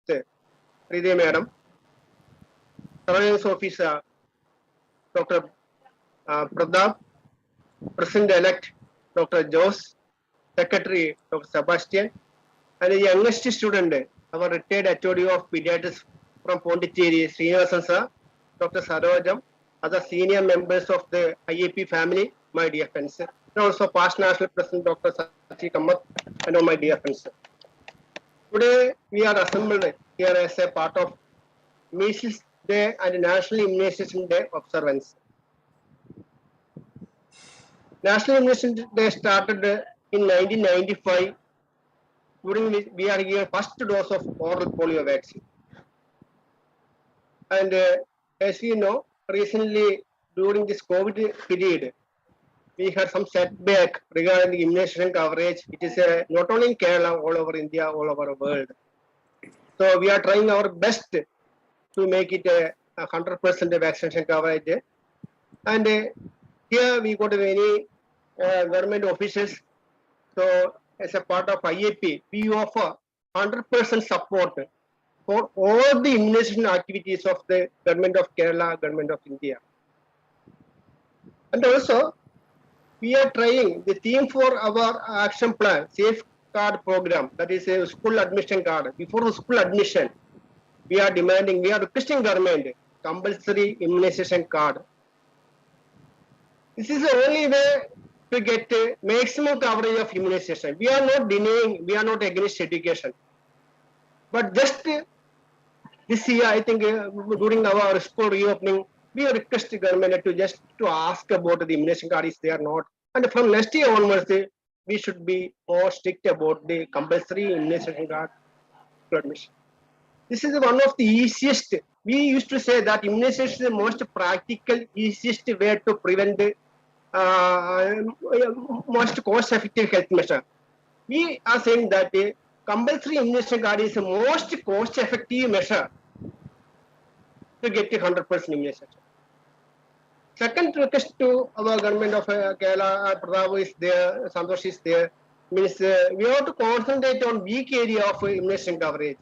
Sridhar Madam, Surveillance Officer Dr. Pradap, President-elect Dr. Jose, Secretary Dr. Sebastian, and the youngest student, our retired HOD of Pediatrics from Pondicherry, Srinivasan sir, Dr. Sarojam, other senior members of the IAP family, my dear friends, and also past National President Dr. Sachi Kamath, and all my dear friends. Today we are assembled here as a part of Measles Day and National Immunization Day observance. National Immunization Day started in 1995, during which we are given first dose of oral polio vaccine. And as you know, recently during this COVID period, we had some setback regarding the immunization coverage. It is not only in Kerala, all over India, all over the world. So we are trying our best to make it a 100% vaccination coverage. And here we got many government officials. So as a part of IAP, we offer 100% support for all the immunization activities of the government of Kerala, government of India. And also, we are trying the theme for our action plan, safeguard program, that is a school admission card. Before the school admission, we are requesting government compulsory immunization card. This is the only way to get maximum coverage of immunization. We are not denying, we are not against education. But just this year, I think during our school reopening, we request the government to ask about the immunization card is there or not. And from next year onwards, we should be more strict about the compulsory immunization card admission. This is one of the easiest. We used to say that immunization is the most practical, easiest way to prevent the most cost-effective health measure. We are saying that the compulsory immunization card is the most cost-effective measure to get the 100% immunization. Second request to our government of Kerala, Pradap is there, Santosh is there, means we have to concentrate on weak area of immunization coverage.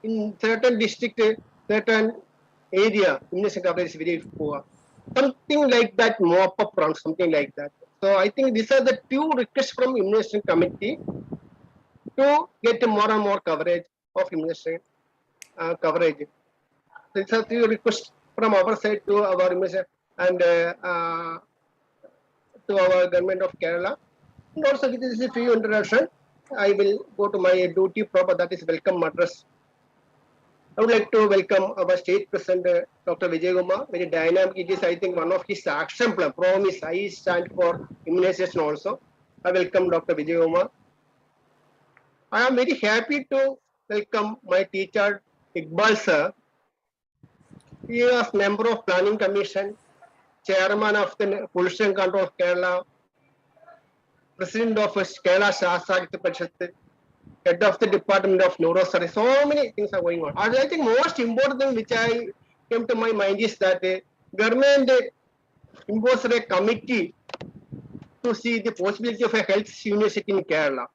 In certain district, certain area, immunization coverage is very poor. Something like that, mop-up run, something like that. So I think these are the two requests from immunization committee to get more and more coverage of immunization coverage. These are two requests from our side to our immunization and to our government of Kerala. And also with this few introduction, I will go to my duty proper, that is welcome address. I would like to welcome our state president, Dr. Vijay Kumar. Very dynamic. It is, I think, one of his action plan. Promise. I stand for immunization also. I welcome Dr. Vijay Kumar. I am very happy to welcome my teacher, Iqbal sir. He was member of Planning Commission, chairman of the Pollution Control of Kerala, president of Kerala Shastra Parishad, head of the Department of Neurosurgery. So many things are going on. And I think most important thing which I came to my mind is that the government imposed a committee to see the possibility of a health university in Kerala.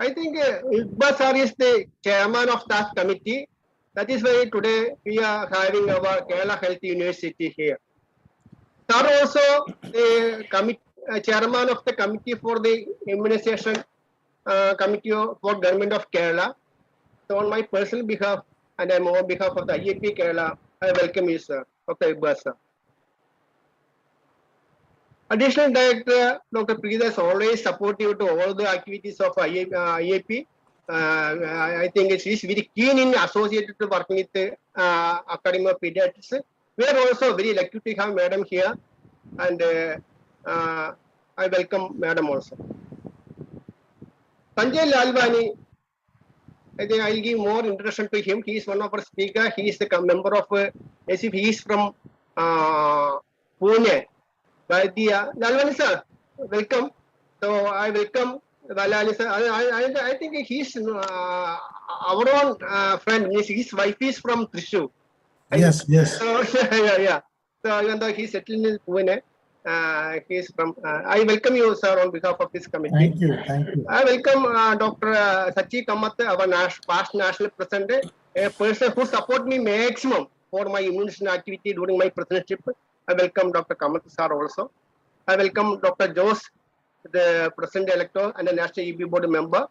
I think Iqbal sir is the chairman of that committee. That is why today we are having our Kerala Health University here. Sir also the chairman of the committee for the immunization committee for government of Kerala. So on my personal behalf and on behalf of the IAP Kerala, I welcome you, sir, Dr. Iqbal sir. Additional Director Dr. Preeta is always supportive to all the activities of IAP. I think she is very keen in associated to working with the Academy of Pediatrics. We are also very lucky to have Madam here, and I welcome Madam also. Sanjay Lalwani, I think I'll give more introduction to him. He is one of our speakers. He is the member of ACP. He is from Pune. Lalwani sir, welcome. So I welcome Lalwani sir. I think he is our own friend. His wife is from Thrissur. Yes, yes. So, yeah. So even though he settled in Pune, He is from. I welcome you, sir, on behalf of this committee. Thank you. Thank you. I welcome Dr. Sachi Kamath, our past national president, a person who support me maximum for my immunization activity during my presidency. I welcome Dr. Kamath sir also. I welcome Dr. Jose, the president-elect and the national EB board member.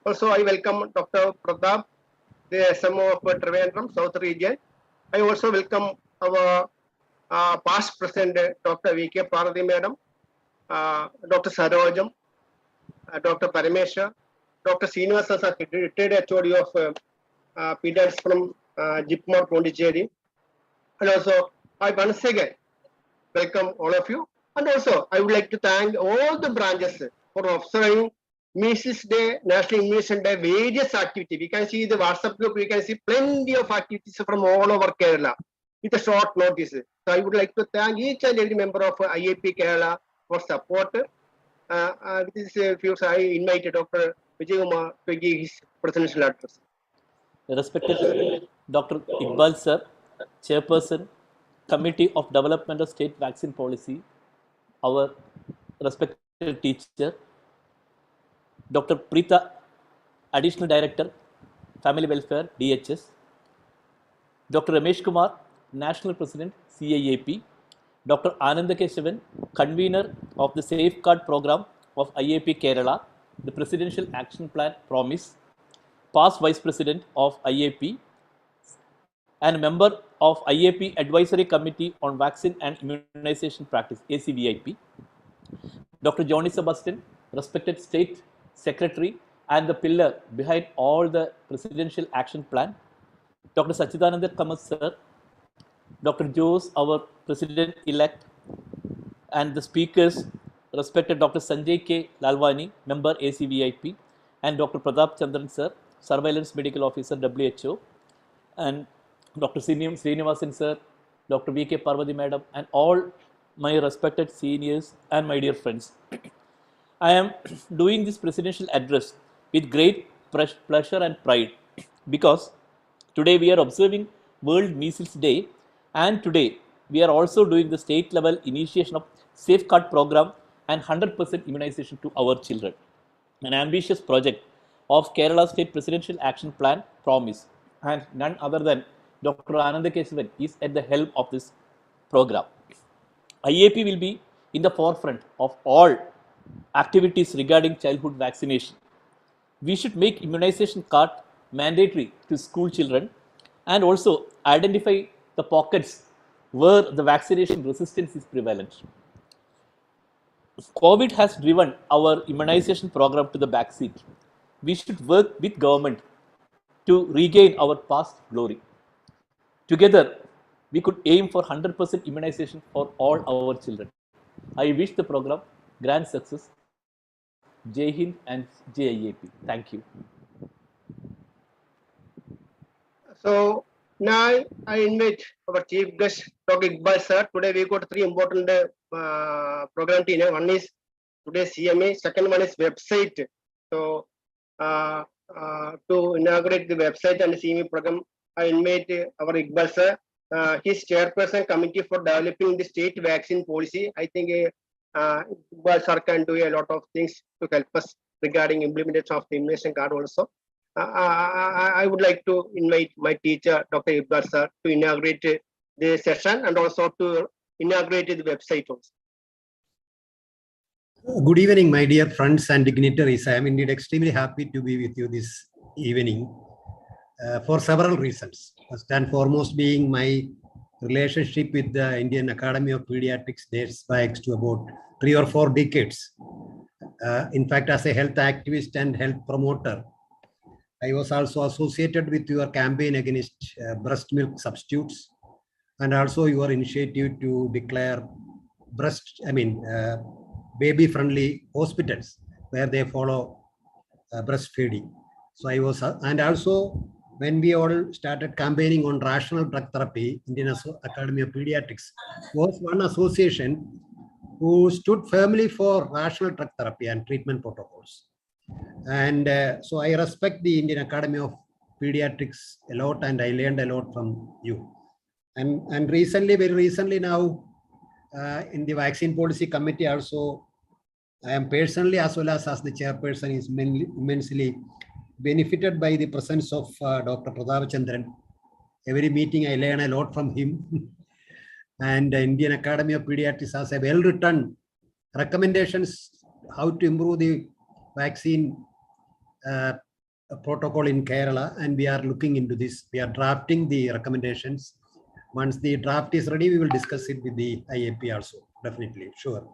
Also, I welcome Dr. Pratap, the SMO of Trivandrum South region. I also welcome our past president, Dr. V.K. Parvati madam, Dr. Sarojam, Dr. Paramesha, Dr. Srinivasa, retired HOD of pediatrics from JIPMOR Pondicherry. And also, I once again welcome all of you. And also, I would like to thank all the branches for observing Measles Day, National Immunization Day, various activities. We can see the WhatsApp group, we can see plenty of activities from all over Kerala with a short notice. So I would like to thank each and every member of IAP Kerala for support. With this views, I invited Dr. Vijaykumar to give his presidential address. Respected Dr. Iqbal sir, Chairperson, Committee of Development of State Vaccine Policy, our respected teacher, Dr. Preeta, Additional Director, Family Welfare, DHS, Dr. Ramesh Kumar, National President, CIAP, Dr. Ananda Keshavan, Convener of the Safeguard Program of IAP Kerala, the Presidential Action Plan Promise, past Vice President of IAP, and member of IAP Advisory Committee on Vaccine and Immunization Practice, ACVIP, Dr. Johnny Sebastian, respected State Secretary and the pillar behind all the Presidential Action Plan, Dr. Sachidananda Kamath sir, Dr. Jose, our President-elect, and the speakers, respected Dr. Sanjay K. Lalwani, member ACVIP, and Dr. Pratap Chandran sir, Surveillance Medical Officer, WHO, and Dr. Srinivasan sir, Dr. V.K. Parvati madam, and all my respected seniors and my dear friends. I am doing this presidential address with great pleasure and pride because today we are observing World Measles Day, and today we are also doing the state level initiation of Safeguard program and 100% immunization to our children, an ambitious project of Kerala State Presidential Action Plan Promise, and none other than Dr. Ananda Keshavan is at the helm of this program. IAP will be in the forefront of all activities regarding childhood vaccination. We should make immunization card mandatory to school children and also identify the pockets where the vaccination resistance is prevalent. COVID has driven our immunization program to the backseat. We should work with government to regain our past glory. Together, we could aim for 100% immunization for all our children. I wish the program grand success. Jai Hind and JIAP. Thank you. So now I invite our chief guest, Dr. Iqbal sir. Today we got three important programs. One is today's CMA, second one is website. So to inaugurate the website and the CMA program, I invite our Iqbal sir. His chairperson committee for developing the state vaccine policy. I think Iqbal sir can do a lot of things to help us regarding implementation of the immunization card also. I would like to invite my teacher, Dr. Iqbal sir, to inaugurate the session and also to inaugurate the website also. Good evening, my dear friends and dignitaries. I am indeed extremely happy to be with you this evening for several reasons. First and foremost being my relationship with the Indian Academy of Pediatrics dates back to about 3 or 4 decades. In fact, as a health activist and health promoter, I was also associated with your campaign against breast milk substitutes and also your initiative to declare baby-friendly hospitals where they follow breastfeeding. So I was, and also when we all started campaigning on rational drug therapy, Indian Academy of Pediatrics was one association who stood firmly for rational drug therapy and treatment protocols. And so I respect the Indian Academy of Pediatrics a lot, and I learned a lot from you. And recently, very recently now, in the vaccine policy committee also, I am personally as well as the chairperson is immensely benefited by the presence of Dr. Pratapachandran. Every meeting I learn a lot from him. And the Indian Academy of Pediatrics has a well-written recommendations how to improve the vaccine protocol in Kerala, and we are looking into this. We are drafting the recommendations. Once the draft is ready, we will discuss it with the IAP also, definitely, sure.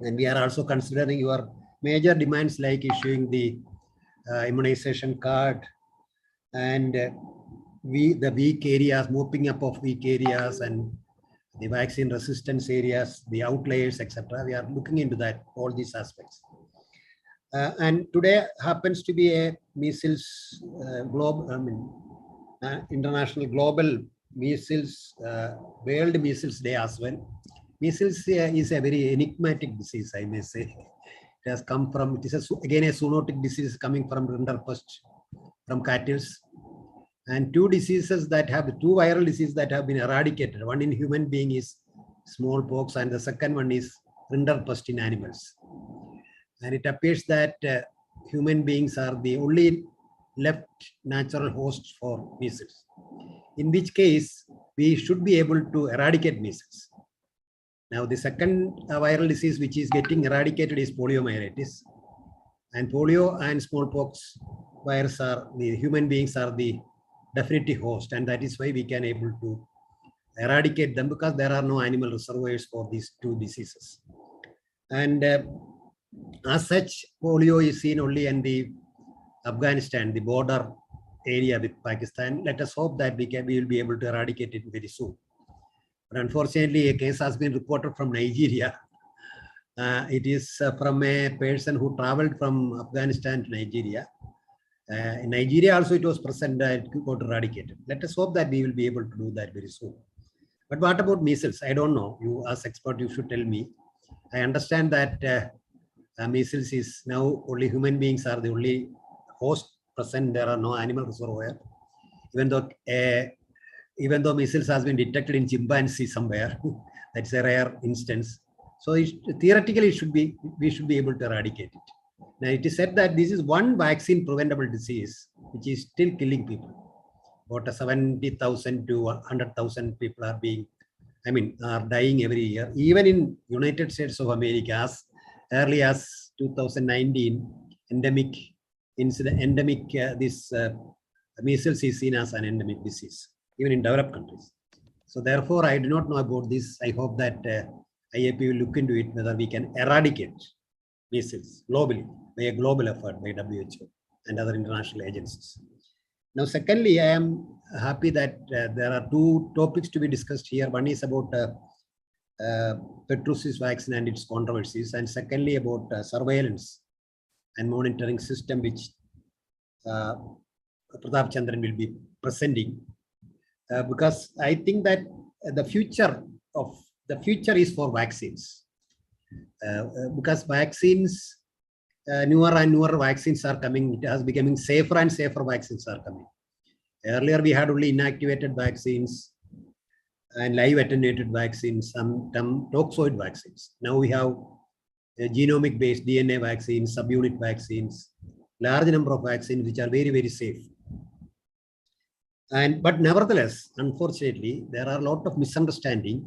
And we are also considering your major demands like issuing the immunization card and the weak areas, mopping up of weak areas and the vaccine resistance areas, the outliers, etc. We are looking into that, all these aspects. And today happens to be a measles international global measles, World Measles Day as well. Measles is a very enigmatic disease, I may say. It has come from, it is again a zoonotic disease coming from rinderpest, from cattle. And two viral diseases that have been eradicated. One in human being is smallpox, and the second one is rinderpest in animals. And it appears that human beings are the only left natural hosts for measles, in which case we should be able to eradicate measles. Now, the second viral disease which is getting eradicated is poliomyelitis. And polio and smallpox virus the human beings are the definitive host, and that is why we can able to eradicate them, because there are no animal reservoirs for these two diseases. And as such, polio is seen only in the Afghanistan, the border area with Pakistan. Let us hope that we will be able to eradicate it very soon. But unfortunately, a case has been reported from Nigeria. It is from a person who traveled from Afghanistan to Nigeria. In Nigeria also it was present, it got eradicated. Let us hope that we will be able to do that very soon. But what about measles? I don't know. You as expert, you should tell me. I understand that measles is now only human beings are the only host present. There are no animal reservoir. Even though measles has been detected in chimpanzee somewhere, that's a rare instance. So theoretically, we should be able to eradicate it. Now, it is said that this is one vaccine preventable disease which is still killing people. About 70,000 to 100,000 people are dying every year. Even in United States of America, as early as 2019, this measles is seen as an endemic disease, even in developed countries. So therefore, I do not know about this. I hope that IAP will look into it, whether we can eradicate measles globally by a global effort by WHO and other international agencies. Now, secondly, I am happy that there are two topics to be discussed here. One is about pertussis vaccine and its controversies, and secondly about surveillance and monitoring system, which Pratapachandran will be presenting. Because I think that the future is for vaccines. Because vaccines, newer and newer vaccines are coming. It has becoming safer and safer vaccines are coming. Earlier, we had only inactivated vaccines and live attenuated vaccines, some toxoid vaccines. Now we have genomic-based DNA vaccines, subunit vaccines, large number of vaccines which are very, very safe. But nevertheless, unfortunately, there are a lot of misunderstanding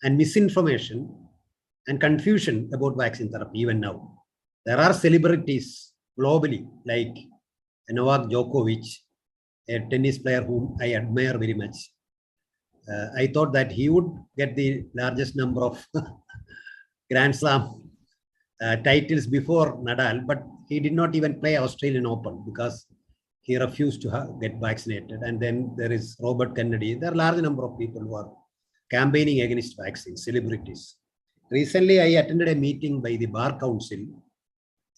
and misinformation and confusion about vaccine therapy even now. There are celebrities globally like Novak Djokovic, a tennis player whom I admire very much. I thought that he would get the largest number of Grand Slam titles before Nadal, but he did not even play Australian Open because he refused to get vaccinated. And then there is Robert Kennedy. There are a large number of people who are campaigning against vaccines, celebrities. Recently, I attended a meeting by the Bar Council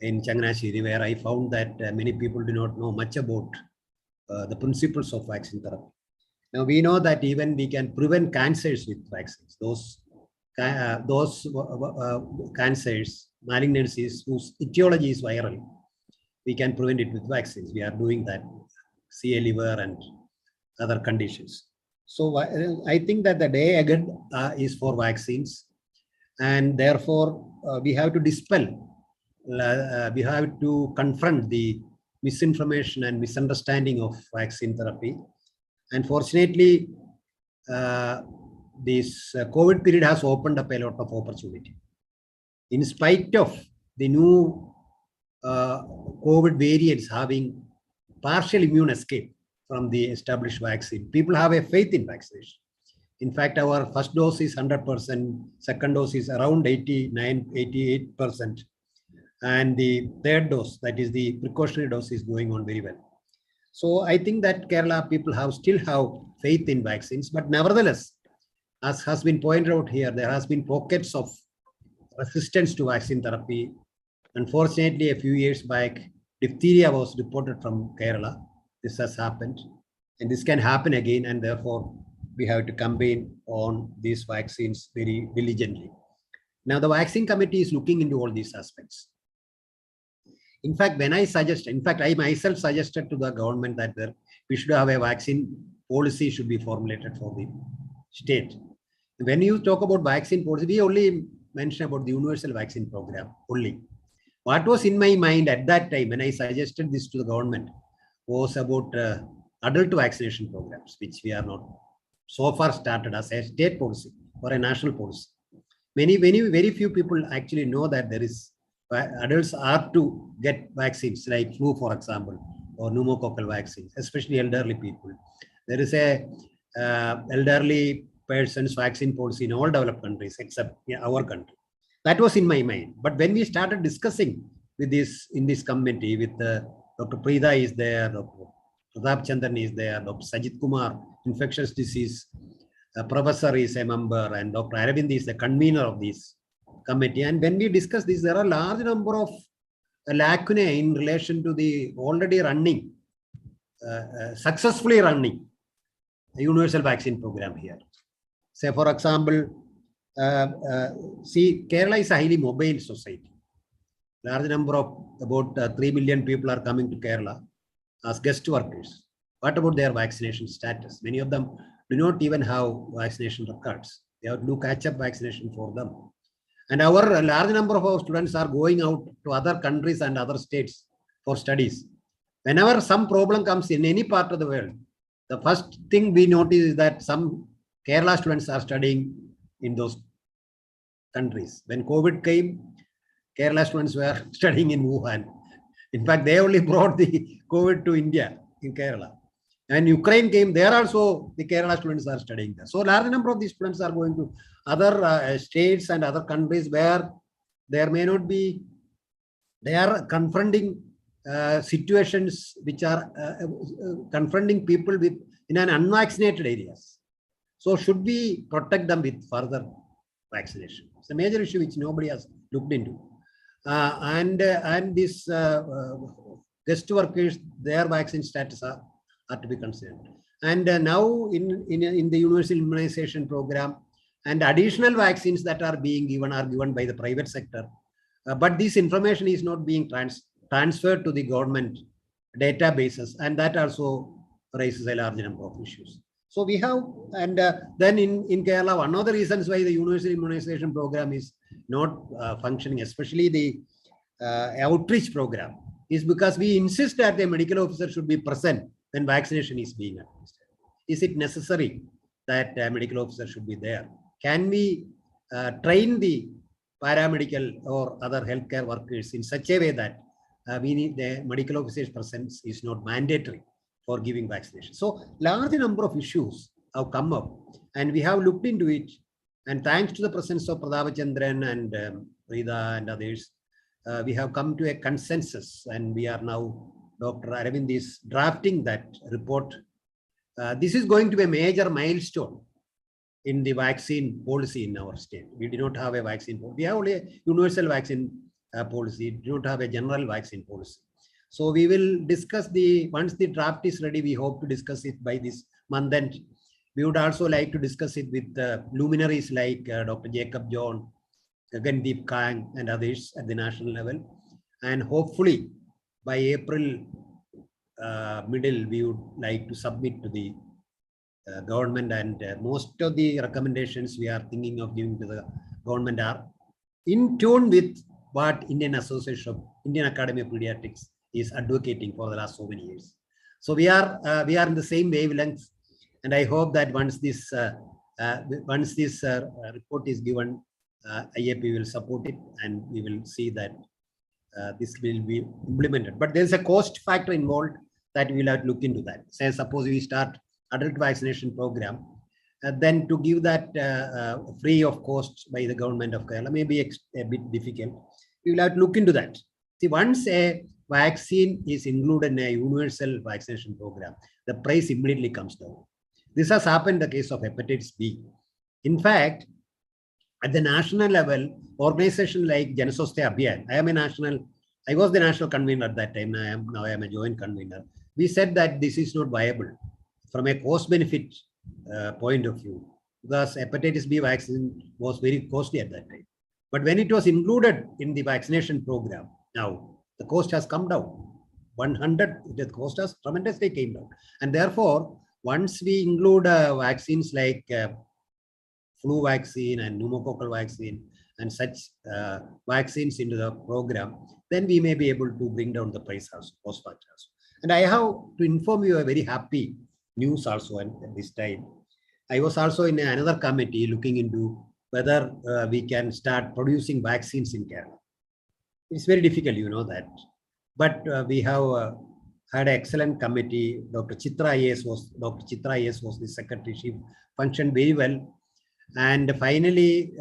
in Changanashiri, where I found that many people do not know much about the principles of vaccine therapy. Now, we know that even we can prevent cancers with vaccines. Those cancers, malignancies whose etiology is viral, we can prevent it with vaccines. We are doing that, CA liver and other conditions. So I think that the day ahead is for vaccines, and therefore we have to dispel, we have to confront the misinformation and misunderstanding of vaccine therapy. And fortunately, this COVID period has opened up a lot of opportunity. In spite of the new COVID variants having partial immune escape from the established vaccine, people have a faith in vaccination. In fact, our first dose is 100%, second dose is around 89, 88%. And the third dose, that is the precautionary dose, is going on very well. So I think that Kerala people still have faith in vaccines, but nevertheless, as has been pointed out here, there has been pockets of resistance to vaccine therapy. Unfortunately, a few years back, diphtheria was reported from Kerala. This has happened, and this can happen again, and therefore we have to campaign on these vaccines very diligently. Now, the vaccine committee is looking into all these aspects. In fact, I myself suggested to the government that we should have a vaccine policy should be formulated for the state. When you talk about vaccine policy, we only mention about the universal vaccine program only. What was in my mind at that time when I suggested this to the government was about adult vaccination programs, which we are not so far started as a state policy or a national policy. Very few people actually know that there is adults are to get vaccines like flu, for example, or pneumococcal vaccines, especially elderly people. There is a elderly person's vaccine policy in all developed countries except our country. That was in my mind. But when we started discussing with this in this committee, with Dr. Preeta is there, Dr. Pratap Chandran is there, Dr. Sajit Kumar, infectious disease professor is a member, and Dr. Aravind is the convener of this committee. And when we discuss this, there are a large number of lacunae in relation to the already running, successfully running a universal vaccine program here. Say, for example, see, Kerala is a highly mobile society. Large number of about 3 million people are coming to Kerala as guest workers. What about their vaccination status? Many of them do not even have vaccination records. They have to do catch-up vaccination for them. And our large number of our students are going out to other countries and other states for studies. Whenever some problem comes in any part of the world, the first thing we notice is that some Kerala students are studying in those countries. When COVID came, Kerala students were studying in Wuhan. In fact, they only brought the COVID to India in Kerala. And Ukraine came, there also the Kerala students are studying there. So a large number of these students are going to other states and other countries where there may not be, they are confronting situations which are confronting people with in an unvaccinated areas. So should we protect them with further vaccination? It's a major issue which nobody has looked into. And this guest workers, their vaccine status are to be considered. And now in the universal immunization program, and additional vaccines that are being given are given by the private sector. But this information is not being transferred to the government databases, and that also raises a large number of issues. So we have, and then in Kerala, one of the reasons why the universal immunization program is not functioning, especially the outreach program, is because we insist that the medical officer should be present when vaccination is being administered. Is it necessary that a medical officer should be there? Can we train the paramedical or other healthcare workers in such a way that we need the medical officer's presence is not mandatory for giving vaccination? So large number of issues have come up, and we have looked into it. And thanks to the presence of Pratap Chandran and Preeta and others, we have come to a consensus, and we are now, Dr. Aravind is drafting that report. This is going to be a major milestone in the vaccine policy in our state. We do not have a vaccine policy. We have only a universal vaccine policy. We do not have a general vaccine policy. So we will discuss once the draft is ready, we hope to discuss it by this month end. We would also like to discuss it with luminaries like Dr. Jacob John, Gagandeep Kang, and others at the national level. And hopefully by April middle, we would like to submit to the government, and most of the recommendations we are thinking of giving to the government are in tune with what Indian Academy of Pediatrics is advocating for the last so many years. So we are in the same wavelength, and I hope that once this report is given, IAP will support it, and we will see that this will be implemented. But there's a cost factor involved that we'll have to look into that. Say, suppose we start adult vaccination program, then to give that free of cost by the government of Kerala may be a bit difficult. We will have to look into that. See, once a vaccine is included in a universal vaccination program, the price immediately comes down. This has happened in the case of hepatitis B. In fact, at the national level, organization like Janaswasthya Abhiyan, I was the national convener at that time. Now I am a joint convener. We said that this is not viable from a cost-benefit point of view, because hepatitis B vaccine was very costly at that time. But when it was included in the vaccination program, now the cost has come down. The cost has tremendously came down. And therefore, once we include vaccines like flu vaccine and pneumococcal vaccine and such vaccines into the program, then we may be able to bring down the price also, cost factor also. And I have to inform you a very happy news also at this time. I was also in another committee looking into whether we can start producing vaccines in Kerala. It's very difficult, you know that. But we have had an excellent committee. Dr. Chitra IAS was the secretary. She functioned very well. And finally,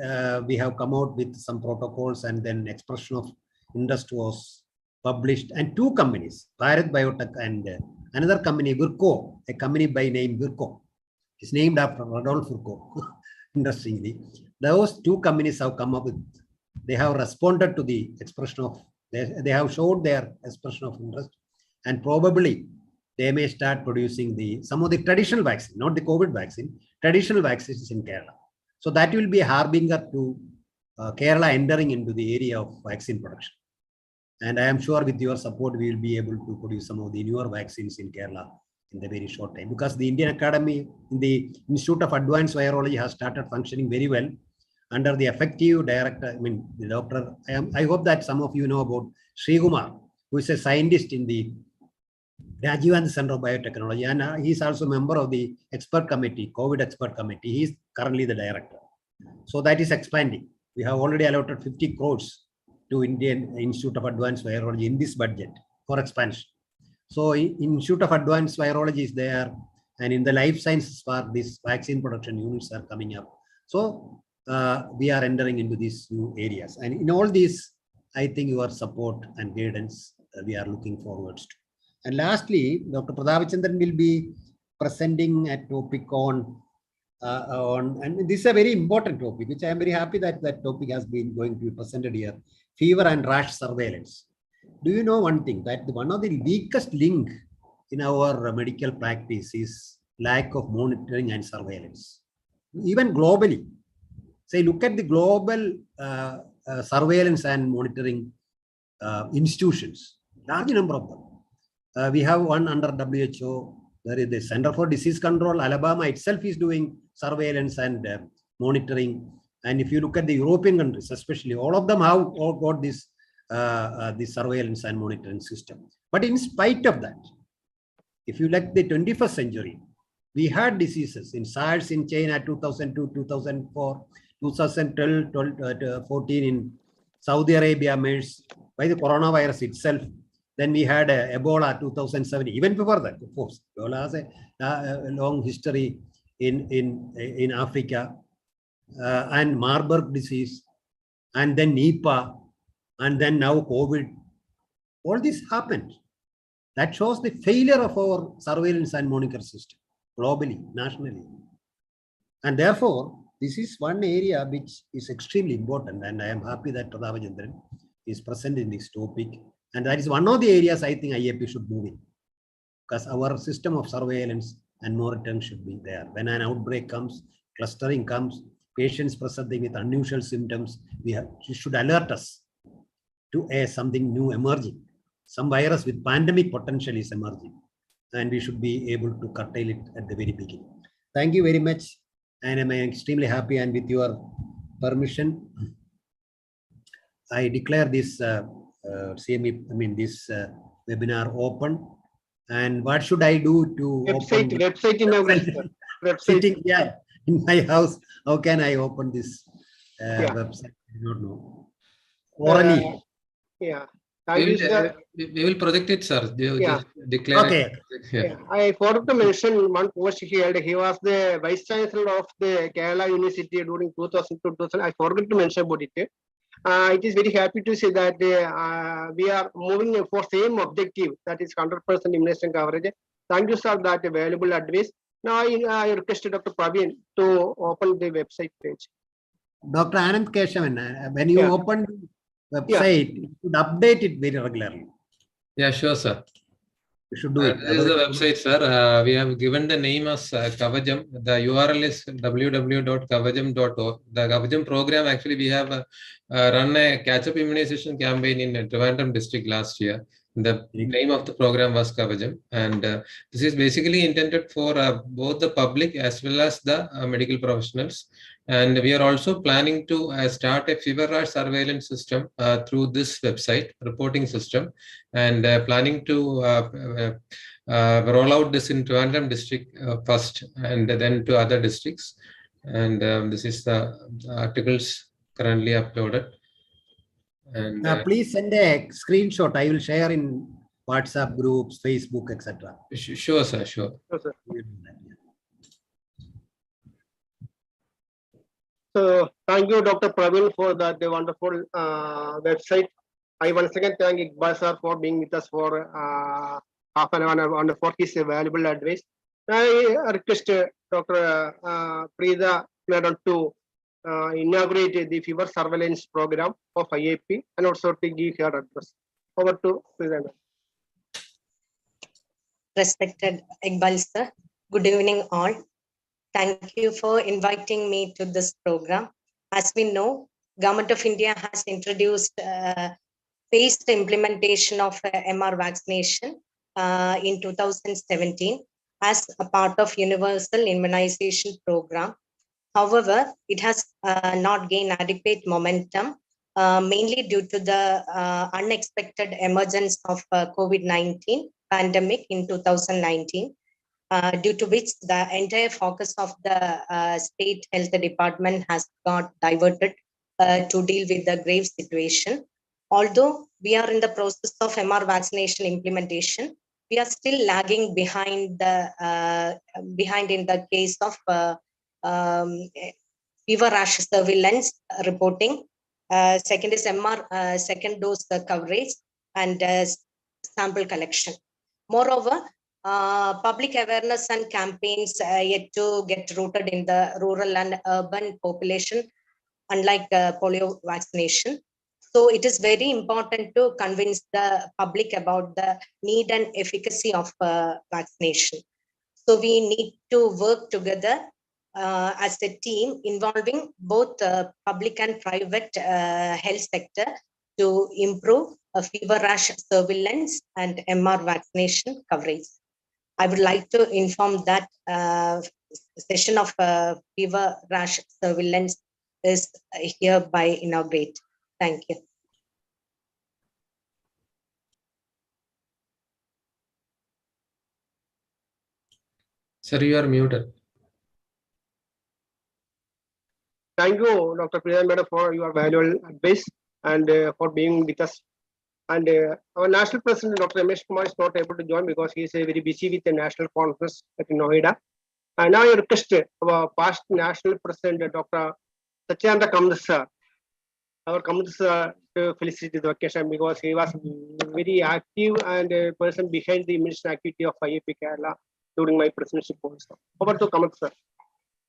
we have come out with some protocols, and then expression of interest was published. And two companies, Bharat Biotech and another company, Virco, a company by name Virco. It's named after Rodolphe Virco, interestingly. Those two companies have come up with, they have responded to the expression of, they have showed their expression of interest, and probably they may start producing some of the traditional vaccine, not the COVID vaccine, traditional vaccines in Kerala. So that will be a harbinger to Kerala entering into the area of vaccine production. And I am sure with your support, we will be able to produce some of the newer vaccines in Kerala in the very short time, because the Indian Academy, the Institute of Advanced Virology has started functioning very well under the effective director, the doctor. I hope that some of you know about Sri Kumar, who is a scientist in the Rajiv Gandhi Center of Biotechnology, and he's also a member of the expert committee, COVID expert committee. He's currently the director. So that is expanding. We have already allotted 50 crores to Indian Institute of Advanced Virology in this budget for expansion. So Institute of Advanced Virology is there, and in the life sciences part, these vaccine production units are coming up. So we are entering into these new areas. And in all these, I think your support and guidance, we are looking forward to. And lastly, Dr. Pradhavachandran will be presenting a topic on, and this is a very important topic, which I am very happy that that topic has been going to be presented here, fever and rash surveillance. Do you know one thing, that one of the weakest link in our medical practice is lack of monitoring and surveillance, even globally. Say, look at the global surveillance and monitoring institutions, large number of them. We have one under WHO. There is the Center for Disease Control. Alabama itself is doing surveillance and monitoring. And if you look at the European countries, especially, all of them have all got this surveillance and monitoring system. But in spite of that, if you look at the 21st century, we had diseases in SARS in China 2002, 2004, 2012, 14 in Saudi Arabia, MERS, by the coronavirus itself. Then we had Ebola 2007. Even before that, of course, Ebola has a long history in Africa, and Marburg disease, and then Nipah, and then now COVID. All this happened. That shows the failure of our surveillance and monitoring system globally, nationally. And therefore, this is one area which is extremely important. And I am happy that Pradhavachandran is present in this topic. And that is one of the areas I think IAP should move in, because our system of surveillance and monitoring should be there. When an outbreak comes, clustering comes, patients presenting with unusual symptoms, you should alert us to something new emerging. Some virus with pandemic potential is emerging, and we should be able to curtail it at the very beginning. thank you very much. And I'm extremely happy, and with your permission, I declare this this webinar open. And what should I do to open the website inauguration? Website. Sitting here in my house, how can I open this website? I don't know. Orally. Yeah. Thank you, sir. We will project it, sir. Just declare okay. It. I forgot to mention one post he held. He was the Vice Chancellor of the Kerala University during 2000. I forgot to mention about it. It is very happy to see that we are moving for same objective, that is 100% immunization coverage. Thank you, sir, that valuable advice. Now I request Dr. Praveen to open the website page. Dr. Anand Keshavan, when you open the website, you should update it very regularly. Yeah, sure, sir. You should do it. This is the website, sir. We have given the name as Kavajam. The URL is www.kavajam.org. The Kavajam program, actually, we have run a catch-up immunization campaign in Trivandrum district last year. The name of the program was Kavajam. And this is basically intended for both the public as well as the medical professionals. And we are also planning to start a fever rash surveillance system through this website reporting system, and planning to roll out this in Trivandrum district first, and then to other districts. And this is the articles currently uploaded. And please send a screenshot. I will share in WhatsApp groups, Facebook, etc. Sure, sir. Sure. Sure, sir. So thank you, Dr. Praveen, for that wonderful website. I once again thank Iqbal sir for being with us for half an hour and for his valuable advice. I request Dr. Preeta Madam to inaugurate the fever surveillance program of IAP and also to give her address. Over to Preeta. Respected Iqbal sir, good evening all. Thank you for inviting me to this program. As we know, Government of India has introduced phased implementation of MR vaccination in 2017 as a part of Universal Immunization Program. However, it has not gained adequate momentum, mainly due to the unexpected emergence of COVID-19 pandemic in 2019. Due to which the entire focus of the state health department has got diverted to deal with the grave situation. Although we are in the process of MR vaccination implementation, we are still lagging behind in the case of fever rash surveillance reporting. Second is MR second dose coverage and sample collection. Moreover, public awareness and campaigns yet to get rooted in the rural and urban population, unlike polio vaccination. So it is very important to convince the public about the need and efficacy of vaccination. So we need to work together as a team involving both public and private health sector to improve fever rash surveillance and MR vaccination coverage. I would like to inform that session of fever rash surveillance is hereby inaugurated. Thank you. Sir, you are muted. Thank you, Dr. Priya Madam, for your valuable advice and for being with us. And our national president, Dr. Ramesh Kumar, is not able to join because he is very busy with the national conference at Noida. And now I request our past national president, Dr. Sachyanda Kamath sir, our Kamath sir, to felicitate the occasion because he was very active and a person behind the immunization activity of IAP Kerala during my presidency also. Over to Kamath sir.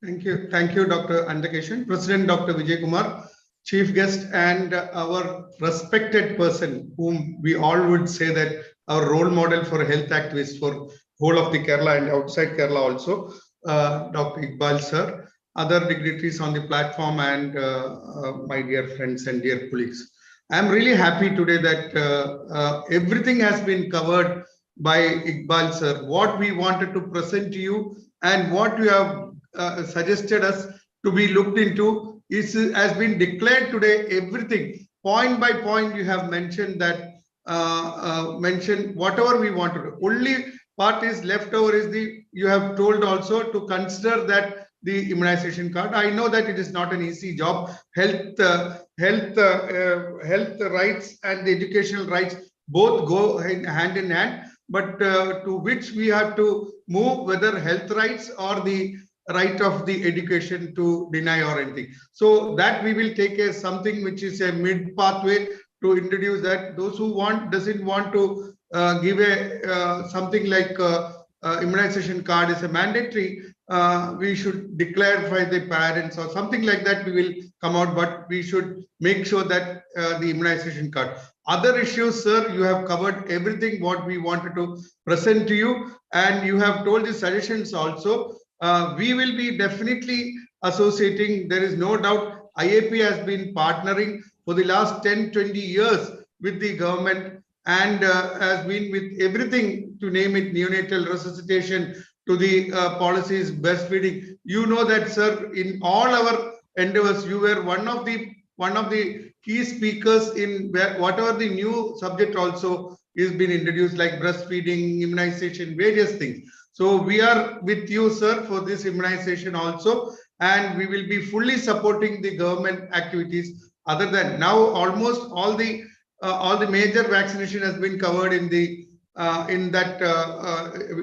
Thank you, Dr. Andakeshan. President Dr. Vijay Kumar, chief guest, and our respected person, whom we all would say that our role model for health activists for whole of the Kerala and outside Kerala also, Dr. Iqbal sir, other dignitaries on the platform, and my dear friends and dear colleagues. I am really happy today that everything has been covered by Iqbal sir. What we wanted to present to you and what you have suggested us to be looked into has been declared today. Everything point by point you have mentioned that mentioned whatever we want to do. Only part is left over is you have told also to consider that the immunization card. I know that it is not an easy job. Health rights and the educational rights both go hand in hand, but to which we have to move, whether health rights or the right of the education to deny or anything. So that we will take as something which is a mid pathway to introduce that. Those who doesn't want to give a something like immunization card is a mandatory, we should declare by the parents or something like that. We will come out, but we should make sure that the immunization card. Other issues, sir, you have covered everything what we wanted to present to you, and you have told the suggestions also. We will be definitely associating. There is no doubt IAP has been partnering for the last 10-20 years with the government, and has been with everything, to name it, neonatal resuscitation to the policies, breastfeeding. You know that, sir, in all our endeavors, you were one of the key speakers in whatever the new subject also is been introduced, like breastfeeding, immunization, various things. So we are with you, sir, for this immunization also, and we will be fully supporting the government activities. Other than now, almost all the major vaccination has been covered in the in that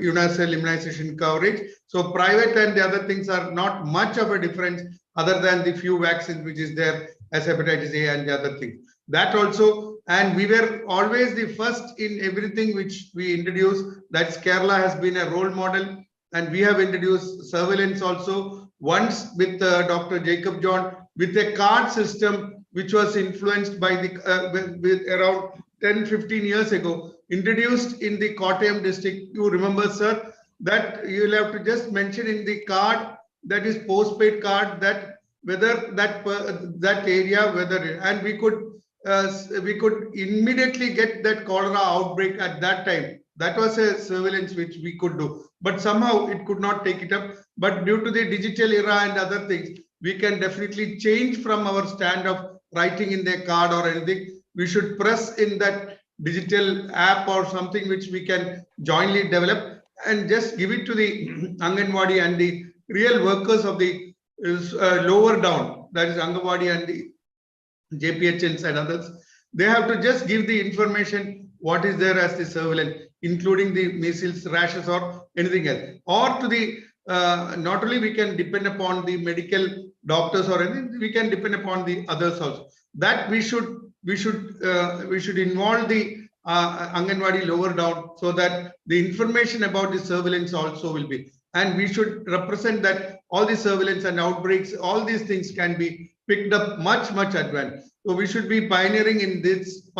universal immunization coverage. So private and the other things are not much of a difference, other than the few vaccines which is there as hepatitis A and the other things. That also, and we were always the first in everything which we introduced. That's Kerala has been a role model, and we have introduced surveillance also once with Dr. Jacob John, with a card system which was influenced by the with around 10-15 years ago, introduced in the Kottayam district. You remember, sir, that you will have to just mention in the card, that is postpaid card, that whether that area, whether, and we could immediately get that cholera outbreak at that time. That was a surveillance which we could do, but somehow it could not take it up. But due to the digital era and other things, we can definitely change from our stand of writing in the card or anything. We should press in that digital app or something which we can jointly develop and just give it to the Anganwadi and the real workers of the lower down, that is Anganwadi and the JPHNs and others. They have to just give the information what is there as the surveillance, including the measles, rashes, or anything else. Or to the not only we can depend upon the medical doctors or anything, we can depend upon the others also. That we should involve the Anganwadi lower down, so that the information about the surveillance also will be, and we should represent that all the surveillance and outbreaks, all these things can be picked up much advanced. So we should be pioneering in this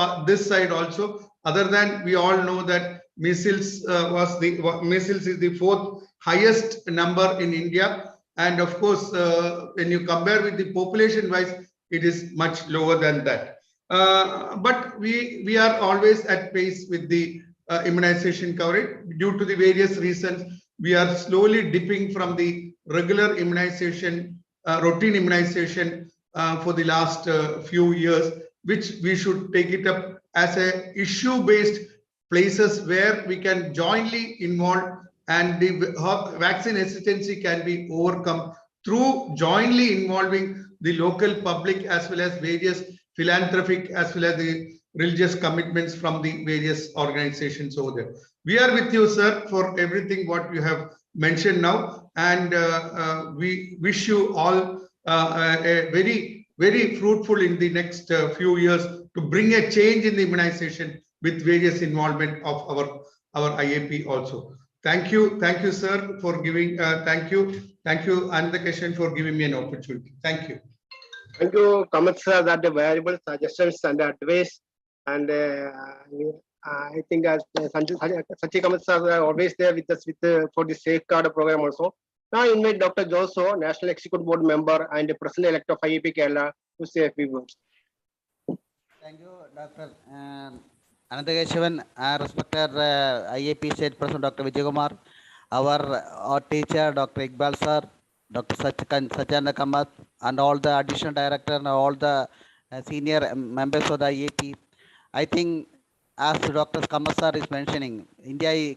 side also. Other than, we all know that measles measles is the 4th highest number in India, and of course when you compare with the population wise, it is much lower than that. But we are always at pace with the immunization coverage. Due to the various reasons, we are slowly dipping from the regular immunization, routine immunization for the last few years, which we should take it up as a issue-based places where we can jointly involve, and the vaccine hesitancy can be overcome through jointly involving the local public as well as various philanthropic as well as the religious commitments from the various organizations over there. We are with you, sir, for everything what you have mentioned now, and we wish you all a very fruitful in the next few years to bring a change in the immunization with various involvement of our IAP also. Thank you, sir, for giving. Thank you, Anandakeshan, for giving me an opportunity. Thank you. Thank you, Kamath sir, that the valuable suggestions and advice. And I think as Sachi Kamath sir are always there with us for the safeguard program also. Now I invite Dr. Joso, National Executive Board member and the President-elect of IAP Kerala, to say a few words. Thank you, Dr. Anandakeshavan, respected IAP State President Dr. Vijay Kumar, our teacher Dr. Iqbal sir, Dr. Sajjana Kamath, and all the additional director and all the senior members of the IAP. I think, as Dr. Kamath is mentioning,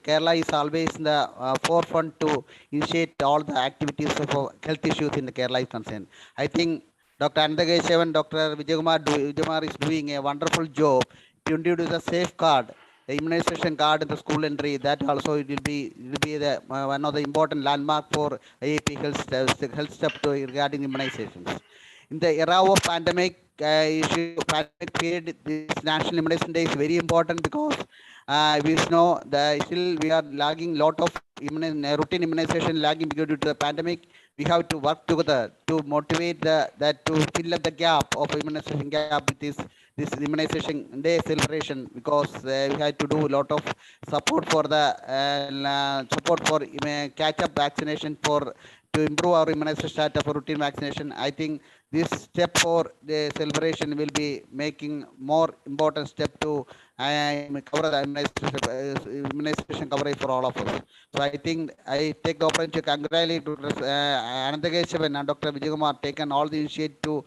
Kerala is always in the forefront to initiate all the activities of health issues in the Kerala is concerned. I think Dr. Anandakeshavan and Dr. Vijaykumar is doing a wonderful job to introduce a safe card, the immunization card in the school entry. That also it will be the one of the important landmark for IAP health step to regarding immunizations. In the era of pandemic pandemic period, this National Immunization Day is very important because we know that still we are lagging lot of routine immunization lagging due to the pandemic. We have to work together to motivate that to fill up the gap of immunization gap with this immunization day celebration, because we had to do a lot of support for the catch up vaccination for to improve our immunization status for routine vaccination. I think this step for the celebration will be making more important step to cover the immunization coverage for all of us. So I think I take the opportunity to congratulate Dr. Anandakeshavan and Dr. Vijaykumar taken all the initiative to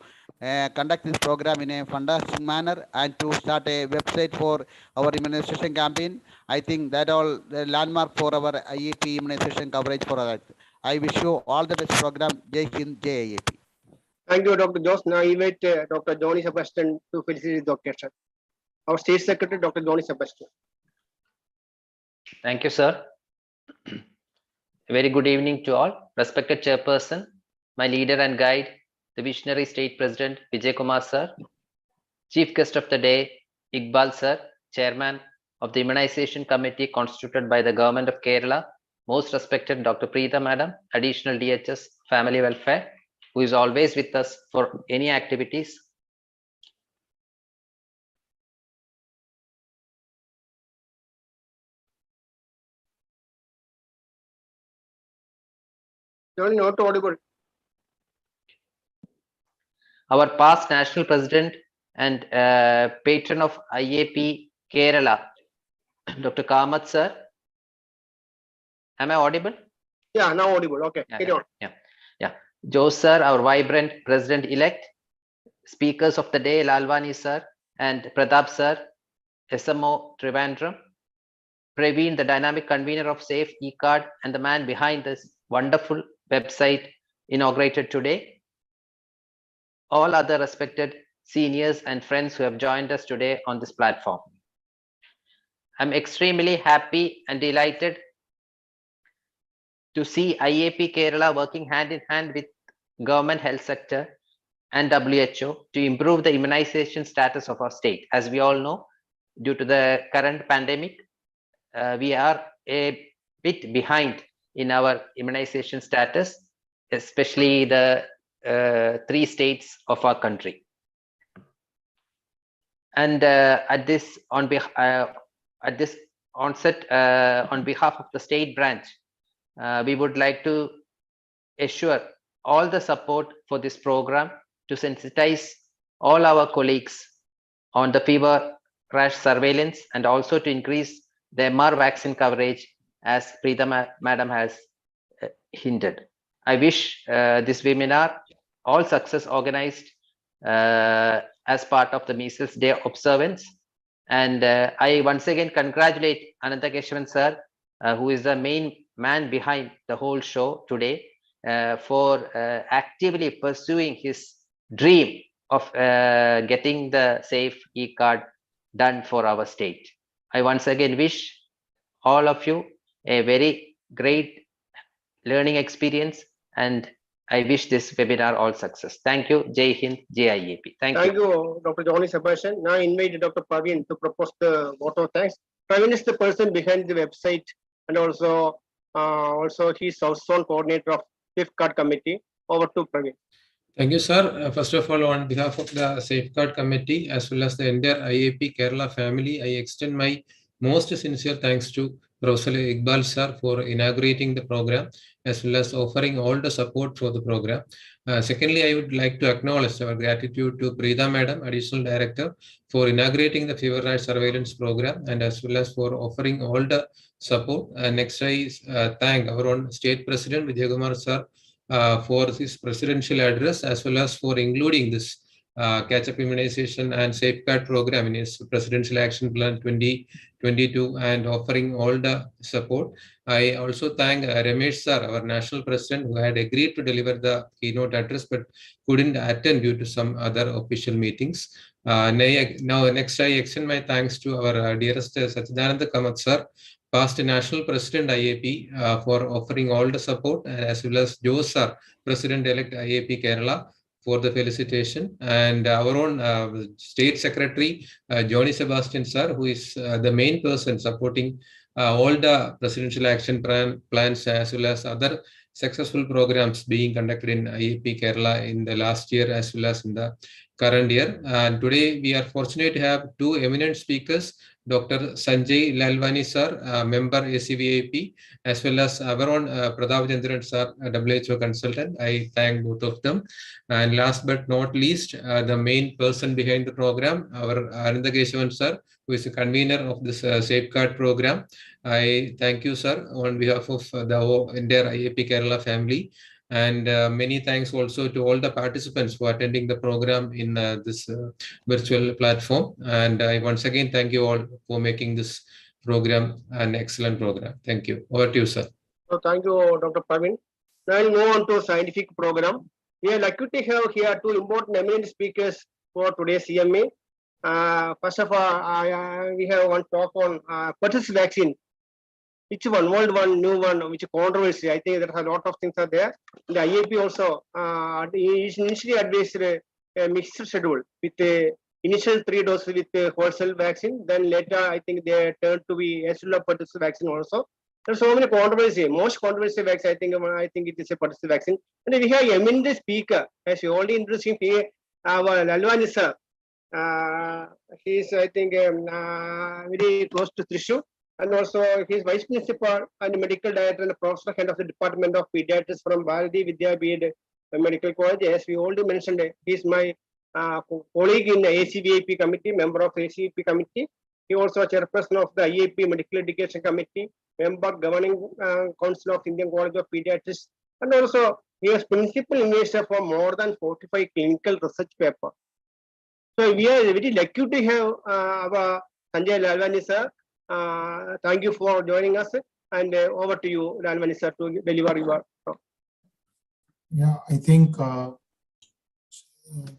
conduct this program in a fantastic manner and to start a website for our immunization campaign. I think that all the landmark for our IAP immunization coverage for that. I wish you all the best program. Jai Hind, Jai IAP. Thank you, Dr. Jose. Now I invite Dr. Johnny Sebastian to facilitate the occasion. Our State Secretary, Dr. Johnny Sebastian. Thank you, sir. A very good evening to all. Respected Chairperson, my leader and guide, the visionary State President Vijay Kumar sir, Chief Guest of the Day, Iqbal sir, Chairman of the Immunization Committee constituted by the Government of Kerala, most respected Dr. Preeta Madam, Additional DHS Family Welfare, who is always with us for any activities. Johnny, not audible. Our past National President and patron of IAP Kerala, Dr. Kamath sir. Am I audible? Yeah, now audible. Okay, carry on. Yeah. Jose sir, our vibrant President-elect. Speakers of the day, Lalwani sir and Pratap sir, SMO Trivandrum. Praveen, the dynamic convener of Safe eCard and the man behind this wonderful website inaugurated today. All other respected seniors and friends who have joined us today on this platform. I'm extremely happy and delighted to see IAP Kerala working hand in hand with government health sector and WHO to improve the immunization status of our state. As we all know, due to the current pandemic, we are a bit behind in our immunization status, especially the 3 states of our country. And at this onset, on behalf of the state branch, we would like to assure all the support for this program to sensitize all our colleagues on the fever rash surveillance and also to increase the MR vaccine coverage, as Preeta Madam has hinted. I wish this webinar all success organized as part of the Measles Day observance. And I once again congratulate Anandakeshavan sir, who is the main man behind the whole show today, for actively pursuing his dream of getting the safe e-card done for our state. I once again wish all of you a very great learning experience, and I wish this webinar all success. Thank you. Jai Hind, Jai IAP. Thank you. Dr. Johnny Sebastian. Now I invite Dr. Praveen to propose the vote of thanks. Praveen is the person behind the website, and also he's also coordinator of Safeguard Committee. Over to Praveen. Thank you, sir. First of all, on behalf of the Safeguard Committee as well as the entire IAP Kerala family, I extend my most sincere thanks to Professor Iqbal sir for inaugurating the program as well as offering all the support for the program. Secondly, I would like to acknowledge our gratitude to Preeta Madam, Additional Director, for inaugurating the fever rash surveillance program and as well as for offering all the support. Next, I thank our own State President Vijay Kumar sir for his presidential address, as well as for including this catch-up immunization and safeguard program in his presidential action plan 2022 and offering all the support. I also thank Ramesh sir, our national president, who had agreed to deliver the keynote address but couldn't attend due to some other official meetings. Now, next I extend my thanks to our dearest Sachidananda Kamath sir, past National President IAP, for offering all the support, as well as Joe sir, President-elect IAP Kerala, for the felicitation, and our own State Secretary, Johnny Sebastian sir, who is the main person supporting all the presidential action plans, as well as other successful programs being conducted in IAP Kerala in the last year as well as in the current year. And today we are fortunate to have two eminent speakers, Dr. Sanjay Lalwani sir, member ACVAP, as well as our own Pradap Chandran sir, WHO consultant. I thank both of them. And last but not least, the main person behind the program, our Ananda Keshavan sir, who is the convener of this safeguard program. I thank you, sir, on behalf of the entire IAP Kerala family. And many thanks also to all the participants for attending the program in this virtual platform. And I once again thank you all for making this program an excellent program. Thank you. Over to you, sir. So thank you, Dr. Praveen. Now I'll move on to scientific program. We are lucky to have here two important eminent speakers for today's CMA. First of all, we have one talk on pertussis vaccine. Which one, old one, new one, which controversy? I think there are a lot of things are there. The IAP also initially advised a mixed schedule with the initial 3 doses with the whole cell vaccine. Then later, I think they turned to be cellular pertussis vaccine also. There's so many controversy. Most controversy vaccine, I think it is a pertussis vaccine. And we have a eminent speaker, as you already introduced him here, our Lalwani sir. He is, I think, very close to Thrissur. And also he is vice principal and medical director and professor head of the Department of Pediatrics from Bharati Vidyapeeth Medical College. As we already mentioned, he is my colleague in the ACVAP committee, member of ACVAP committee. He also chairperson of the IAP Medical Education Committee, member governing council of Indian College of Pediatrics, and also he was principal investigator for more than 45 clinical research papers. So we are very lucky to have our Sanjay Lalwani sir. Thank you for joining us, and over to you, Lalwani sir, to deliver your talk. Yeah, I think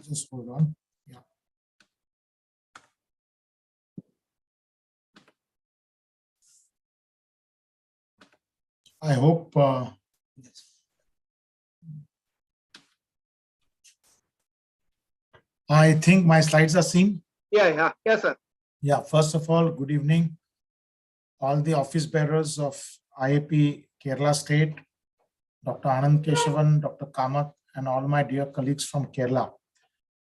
just hold on. Yeah. I hope I think my slides are seen. Yeah, yes, sir. Yeah, first of all, good evening. All the office bearers of IAP Kerala State, Dr. Anand Keshavan, Dr. Kamath, and all my dear colleagues from Kerala.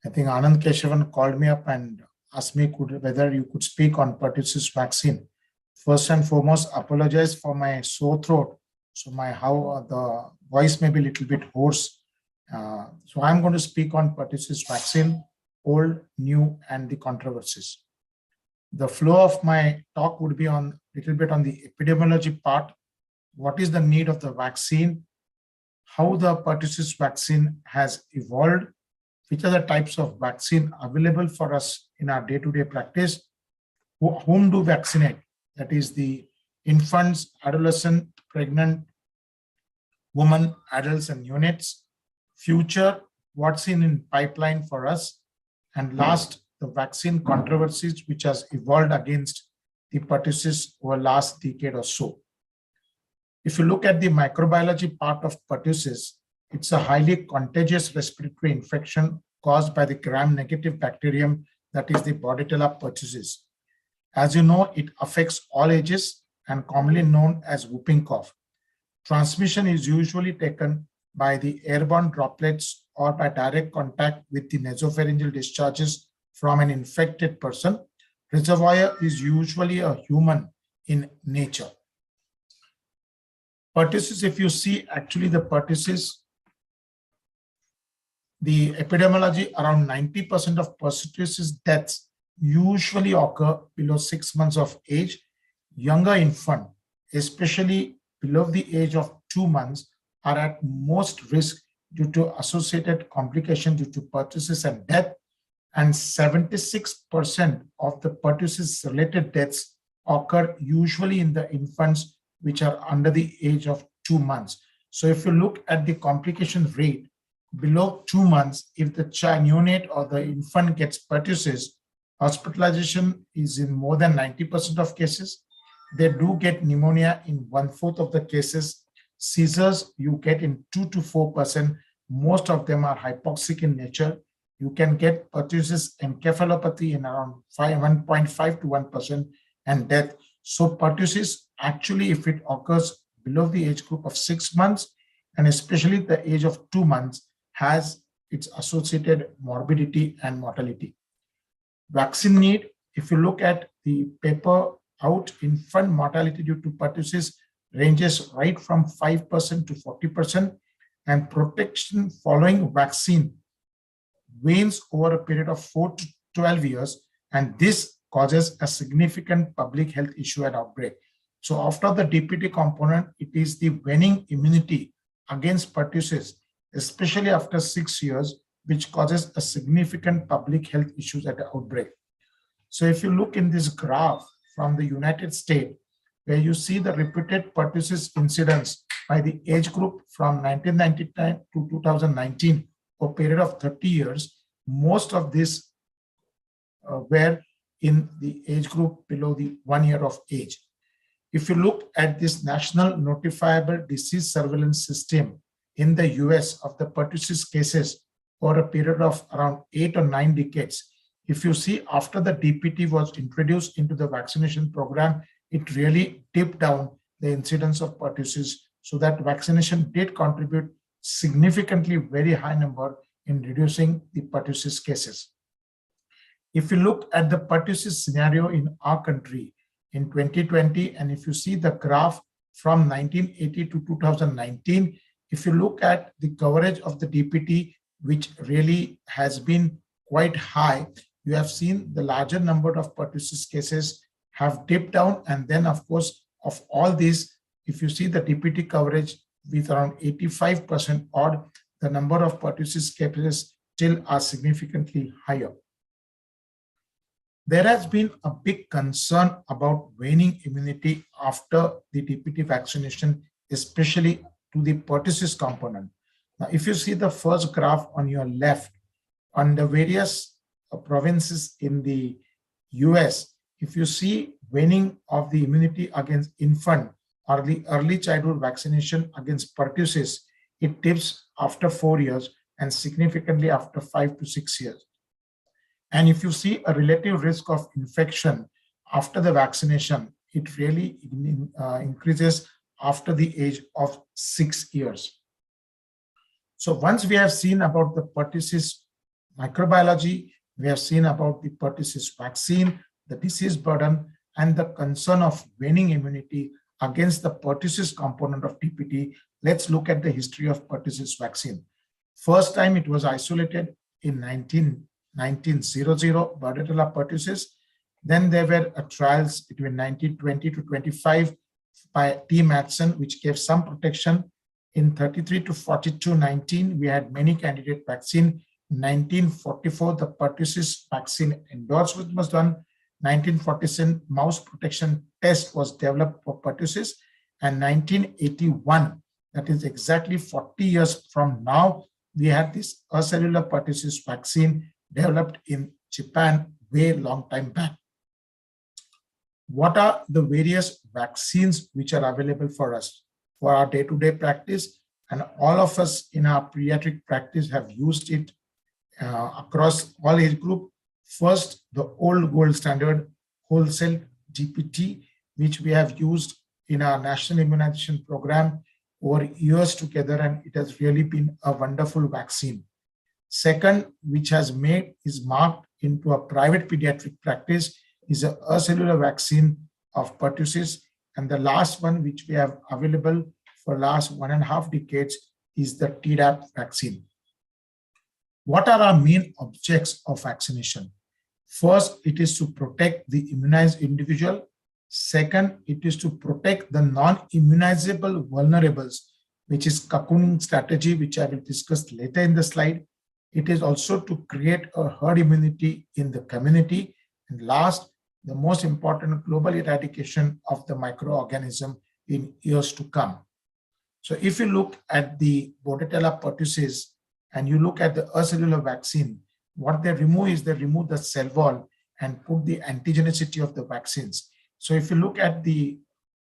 I think Anand Keshavan called me up and asked me whether you could speak on pertussis vaccine. First and foremost, apologize for my sore throat. So the voice may be a little bit hoarse. So I'm going to speak on pertussis vaccine, old, new, and the controversies. The flow of my talk would be on a little bit on the epidemiology part. What is the need of the vaccine? How the pertussis vaccine has evolved? Which are the types of vaccine available for us in our day-to-day practice? Whom do vaccinate? That is the infants, adolescent, pregnant, women, adults, and neonates. Future, what's in pipeline for us? And last, the vaccine controversies which has evolved against the pertussis over last decade or so. If you look at the microbiology part of pertussis, it's a highly contagious respiratory infection caused by the gram-negative bacterium that is the Bordetella pertussis. As you know, it affects all ages and commonly known as whooping cough. Transmission is usually taken by the airborne droplets or by direct contact with the nasopharyngeal discharges from an infected person. Reservoir is usually a human in nature. Pertussis, if you see actually the pertussis, the epidemiology around 90% of pertussis deaths usually occur below 6 months of age. Younger infant, especially below the age of 2 months, are at most risk due to associated complications due to pertussis and death, and 76% of the pertussis-related deaths occur usually in the infants which are under the age of 2 months. So if you look at the complication rate below 2 months, if the neonate or the infant gets pertussis, hospitalization is in more than 90% of cases. They do get pneumonia in 1/4 of the cases. Seizures you get in 2 to 4%. Most of them are hypoxic in nature. You can get pertussis encephalopathy in around 1.5 to 1% and death. So pertussis actually, if it occurs below the age group of 6 months, and especially the age of 2 months, has its associated morbidity and mortality. Vaccine need, if you look at the paper out, infant mortality due to pertussis ranges right from 5% to 40%, and protection following vaccine wanes over a period of 4 to 12 years, and this causes a significant public health issue and outbreak. So after the DPT component, it is the waning immunity against pertussis, especially after 6 years, which causes a significant public health issues at the outbreak. So if you look in this graph from the United States, where you see the repeated pertussis incidence by the age group from 1999 to 2019, for a period of 30 years, most of this were in the age group below the 1 year of age. If you look at this national notifiable disease surveillance system in the US of the pertussis cases for a period of around 8 or 9 decades, if you see after the DPT was introduced into the vaccination program, it really dipped down the incidence of pertussis, so that vaccination did contribute significantly very high number in reducing the pertussis cases. If you look at the pertussis scenario in our country in 2020, and if you see the graph from 1980 to 2019, if you look at the coverage of the DPT, which really has been quite high, you have seen the larger number of pertussis cases have dipped down. And then, of course, of all these, if you see the DPT coverage with around 85% odd, the number of pertussis cases still are significantly higher. There has been a big concern about waning immunity after the DPT vaccination, especially to the pertussis component. Now, if you see the first graph on your left, on the various provinces in the US, if you see waning of the immunity against infant or the early childhood vaccination against pertussis, it dips after 4 years and significantly after 5 to 6 years. And if you see a relative risk of infection after the vaccination, it really increases after the age of 6 years. So once we have seen about the pertussis microbiology, we have seen about the pertussis vaccine, the disease burden, and the concern of waning immunity against the pertussis component of DPT, let's look at the history of pertussis vaccine. First time it was isolated in 1900, Bordetella pertussis. Then there were trials between 1920 to 25 by T. Madsen, which gave some protection. In 33 to 42, 19, we had many candidate vaccine. 1944, the pertussis vaccine endorsement was done. 1947, mouse protection test was developed for pertussis. And 1981, that is exactly 40 years from now, we had this acellular pertussis vaccine developed in Japan way long time back. What are the various vaccines which are available for us for our day-to-day practice? And all of us in our pediatric practice have used it across all age group. First, the old gold standard wholesale DPT, which we have used in our national immunization program over years together, and it has really been a wonderful vaccine. Second, which is marked into a private pediatric practice, is a cellular vaccine of pertussis. And the last one, which we have available for last 1.5 decades, is the Tdap vaccine. What are our main objects of vaccination? First, it is to protect the immunized individual. Second, it is to protect the non-immunizable vulnerables which is cocooning strategy, which I will discuss later in the slide. It is also to create a herd immunity in the community. And last, the most important, global eradication of the microorganism in years to come. So if you look at the Bordetella pertussis and you look at the acellular vaccine, what they remove is they remove the cell wall and put the antigenicity of the vaccines. So if you look at the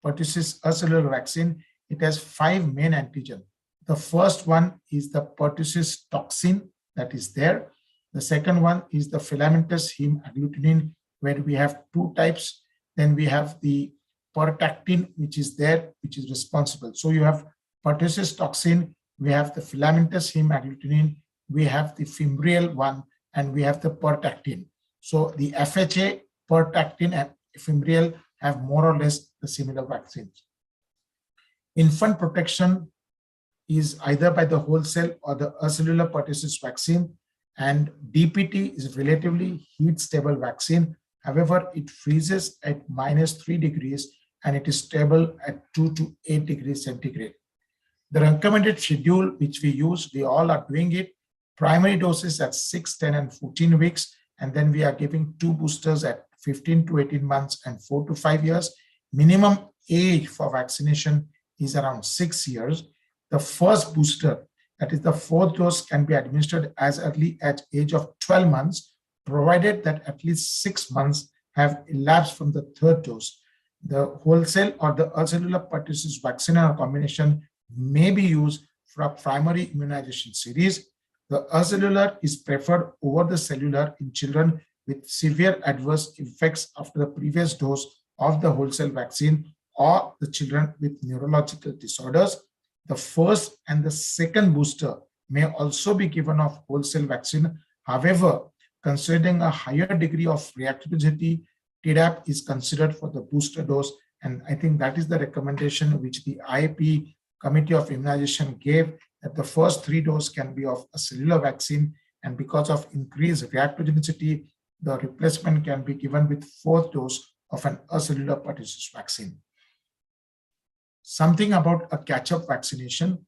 pertussis acellular vaccine, it has 5 main antigen. The first one is the pertussis toxin that is there. The second one is the filamentous heme agglutinin, where we have 2 types. Then we have the pertactin, which is there, which is responsible. So you have pertussis toxin, we have the filamentous heme agglutinin, we have the fimbrial one, and we have the pertactin. So the FHA, pertactin, and fimbrial have more or less the similar vaccines. Infant protection is either by the wholesale or the acellular pertussis vaccine, and DPT is relatively heat stable vaccine. However, it freezes at -3 degrees and it is stable at 2 to 8 degrees centigrade. The recommended schedule which we use, we all are doing it. Primary doses at 6, 10, and 14 weeks, and then we are giving 2 boosters at 15 to 18 months and 4 to 5 years. Minimum age for vaccination is around 6 years. The first booster, that is the 4th dose, can be administered as early as age of 12 months, provided that at least 6 months have elapsed from the 3rd dose. The wholesale or the acellular pertussis vaccine or combination may be used for a primary immunization series. The acellular is preferred over the cellular in children with severe adverse effects after the previous dose of the wholesale vaccine or the children with neurological disorders. The first and the second booster may also be given of wholesale vaccine. However, considering a higher degree of reactogenicity, Tdap is considered for the booster dose. And I think that is the recommendation which the IAP Committee of Immunization gave, that the first 3 doses can be of a cellular vaccine. And because of increased reactogenicity, the replacement can be given with 4th dose of an acellular pertussis vaccine. Something about a catch-up vaccination.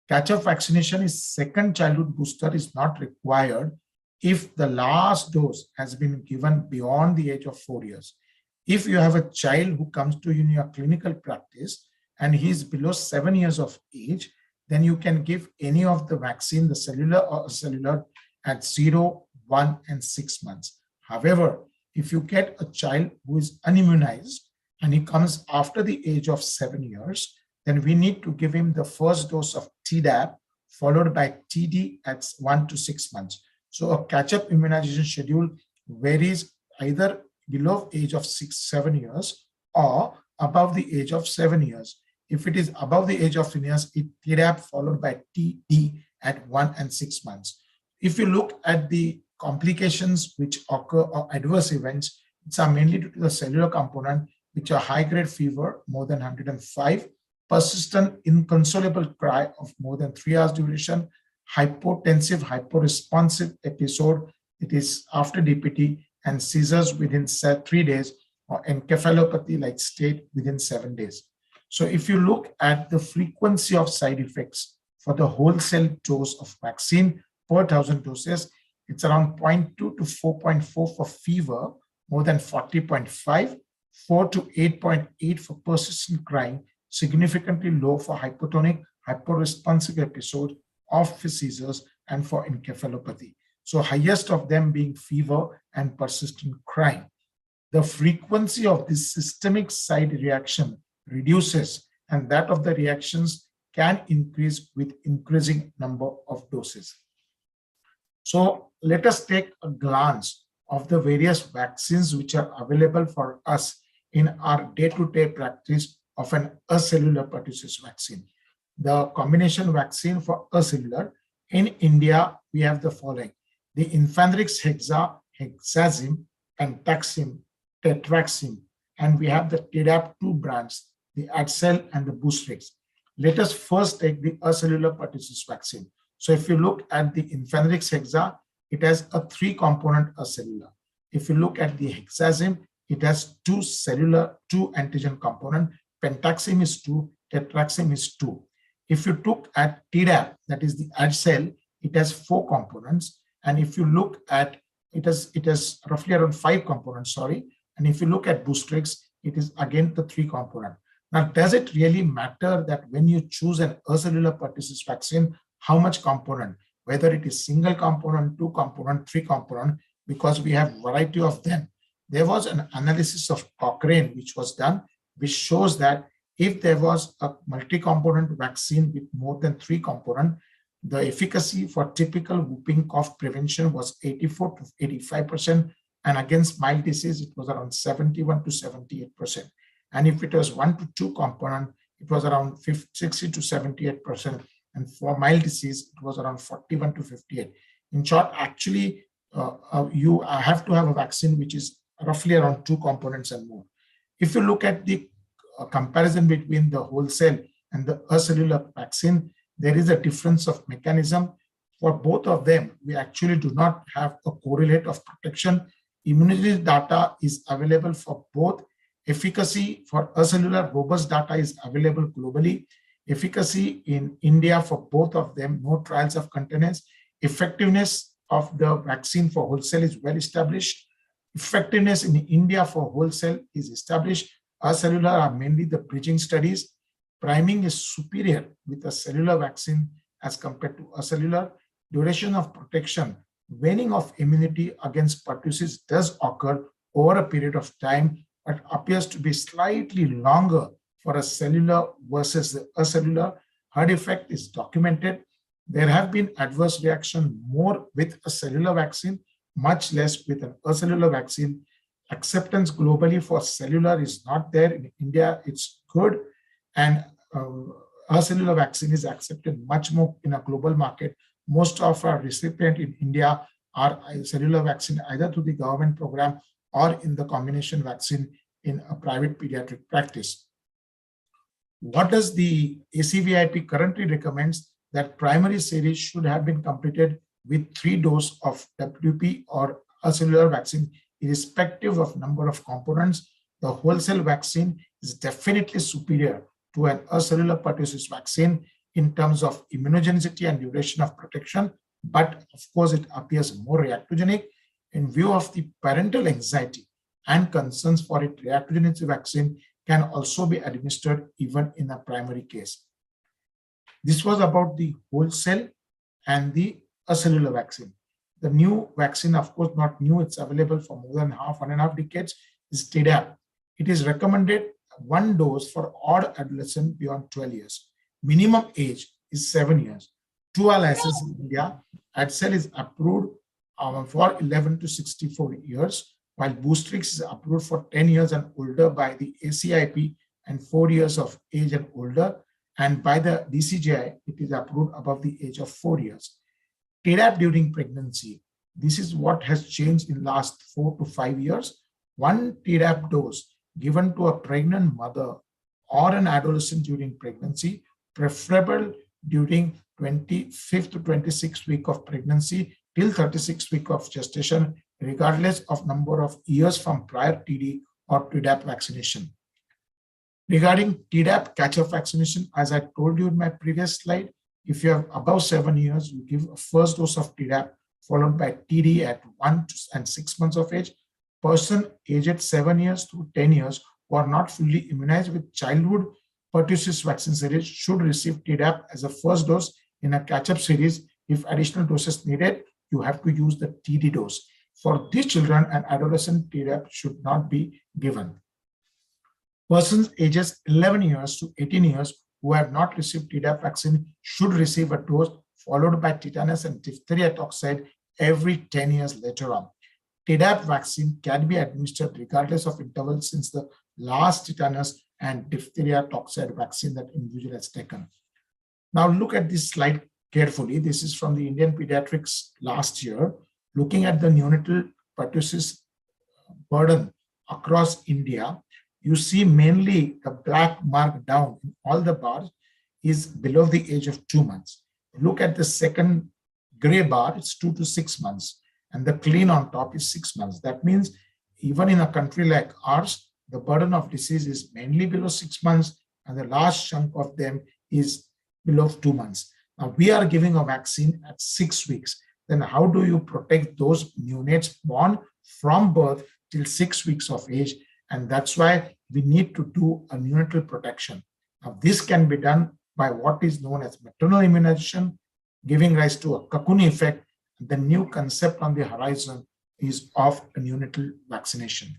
Catch-up vaccination is second childhood booster is not required if the last dose has been given beyond the age of 4 years. If you have a child who comes to you in your clinical practice and he is below 7 years of age, then you can give any of the vaccine, the cellular or cellular, at 0, 1, and 6 months. However, if you get a child who is unimmunized and he comes after the age of 7 years, then we need to give him the first dose of Tdap followed by TD at 1 to 6 months. So a catch-up immunization schedule varies either below age of 6, 7 years or above the age of 7 years. If it is above the age of 7 years, it Tdap followed by TD at 1 and 6 months. If you look at the complications which occur or adverse events, it's are mainly due to the cellular component, which are high-grade fever, more than 105, persistent inconsolable cry of more than 3 hours duration, hypotensive, hyporesponsive episode, it is after DPT, and seizures within 3 days, or encephalopathy-like state within 7 days. So if you look at the frequency of side effects for the wholesale dose of vaccine per 1,000 doses, it's around 0.2 to 4.4 for fever, more than 40.5, 4 to 8.8 for persistent crying, significantly low for hypotonic, hyporesponsive episode of seizures, and for encephalopathy. So highest of them being fever and persistent crying. The frequency of this systemic side reaction reduces, and that of the reactions can increase with increasing number of doses. So let us take a glance of the various vaccines which are available for us in our day-to-day practice of an acellular pertussis vaccine. The combination vaccine for acellular, in India, we have the following: the Infanthrix hexa, hexazim, pentaxim, tetraxim, and we have the Tdap2 brands, the Adcel and the Boostrix. Let us first take the acellular pertussis vaccine. So if you look at the Infanthrix hexa, it has a 3-component acellular. If you look at the hexazim, it has 2 cellular, 2 antigen component. Pentaxim is 2, tetraxim is 2. If you look at Tdap, that is the ad cell, it has 4 components. And if you look at it has roughly around 5 components, sorry. And if you look at Boostrix, it is again the 3 component. Now, does it really matter that when you choose an acellular pertussis vaccine, how much component, whether it is single component, 2 component, 3 component, because we have variety of them. There was an analysis of Cochrane which was done, which shows that if there was a multi-component vaccine with more than 3 components, the efficacy for typical whooping cough prevention was 84 to 85%, and against mild disease, it was around 71 to 78%. And if it was 1 to 2 component, it was around 60 to 78%. And for mild disease, it was around 41 to 58. In short, actually, you have to have a vaccine which is roughly around 2 components and more. If you look at the comparison between the wholesale and the acellular vaccine, there is a difference of mechanism. For both of them, we actually do not have a correlate of protection. Immunity data is available for both. Efficacy for acellular, robust data is available globally. Efficacy in India for both of them, no trials of containers. Effectiveness of the vaccine for wholesale is well established. Effectiveness in India for wholesale is established. Acellular are mainly the bridging studies. Priming is superior with a cellular vaccine as compared to acellular. Duration of protection, waning of immunity against pertussis does occur over a period of time, but appears to be slightly longer for a cellular versus the acellular. Herd effect is documented. There have been adverse reaction more with a cellular vaccine, much less with an acellular vaccine. Acceptance globally for cellular is not there. In India, it's good. And acellular vaccine is accepted much more in a global market. Most of our recipients in India are cellular vaccine either through the government program or in the combination vaccine in a private pediatric practice. What does the ACVIP currently recommends? That primary series should have been completed with 3 doses of WP or acellular vaccine, irrespective of number of components. The wholesale vaccine is definitely superior to an acellular pertussis vaccine in terms of immunogenicity and duration of protection, but of course it appears more reactogenic. In view of the parental anxiety and concerns for it, reactogenicity vaccine can also be administered even in a primary case. This was about the wholesale and the acellular vaccine. The new vaccine, of course not new, it's available for more than 1.5 decades, is Tdap. It is recommended 1 dose for all adolescents beyond 12 years. Minimum age is 7 years. To our license in India, Adcel is approved for 11 to 64 years, while Boostrix is approved for 10 years and older by the ACIP and 4 years of age and older, and by the DCGI, it is approved above the age of 4 years. Tdap during pregnancy, this is what has changed in last 4 to 5 years. 1 Tdap dose given to a pregnant mother or an adolescent during pregnancy, preferable during 25th to 26th week of pregnancy till 36th week of gestation, regardless of number of years from prior TD or Tdap vaccination. Regarding Tdap catch-up vaccination, as I told you in my previous slide, if you have above 7 years, you give a first dose of Tdap followed by TD at 1 and 6 months of age. Person aged 7 years to 10 years who are not fully immunized with childhood pertussis vaccine series should receive Tdap as a first dose in a catch-up series. If additional doses needed, you have to use the TD dose. For these children and adolescent, Tdap should not be given. Persons ages 11 years to 18 years who have not received Tdap vaccine should receive a dose followed by tetanus and diphtheria toxoid every 10 years later on. Tdap vaccine can be administered regardless of interval since the last tetanus and diphtheria toxoid vaccine that individual has taken. Now look at this slide carefully. This is from the Indian Pediatrics last year, looking at the neonatal pertussis burden across India. You see mainly the black mark down in all the bars is below the age of 2 months. Look at the second gray bar, it's 2 to 6 months. And the clean on top is 6 months. That means even in a country like ours, the burden of disease is mainly below 6 months, and the large chunk of them is below 2 months. Now we are giving a vaccine at 6 weeks. Then how do you protect those neonates born from birth till 6 weeks of age? And that's why we need to do a neonatal protection. Now this can be done by what is known as maternal immunization, giving rise to a cocoon effect. The new concept on the horizon is of a neonatal vaccination.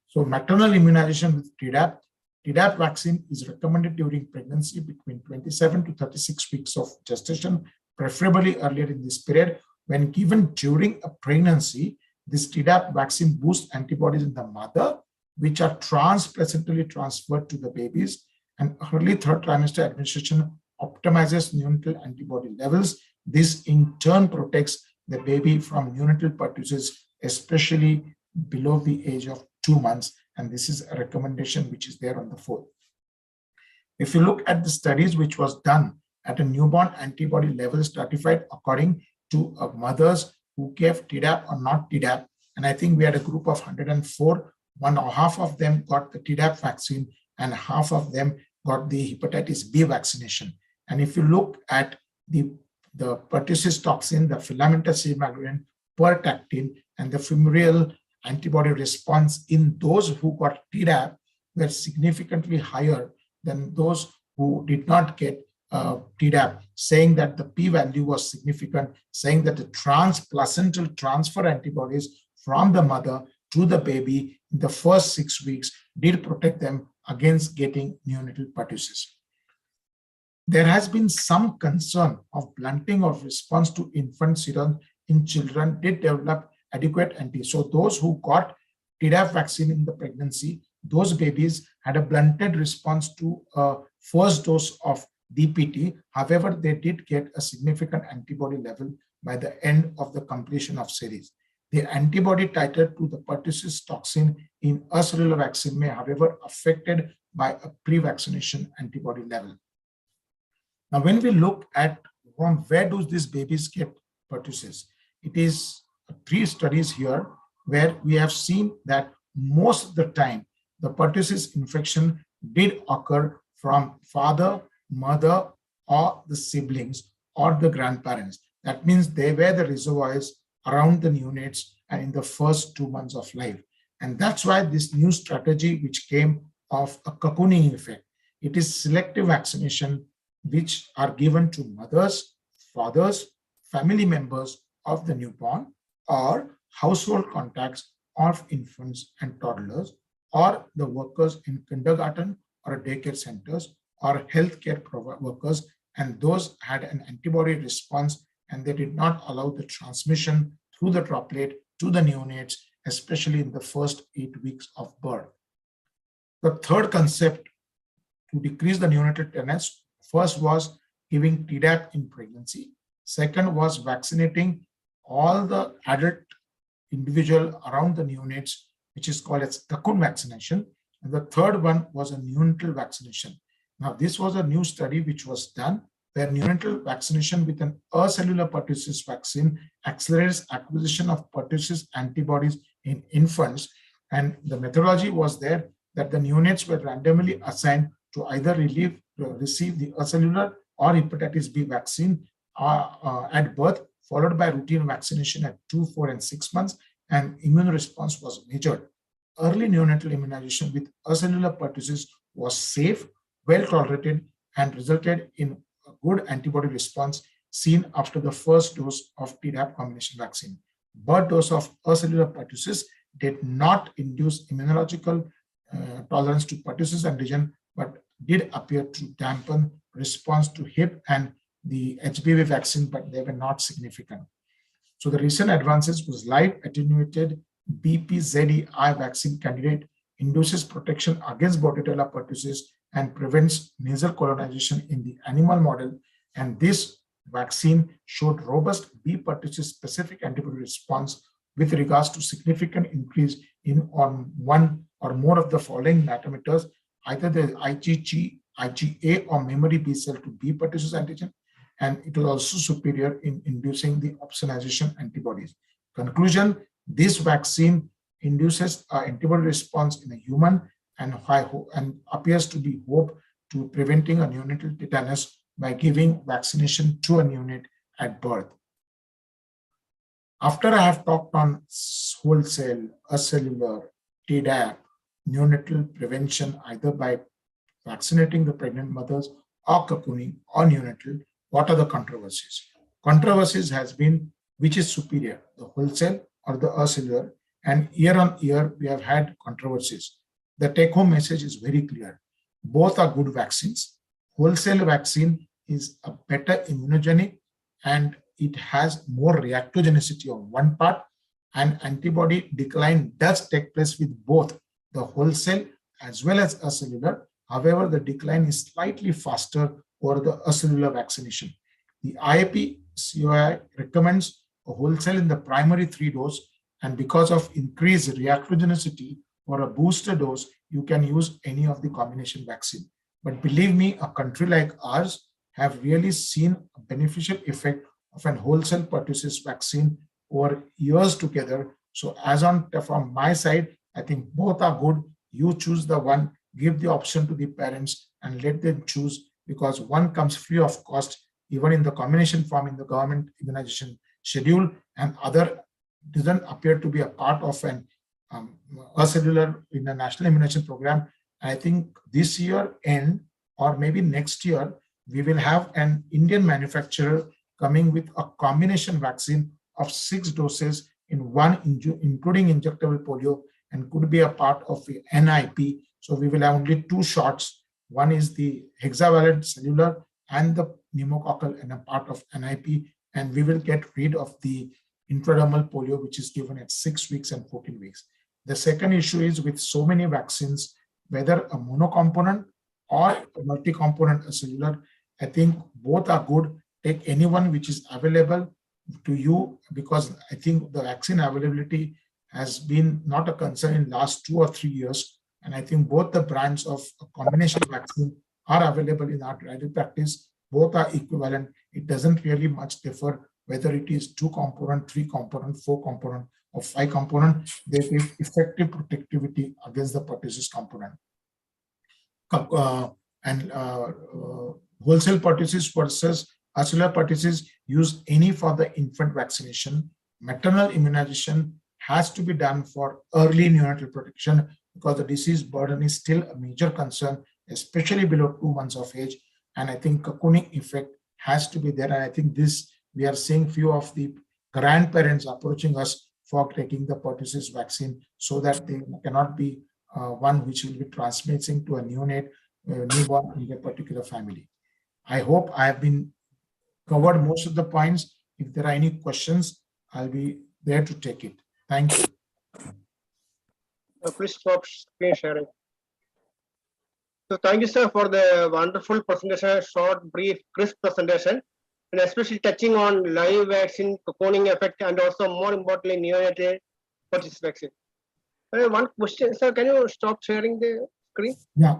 So maternal immunization with Tdap. Tdap vaccine is recommended during pregnancy between 27 to 36 weeks of gestation, preferably earlier in this period. When given during a pregnancy, this Tdap vaccine boosts antibodies in the mother, which are transplacentally transferred to the babies. And early third trimester administration optimizes neonatal antibody levels. This in turn protects the baby from neonatal pertussis, especially below the age of 2 months. And this is a recommendation which is there on the form. If you look at the studies which was done at a newborn antibody level stratified according to mothers who gave Tdap or not Tdap, and I think we had a group of 104, half of them got the Tdap vaccine and half of them got the hepatitis B vaccination. And if you look at the pertussis toxin, the filamentous imagrin, pertactin, and the fumarate antibody response in those who got Tdap were significantly higher than those who did not get Tdap, saying that the p-value was significant, saying that the transplacental transfer antibodies from the mother to the baby in the first 6 weeks did protect them against getting neonatal pertussis. There has been some concern of blunting of response to infant serum in children did develop adequate anti. So those who got Tdap vaccine in the pregnancy, those babies had a blunted response to a first dose of DPT. However, they did get a significant antibody level by the end of the completion of series. The antibody titer to the pertussis toxin in acellular vaccine may, however, affected by a pre-vaccination antibody level. Now, when we look at from where do these babies get pertussis, it is 3 studies here where we have seen that most of the time the pertussis infection did occur from father, mother, or the siblings or the grandparents. That means they were the reservoirs around the neonates and in the first 2 months of life. And that's why this new strategy which came of a cocooning effect, it is selective vaccination which are given to mothers, fathers, family members of the newborn, or household contacts of infants and toddlers, or the workers in kindergarten or daycare centers, or healthcare workers, and those had an antibody response and they did not allow the transmission through the droplet to the neonates, especially in the first 8 weeks of birth. The third concept to decrease the neonatal tetanus, first was giving Tdap in pregnancy. Second was vaccinating all the adult individual around the neonates, which is called as cocoon vaccination. And the third one was a neonatal vaccination. Now, this was a new study which was done where neonatal vaccination with an acellular pertussis vaccine accelerates acquisition of pertussis antibodies in infants. And the methodology was there that the neonates were randomly assigned to either receive the acellular or hepatitis B vaccine at birth, followed by routine vaccination at 2, 4, and 6 months, and immune response was measured. Early neonatal immunization with acellular pertussis was safe, well tolerated, and resulted in a good antibody response seen after the first dose of Tdap combination vaccine. Birth dose of acellular pertussis did not induce immunological tolerance to pertussis antigen, but did appear to dampen response to HIP and the HPV vaccine, but they were not significant. So the recent advances was live attenuated BPZEI vaccine candidate induces protection against Bordetella pertussis and prevents nasal colonization in the animal model. And this vaccine showed robust B pertussis specific antibody response with regards to significant increase in on one or more of the following parameters, either the IgG, IgA, or memory B cell to B pertussis antigen, and it was also superior in inducing the opsonization antibodies. Conclusion, this vaccine induces antibody response in a human and appears to be hope to preventing a neonatal tetanus by giving vaccination to a neonate at birth. After I have talked on wholesale, acellular, Tdap, neonatal prevention either by vaccinating the pregnant mothers or cocooning or neonatal, what are the controversies? Controversies has been which is superior, the wholesale or the acellular, and year on year we have had controversies. The take-home message is very clear. Both are good vaccines. Wholesale vaccine is a better immunogenic and it has more reactogenicity on one part, and antibody decline does take place with both the wholesale as well as acellular. However, the decline is slightly faster over the acellular vaccination. The IAP COI recommends a wholesale in the primary 3 dose, and because of increased reactogenicity for a booster dose, you can use any of the combination vaccine. But believe me, a country like ours have really seen a beneficial effect of an wholesale pertussis vaccine over years together. So as on from my side, I think both are good. You choose the one, give the option to the parents and let them choose, because one comes free of cost even in the combination form in the government immunization schedule, and other doesn't appear to be a part of an acellular in the national immunization program. I think this year end or maybe next year, we will have an Indian manufacturer coming with a combination vaccine of 6 doses in one, including injectable polio, and could be a part of the NIP. So we will have only 2 shots. One is the hexavalent cellular and the pneumococcal and a part of NIP, and we will get rid of the intradermal polio, which is given at 6 weeks and 14 weeks. The second issue is with so many vaccines, whether a monocomponent or a multi-component cellular, I think both are good. Take anyone which is available to you, because I think the vaccine availability has been not a concern in last 2 or 3 years. And I think both the brands of a combination vaccine are available in our daily practice. Both are equivalent. It doesn't really much differ whether it is 2 component, 3 component, 4 component, or 5 component. They give effective protectivity against the pertussis component. Wholesale pertussis versus acellular pertussis, use any for the infant vaccination. Maternal immunization has to be done for early neonatal protection, because the disease burden is still a major concern, especially below 2 months of age. And I think cocooning effect has to be there. And I think this, we are seeing few of the grandparents approaching us for taking the pertussis vaccine, so that they cannot be one which will be transmitting to a neonate, newborn in a particular family. I hope I have been covered most of the points. If there are any questions, I'll be there to take it. Thank you. Please stop screen sharing. So thank you, sir, for the wonderful presentation, short, brief, crisp presentation, and especially touching on live vaccine, cocooning effect, and also more importantly, neonatal pertussis vaccine. One question, sir, can you stop sharing the screen? Yeah.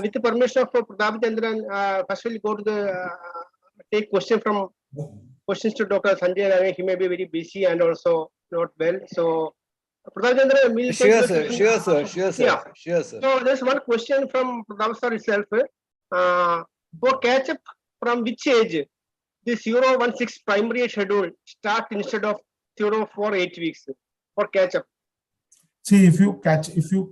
With the permission of Pratap Chandran, first we'll go to the take questions to Dr. Sanjay Rane. He may be very busy and also not well. So Pratap Chandran, we'll Sure, take sir. Yeah. Sure, sir. So there's one question from Pratap sir itself. For catch up, from which age the 016 primary schedule start instead of 048 weeks for catch up? See, if you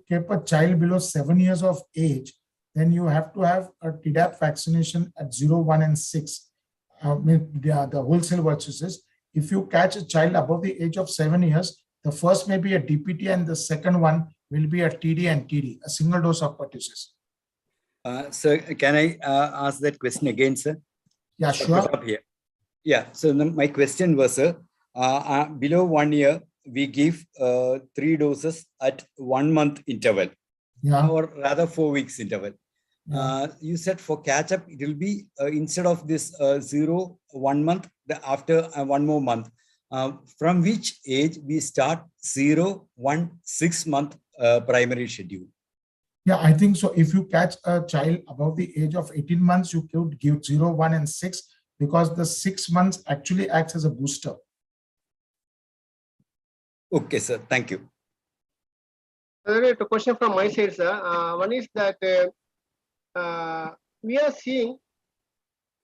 keep a child below 7 years of age, then you have to have a Tdap vaccination at 0, 1, and 6. The wholesale versus if you catch a child above the age of 7 years, the first may be a DPT and the second one will be a TD and TD, a single dose of pertussis. Sir, can I ask that question again, sir? Yeah, sure. Here. Yeah, so my question was, sir, below 1 year, we give 3 doses at 1 month interval, or rather 4 weeks interval. You said for catch up, it will be instead of this 0, 1 month, after 1 more month. From which age we start 0, 1, 6 month primary schedule? Yeah, I think so. If you catch a child above the age of 18 months, you could give 0, 1, and 6, because the 6 months actually acts as a booster. Okay, sir. Thank you. A question from my side, sir. One is that we are seeing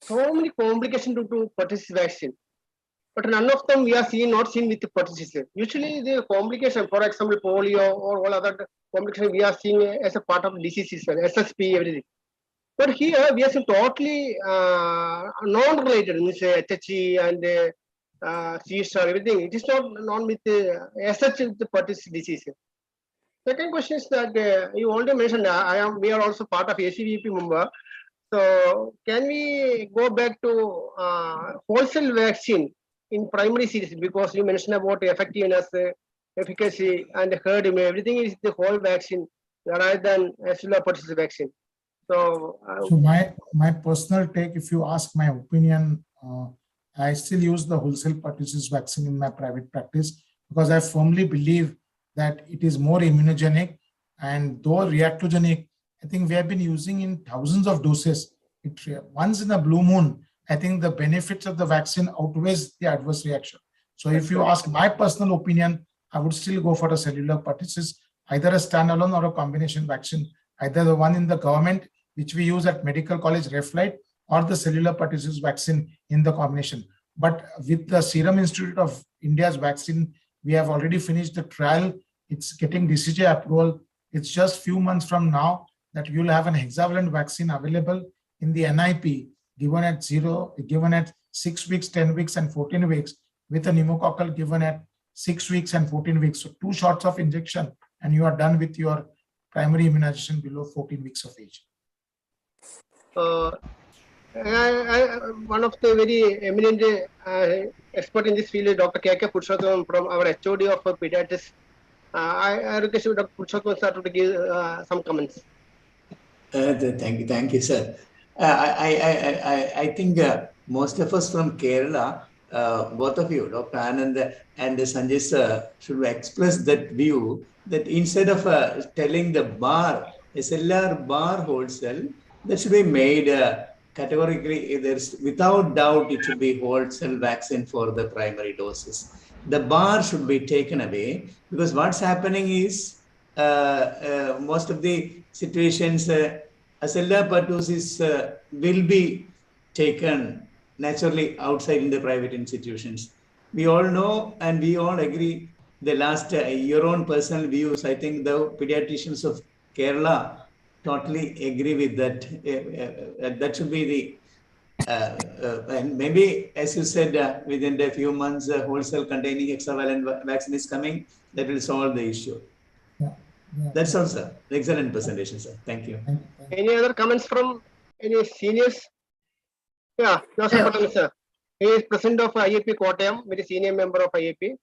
so many complications due to pertussis vaccine, but none of them we are not seen with the pertussis. Usually the complication, for example, polio or all other complications we are seeing as a part of diseases, SSP, everything. But here we are seeing totally non-related, means HHE and C-star, everything. It is not non with as such the pertussis disease. Second question is that you already mentioned we are also part of ACVP member. So can we go back to wholesale vaccine in primary series, because you mentioned about effectiveness, efficacy, and herd immunity. Everything is the whole vaccine rather than cellular pertussis vaccine. So, So my personal take, if you ask my opinion, I still use the wholesale pertussis vaccine in my private practice because I firmly believe that it is more immunogenic, and though reactogenic, I think we have been using in thousands of doses. Once in a blue moon, I think the benefits of the vaccine outweighs the adverse reaction. So if you ask my personal opinion, I would still go for a cellular pertussis, either a standalone or a combination vaccine, either the one in the government, which we use at Medical College Reflite, or the cellular pertussis vaccine in the combination. But with the Serum Institute of India's vaccine, we have already finished the trial. It's getting DCJ approval. It's just few months from now that you'll have an hexavalent vaccine available in the NIP, given at 6 weeks, 10 weeks, and 14 weeks, with a pneumococcal given at 6 weeks and 14 weeks. So 2 shots of injection, and you are done with your primary immunization below 14 weeks of age. One of the very eminent expert in this field is Dr. K.K. Purushottam from our HOD of pediatrics. I request Dr. Purushottam sir to give some comments. Thank you, sir. I think most of us from Kerala, both of you, Dr. Anand and Sanjay sir, should express that view that instead of telling the bar, SLR bar wholesale, that should be made categorically. Without doubt, it should be wholesale vaccine for the primary doses. The bar should be taken away, because what's happening is most of the situations, cellular pertussis will be taken naturally outside in the private institutions. We all know and we all agree. The last your own personal views, I think the pediatricians of Kerala totally agree with that. That should be the and maybe, as you said, within a few months, wholesale containing hexavalent vaccine is coming. That will solve the issue. That's all, sir. Excellent presentation, sir. Thank you. Any other comments from any seniors? Yeah, Joseph Patani, sir. He is president of IAP Kottayam, very senior member of IAP.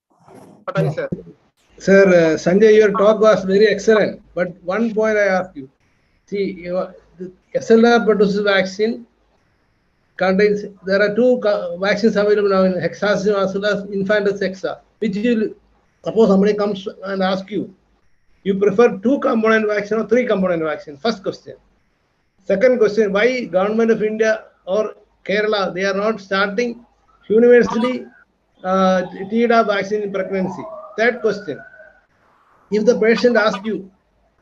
Patani, sir. Sir, Sanjay, your talk was very excellent. But one point I ask you. See, the SLR pertussis vaccine contains, there are 2 vaccines available now in hexavalent as well as infantile hexa, which you, suppose somebody comes and asks you, you prefer 2-component vaccine or 3-component vaccine? First question. Second question, why government of India or Kerala, they are not starting universally Tdap vaccine in pregnancy? Third question, if the patient asks you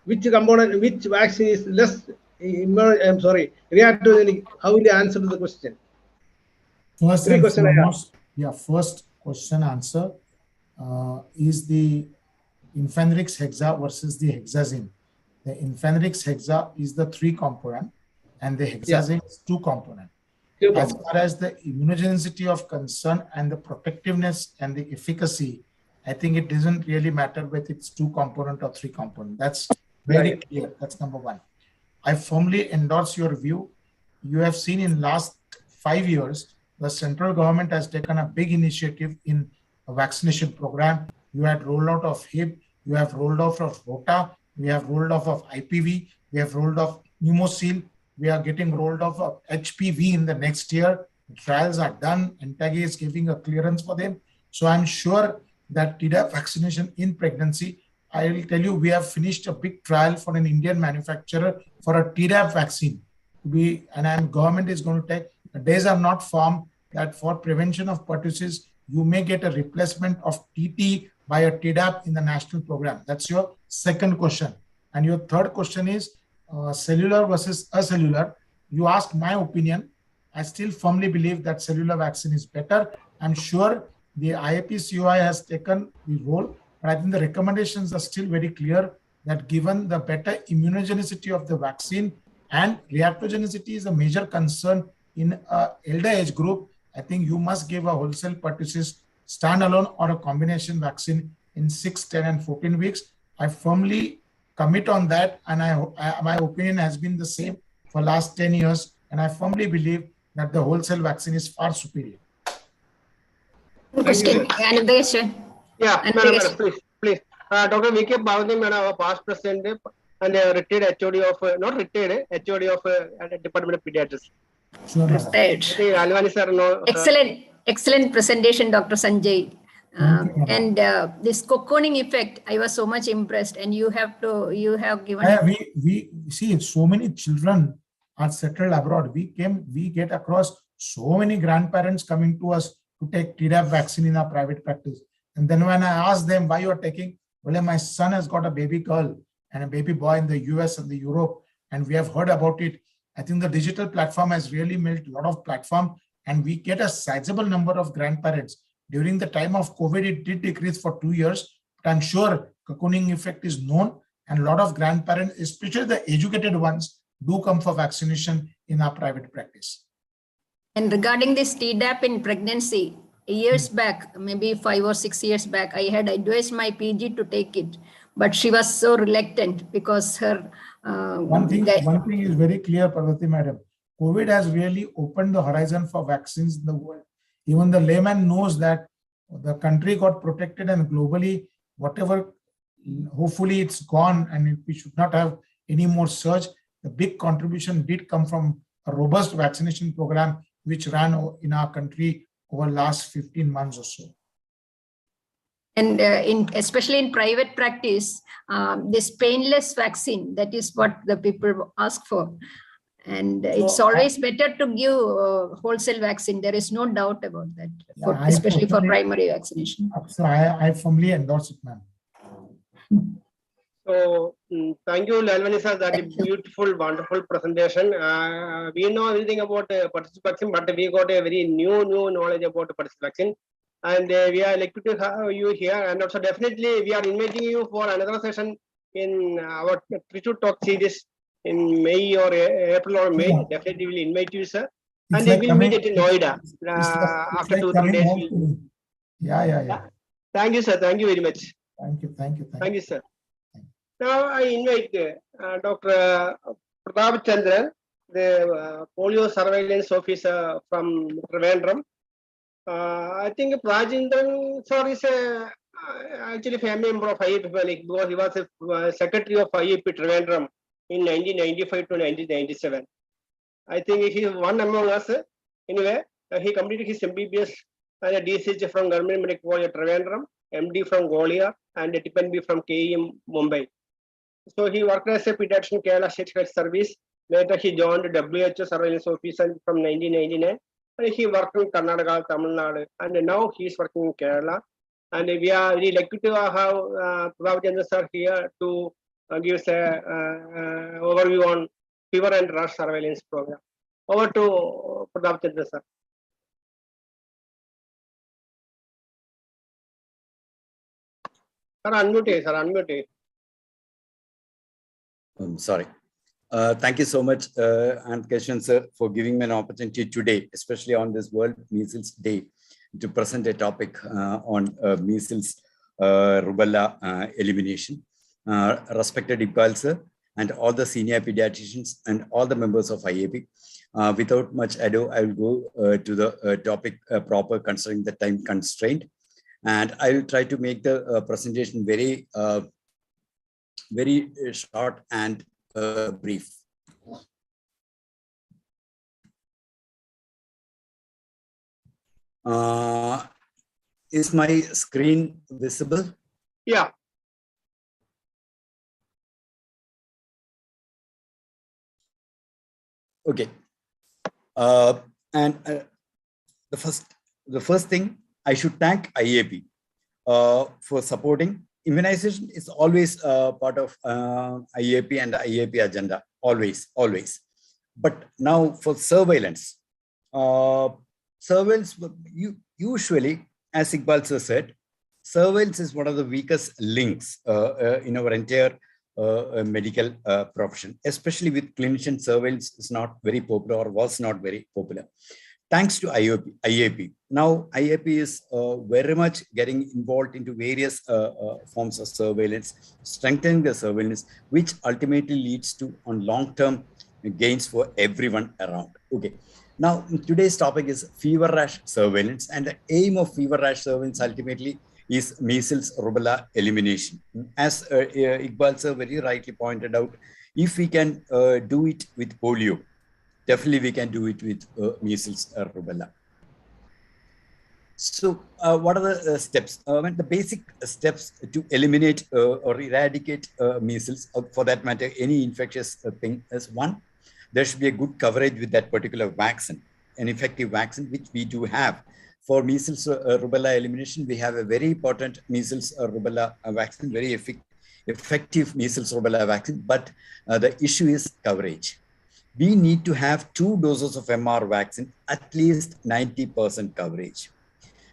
which component, which vaccine is less, reactogenic, how will you answer to the question? First question answer is the Infanrix hexa versus the hexazine. The Infanrix hexa is the 3-component and the hexazine is 2-component. As far as the immunogenicity of concern and the protectiveness and the efficacy, I think it doesn't really matter whether it's 2-component or 3-component. That's very clear. That's number 1. I firmly endorse your view. You have seen in last 5 years, the central government has taken a big initiative in a vaccination program. You had rolled out of HIB, you have rolled out of ROTA, we have rolled off of IPV, we have rolled off pneumocil, we are getting rolled off of HPV in the next year. The trials are done, NTAGI is giving a clearance for them. So I'm sure that Tdap vaccination in pregnancy, I will tell you, we have finished a big trial for an Indian manufacturer for a Tdap vaccine. Government is going to take, the days are not formed that for prevention of pertussis, you may get a replacement of TT by a Tdap in the national program. That's your second question. And your third question is cellular versus acellular. You asked my opinion. I still firmly believe that cellular vaccine is better. I'm sure the IAP COI has taken the role, but I think the recommendations are still very clear that given the better immunogenicity of the vaccine and reactogenicity is a major concern in an elder age group, I think you must give a wholesale pertussis standalone or a combination vaccine in 6, 10, and 14 weeks. I firmly commit on that, and my opinion has been the same for last 10 years, and I firmly believe that the wholesale vaccine is far superior. Question. Another question. Yeah, madam, please. Dr. V.K. Bhavani, madam, our past president and retired HOD of, not retired, HOD of Department of Pediatrics. Sure, excellent presentation, Dr. Sanjay. And this cocooning effect, I was so much impressed, and you have given. We see so many children are settled abroad. We get across so many grandparents coming to us to take Tdap vaccine in our private practice. And then when I ask them why you are taking, well, my son has got a baby girl and a baby boy in the US and the Europe, and we have heard about it. I think the digital platform has really made a lot of platform, and we get a sizable number of grandparents. During the time of COVID, it did decrease for 2 years, but I'm sure cocooning effect is known, and a lot of grandparents, especially the educated ones, do come for vaccination in our private practice. And regarding this Tdap in pregnancy, years back, maybe 5 or 6 years back, I had advised my PG to take it, but she was so reluctant because her. One thing is very clear, Parvati madam. COVID has really opened the horizon for vaccines in the world. Even the layman knows that the country got protected, and globally, whatever, hopefully it's gone and we should not have any more surge. The big contribution did come from a robust vaccination program which ran in our country over last 15 months or so. And especially in private practice, this painless vaccine, that is what the people ask for. And it's always better to give wholesale vaccine. There is no doubt about that, especially for primary vaccination. So I firmly endorse it, ma'am. So thank you, Lalvani sir. That is beautiful, wonderful presentation. We know everything about pertussis vaccine, but we got a very new knowledge about pertussis vaccine. And we are lucky to have you here. And also definitely we are inviting you for another session in our Trichu Talk series in May or April or May. Definitely will invite you, sir. And we will meet at Noida after 2-3 days. Yeah. Thank you, sir. Thank you very much. Thank you, sir. Now I invite Dr. Pratap Chandran, the polio surveillance officer from Trivandrum. I think Prajendran sir is actually a family member of IAP because he was a secretary of IAP Trivandrum in 1995 to 1997. I think he is one among us. Anyway, he completed his MBBS and a DCH from Government Medical College Trivandrum, MD from Gwalior, and a TPNB from KEM Mumbai. So he worked as a pediatrician Kerala State Health Service. Later he joined WHO Surveillance Officer from 1999. And he worked in Karnataka, Tamil Nadu, and now he is working in Kerala. And we are really lucky to have Pratap Chandran sir here to give us an overview on fever and rash surveillance program. Over to Pratap Chandran sir. Sir, unmute. Sorry. Thank you so much, Keshan sir, for giving me an opportunity today, especially on this World Measles Day, to present a topic on measles rubella elimination. Respected Iqbal sir, and all the senior pediatricians and all the members of IAP. Without much ado, I will go to the topic proper, considering the time constraint. And I will try to make the presentation very short and brief. Is my screen visible? Yeah. Okay. The first thing, I should thank IAP for supporting. Immunization is always part of IAP and the IAP agenda, always. But now for surveillance, surveillance, usually, as Iqbal sir said, surveillance is one of the weakest links in our entire medical profession, especially with clinician surveillance is not very popular or was not very popular. Thanks to IAP. Now, IAP is very much getting involved into various forms of surveillance, strengthening the surveillance, which ultimately leads to on long-term gains for everyone around. Okay. Now, today's topic is fever rash surveillance, and the aim of fever rash surveillance ultimately is measles rubella elimination. As Iqbal sir very rightly pointed out, if we can do it with polio, definitely we can do it with measles rubella. So what are the steps? The basic steps to eliminate or eradicate measles, for that matter, any infectious thing is one, there should be a good coverage with that particular vaccine, an effective vaccine, which we do have. For measles rubella elimination, we have a very important measles rubella vaccine, very effective measles rubella vaccine, but the issue is coverage. We need to have 2 doses of MR vaccine, at least 90% coverage.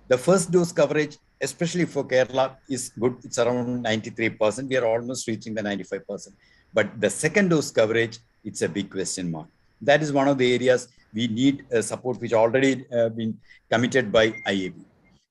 The first dose coverage, especially for Kerala, is good. It's around 93%. We are almost reaching the 95%. But the second dose coverage, it's a big question mark. That is one of the areas we need support, which already been committed by IAP.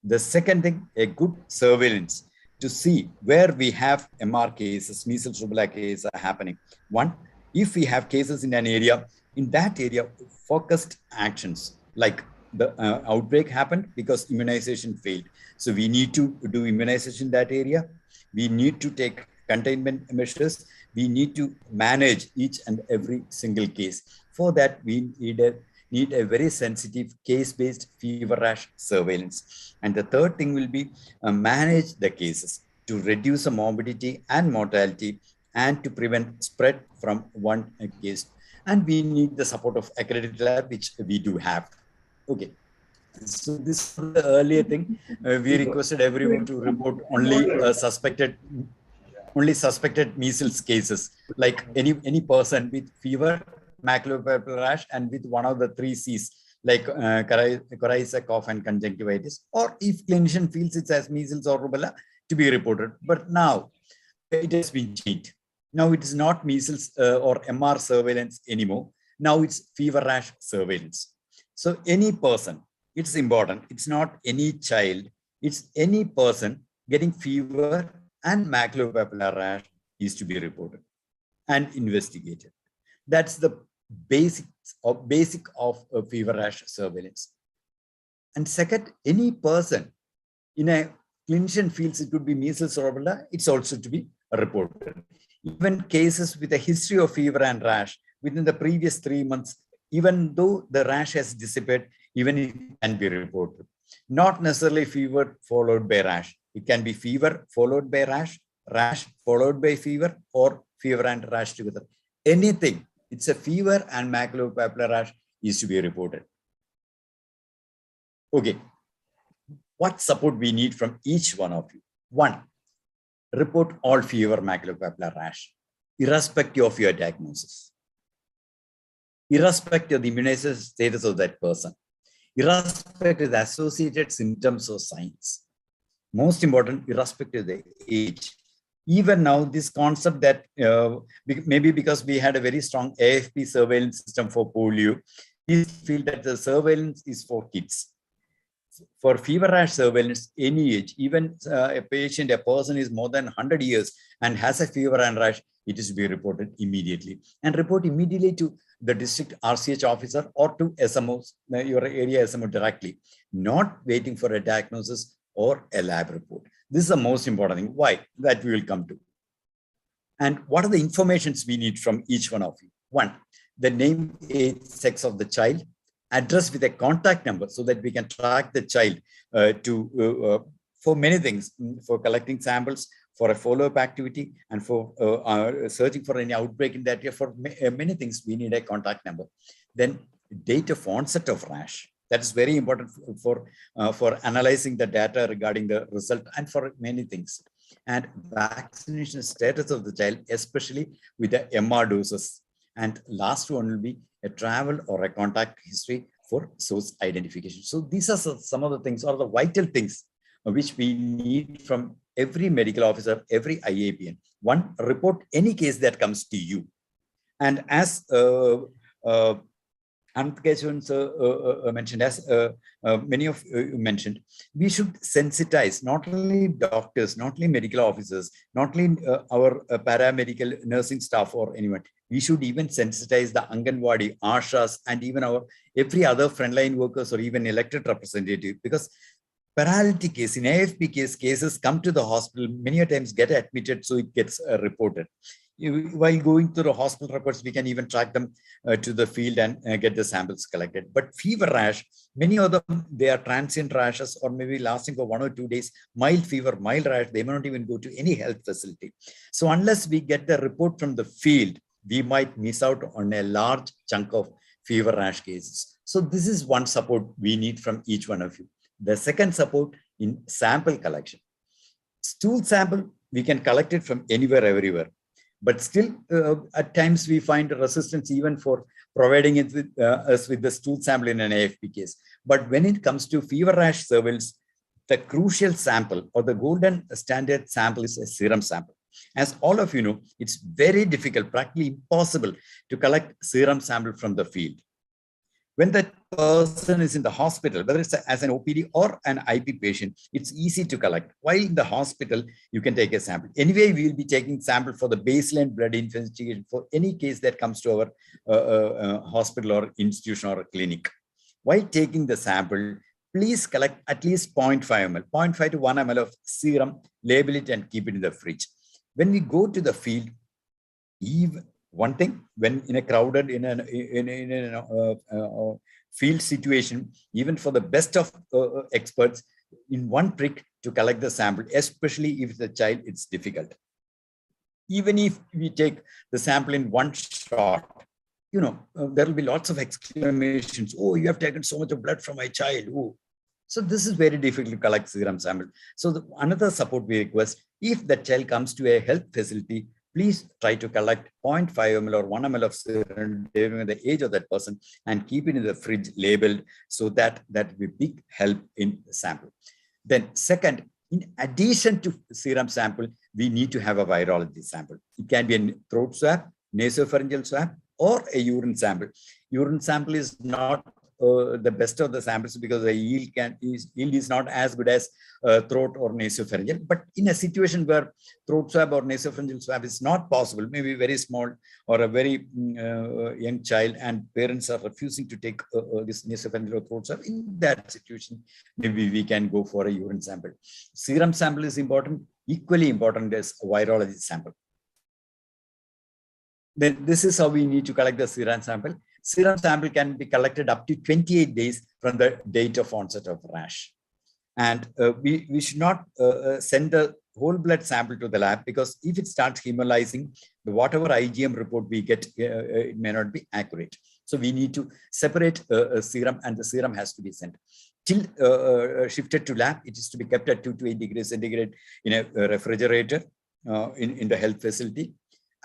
The second thing, a good surveillance to see where we have MR cases, measles rubella cases are happening. One, if we have cases in an area, in that area, focused actions like the outbreak happened because immunization failed. So we need to do immunization in that area. We need to take containment measures. We need to manage each and every single case. For that, we need a very sensitive case-based fever rash surveillance. And the third thing will be manage the cases to reduce the morbidity and mortality and to prevent spread from one case. And we need the support of accredited lab, which we do have. Okay. So this is the earlier thing. We requested everyone to report only suspected measles cases, like any person with fever, maculopapular rash, and with one of the 3 C's, like coryza, cough, and conjunctivitis, or if clinician feels it's as measles or rubella, to be reported. But now it has been changed. Now it is not measles or MR surveillance anymore. Now it's fever rash surveillance. So any person, it's important. It's not any child. It's any person getting fever and maculopapular rash is to be reported and investigated. That's the basic of fever rash surveillance. And second, any person in a clinician feels it could be measles or rubella, it's also to be reported. Even cases with a history of fever and rash within the previous 3 months, even though the rash has dissipated, even it can be reported. Not necessarily fever followed by rash. It can be fever followed by rash, rash followed by fever, or fever and rash together. Anything, it's a fever and maculopapular rash is to be reported. Okay. What support we need from each one of you? One, report all fever, maculopapular rash, irrespective of your diagnosis, irrespective of the immunization status of that person, irrespective of the associated symptoms or signs. Most important, irrespective of the age. Even now, this concept that maybe because we had a very strong AFP surveillance system for polio, we feel that the surveillance is for kids. For fever rash surveillance, any age, even a person is more than 100 years and has a fever and rash, it is to be reported immediately. And report immediately to the district RCH officer or to SMOs, your area SMO directly, not waiting for a diagnosis or a lab report. This is the most important thing. Why? That we will come to. And what are the informations we need from each one of you? One, the name, age, sex of the child, address with a contact number so that we can track the child for many things, for collecting samples, for a follow-up activity, and for searching for any outbreak in that area. For many things, we need a contact number. Then date of onset of rash. That is very important for analyzing the data regarding the result and for many things. And vaccination status of the child, especially with the MR doses. And last one will be a travel or a contact history for source identification. So these are some of the things, or the vital things which we need from every medical officer, every IAPN. One, report any case that comes to you. And as mentioned, as many of you mentioned, we should sensitize not only doctors, not only medical officers, not only our paramedical nursing staff or anyone. We should even sensitize the Anganwadi, Ashas, and even our every other frontline workers or even elected representative, because paralytic case, in AFP cases come to the hospital, many times get admitted, so it gets reported. While going through the hospital records, we can even track them to the field and get the samples collected. But fever rash, many of them, they are transient rashes or maybe lasting for 1 or 2 days, mild fever, mild rash, they may not even go to any health facility. So unless we get the report from the field, we might miss out on a large chunk of fever rash cases. So this is one support we need from each one of you. The second support in sample collection. Stool sample, we can collect it from anywhere, everywhere. But still, at times we find resistance even for providing it with us with the stool sample in an AFP case. But when it comes to fever rash surveillance, the crucial sample or the golden standard sample is a serum sample. As all of you know, it's very difficult, practically impossible to collect serum sample from the field. When the person is in the hospital, whether it's as an OPD or an IP patient, it's easy to collect. While in the hospital, you can take a sample. Anyway, we will be taking sample for the baseline blood investigation for any case that comes to our hospital or institution or clinic. While taking the sample, please collect at least 0.5 ml, 0.5 to 1 ml of serum, label it and keep it in the fridge. When we go to the field, even one thing, when in a crowded, in a field situation, even for the best of experts, in one prick to collect the sample, especially if it's a child, it's difficult. Even if we take the sample in one shot, you know, there will be lots of exclamations. Oh, you have taken so much of blood from my child. Oh. So this is very difficult to collect serum sample. So another support we request, if the child comes to a health facility, please try to collect 0.5 ml or 1 ml of serum depending on the age of that person and keep it in the fridge labeled, so that will be big help in the sample. Then second, in addition to serum sample, we need to have a virology sample. It can be a throat swab, nasopharyngeal swab, or a urine sample. Urine sample is not the best of the samples because the yield is not as good as throat or nasopharyngeal. But in a situation where throat swab or nasopharyngeal swab is not possible, maybe very small or a very young child and parents are refusing to take this nasopharyngeal or throat swab, in that situation, maybe we can go for a urine sample. Serum sample is important, equally important as a virology sample. Then this is how we need to collect the serum sample. Serum sample can be collected up to 28 days from the date of onset of rash. And we should not send the whole blood sample to the lab, because if it starts hemolyzing, whatever IgM report we get, it may not be accurate. So we need to separate serum, and the serum has to be sent. Till shifted to lab, it is to be kept at 2 to 8 degrees centigrade in a refrigerator in the health facility.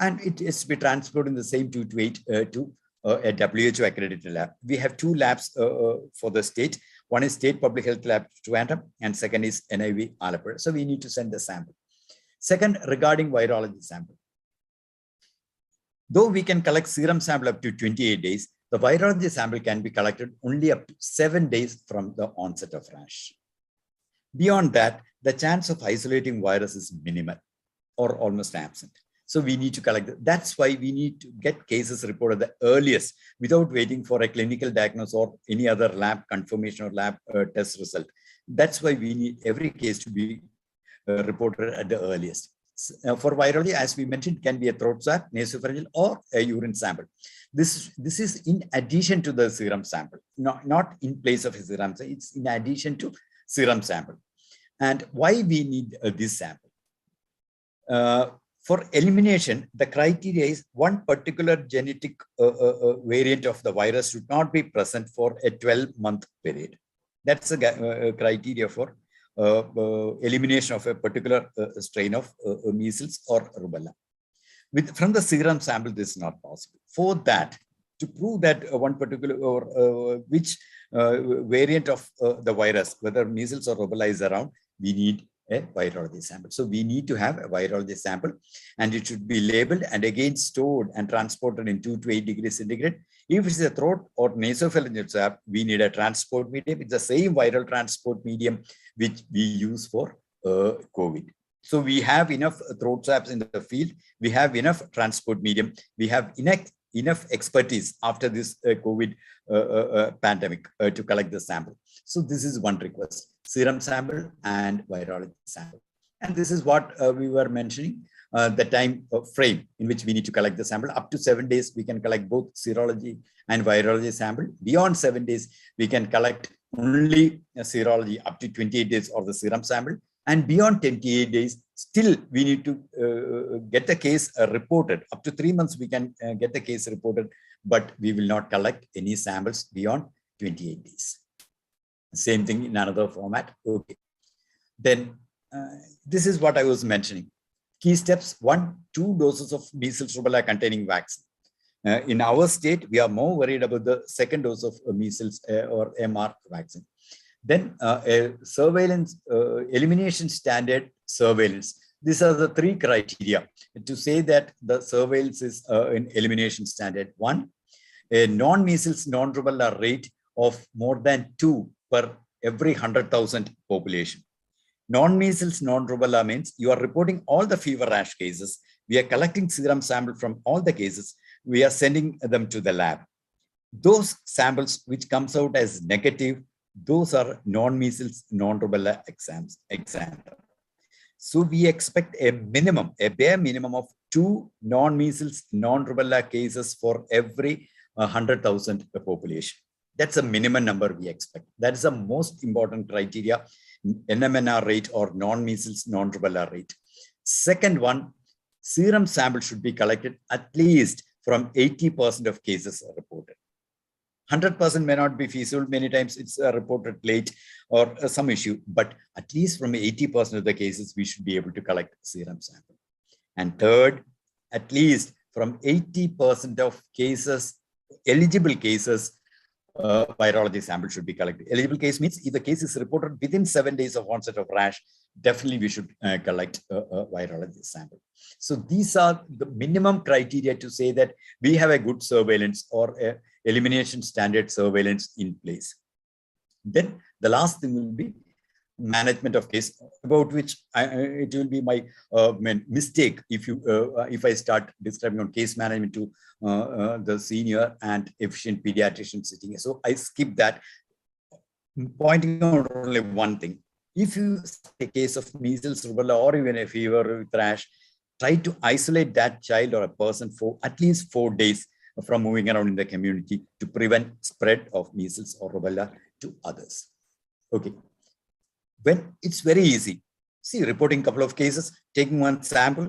And it is to be transported in the same 2 to 8 to a WHO accredited lab. We have 2 labs for the state. One is State Public Health Lab Trivandrum, and second is NIV Alappuzha. So we need to send the sample. Second, regarding virology sample. Though we can collect serum sample up to 28 days, the virology sample can be collected only up to 7 days from the onset of rash. Beyond that, the chance of isolating virus is minimal or almost absent. So we need to collect that. That's why we need to get cases reported the earliest without waiting for a clinical diagnosis or any other lab confirmation or lab test result. That's why we need every case to be reported at the earliest. For virology, as we mentioned, can be a throat swab, nasopharyngeal, or a urine sample. This is in addition to the serum sample, not in place of a serum sample. It's in addition to serum sample. And why we need this sample? For elimination, the criteria is one particular genetic variant of the virus should not be present for a 12-month period. That's the criteria for elimination of a particular strain of measles or rubella. From the serum sample, this is not possible. For that, to prove that one particular or which variant of the virus, whether measles or rubella is around, we need a virology sample. So we need to have a virology sample, and it should be labeled and again stored and transported in 2 to 8 degrees centigrade. If it's a throat or nasopharyngeal swab, we need a transport medium. It's the same viral transport medium which we use for COVID. So we have enough throat swabs in the field. We have enough transport medium. We have enough expertise after this COVID pandemic to collect the sample. So this is one request: serum sample and virology sample. And this is what we were mentioning, the time frame in which we need to collect the sample. Up to 7 days, we can collect both serology and virology sample. Beyond 7 days, we can collect only serology up to 28 days or the serum sample. And beyond 28 days, still we need to get the case reported. Up to 3 months, we can get the case reported, but we will not collect any samples beyond 28 days. Same thing in another format. Okay. Then this is what I was mentioning. Key steps: 1, 2 doses of measles rubella containing vaccine. In our state, we are more worried about the second dose of measles or MR vaccine. Then a surveillance, elimination standard surveillance. These are the 3 criteria to say that the surveillance is an elimination standard. 1, a non-measles, non-rubella rate of more than 2 per every 100,000 population. Non-measles, non-rubella means you are reporting all the fever rash cases. We are collecting serum sample from all the cases. We are sending them to the lab. Those samples which comes out as negative, those are non-measles, non-rubella exams. So we expect a minimum, a bare minimum of 2 non-measles, non-rubella cases for every 100,000 population. That's a minimum number we expect. That is the most important criteria, NMNR rate or non-measles, non-rubella rate. Second one, serum sample should be collected at least from 80% of cases reported. 100% may not be feasible. Many times it's reported late or some issue, but at least from 80% of the cases, we should be able to collect serum sample. And third, at least from 80% of cases, eligible cases, virology sample should be collected. Eligible case means if the case is reported within 7 days of onset of rash, definitely we should collect a virology sample. So these are the minimum criteria to say that we have a good surveillance or a elimination standard surveillance in place. Then the last thing will be management of case, about which it will be my mistake if I start describing on case management to the senior and efficient pediatrician sitting. So I skip that, pointing out only one thing. If you take a case of measles, rubella, or even a fever with rash, try to isolate that child or a person for at least 4 days from moving around in the community to prevent spread of measles or rubella to others. Okay. When it's very easy, see, reporting a couple of cases, taking one sample,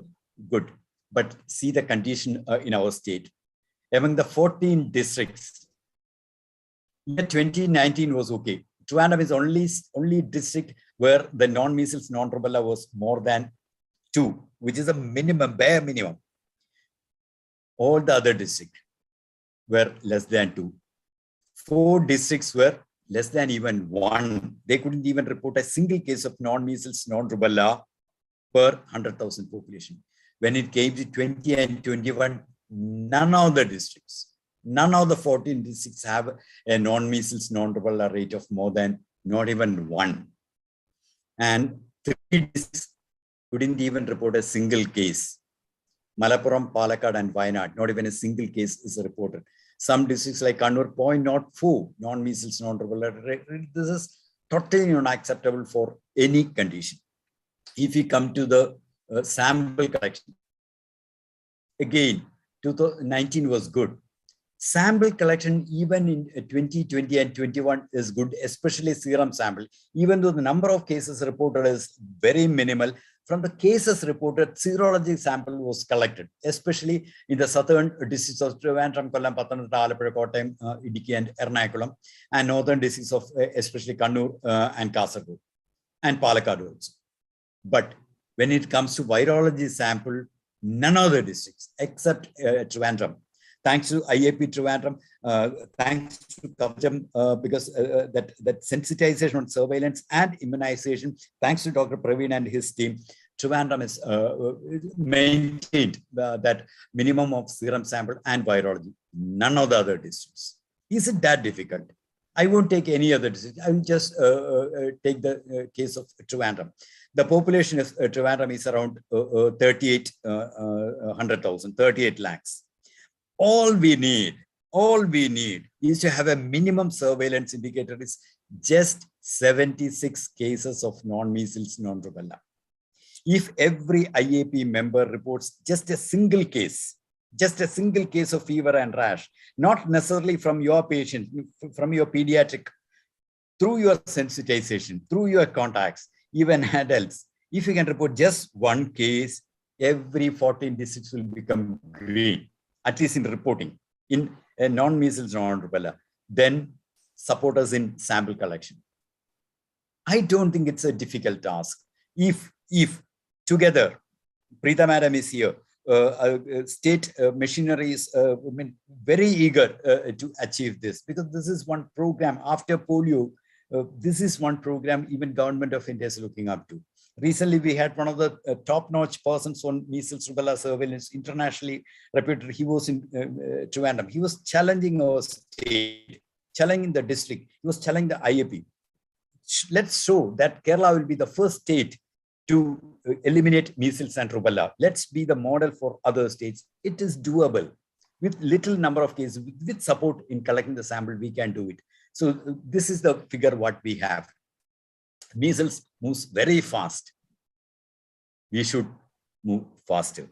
good. But see the condition in our state. Among the 14 districts, year 2019 was okay. Trivandrum is only district where the non-measles, non-rubella was more than 2, which is a minimum, bare minimum. All the other districts were less than 2. 4 districts were less than even 1. They couldn't even report a single case of non-measles, non-rubella per 100,000 population. When it came to 20 and 21, none of the districts, none of the 14 districts have a non-measles, non-rubella rate of more than not even 1. And 3 districts couldn't even report a single case. Malappuram, Palakkad, and Wayanad, not even a single case is reported. Some districts like Kannur, 0.04 non-measles, non-rubella rate. This is totally unacceptable for any condition. If we come to the sample collection, again, 2019 was good. Sample collection, even in 2020 and 21, is good, especially serum sample. Even though the number of cases reported is very minimal, from the cases reported, serology sample was collected, especially in the southern districts of Trivandrum, Kollam, Pathanamthitta, Alappuzha, Kottayam, Idukki, and Ernakulam, and northern districts of especially Kannur and Kasaragod, and Palakkad also. But when it comes to virology sample, none of the districts except Trivandrum, Thanks to IAP Trivandrum, thanks to Kavajam, because that sensitization on surveillance and immunization, thanks to Dr. Praveen and his team, Trivandrum has maintained that minimum of serum sample and virology. None of the other districts. Is it that difficult? I won't take any other district. I will just take the case of Trivandrum. The population of Trivandrum is around 38 lakhs. All we need is to have a minimum surveillance indicator is just 76 cases of non-measles, non-rubella. If every IAP member reports just a single case of fever and rash, not necessarily from your patient, from your pediatric, through your sensitization, through your contacts, even adults, if you can report just one case, every 14 districts will become green, at least in reporting, in non-measles, non-rubella. Then support us in sample collection. I don't think it's a difficult task. If together, Preeta Madam is here, state machinery is very eager to achieve this, because this is one program after polio. This is one program even Government of India is looking up to. Recently, we had one of the top-notch persons on measles rubella surveillance, internationally reputed. He was in Trivandrum. He was challenging our state, challenging the district. He was challenging the IAP. Let's show that Kerala will be the first state to eliminate measles and rubella. Let's be the model for other states. It is doable. With little number of cases, with support in collecting the sample, we can do it. So this is the figure what we have. Measles moves very fast. We should move faster.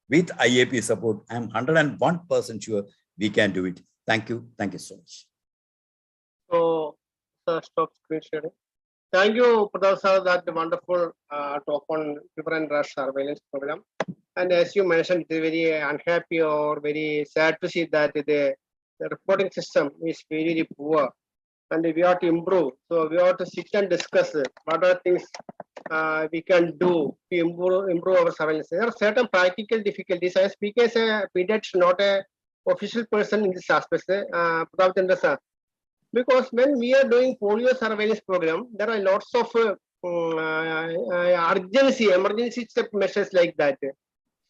With IAP support, I'm 101% sure we can do it. Thank you. Thank you so much. So, stop screen sharing. Thank you, Pradhan sir, that wonderful talk on fever and rash surveillance program. And as you mentioned, it's very unhappy or very sad to see that the reporting system is very poor, and we have to improve. So we have to sit and discuss what are things we can do to improve our surveillance. There are certain practical difficulties. I speak as a pediatrician, not a official person in this aspect. Because when we are doing polio surveillance program, there are lots of emergency step measures like that.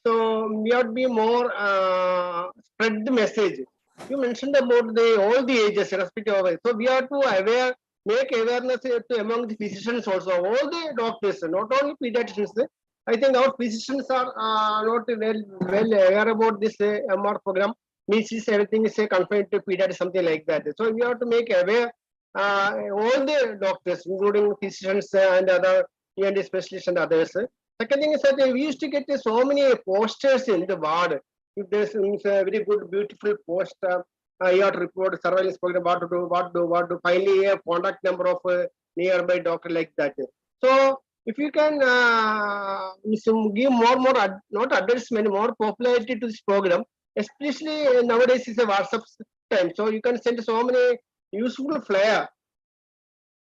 So we have to be more spread the message. You mentioned about all the ages, irrespective of it. So we have to make awareness among the physicians also, all the doctors, not only pediatricians. I think our physicians are not well aware about this MR program. Means everything is confined to pediatrics, something like that. So we have to make aware all the doctors, including physicians and other ENT specialists and others. Second thing is that we used to get so many posters in the ward. If there's a very good, beautiful poster, you have to report surveillance program, what to do, finally a contact number of nearby doctor like that. So if you can give more, not advertisement, more popularity to this program, especially nowadays is a WhatsApp time. So you can send so many useful flyer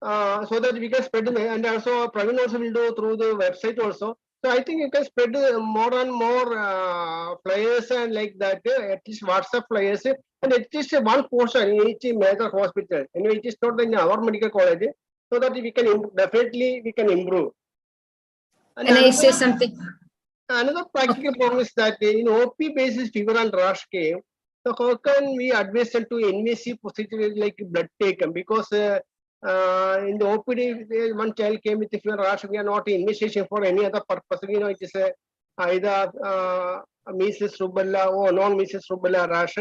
so that we can spread them, and also Praveen also will do through the website also. So I think you can spread more and more flyers and like that, at least WhatsApp flyers, and at least one portion in each major hospital. Anyway, it is not in our medical college, so that we can definitely improve. And can I say something? Another practical problem is that in OP basis fever and rash came. So how can we advise them to invasive procedure like blood taken? Because in the OPD, one child came with fever and rash. We are not initiation for any other purpose. You know, it is either measles, rubella or non-measles, rubella rash.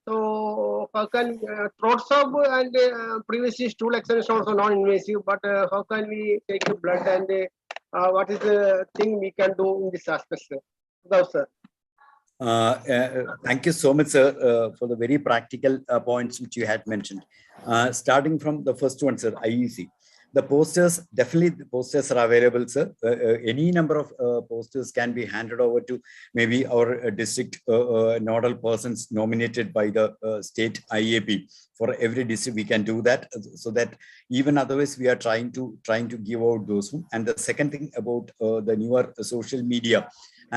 So how can throat swab and previously stool examination also non-invasive, but how can we take the blood and what is the thing we can do in this aspect, sir? No, sir. Thank you so much, sir, for the very practical points which you had mentioned. Starting from the first one, sir, IEC. The posters, definitely the posters are available, sir. Any number of posters can be handed over to maybe our district nodal persons nominated by the state IAP for every district we can do that, so that even otherwise we are trying to give out those. And the second thing about the newer social media,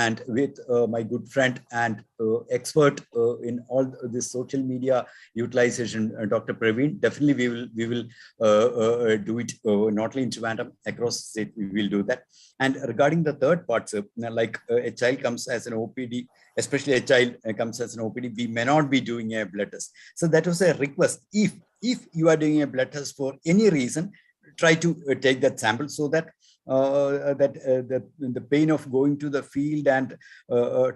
and with my good friend and expert in all this social media utilization, Dr. Praveen, definitely we will do it not only in Trivandrum, across the state we will do that. And regarding the third part, sir, like a child comes as an OPD, especially a child comes as an OPD, we may not be doing a blood test. So that was a request. If you are doing a blood test for any reason, try to take that sample, so that the pain of going to the field and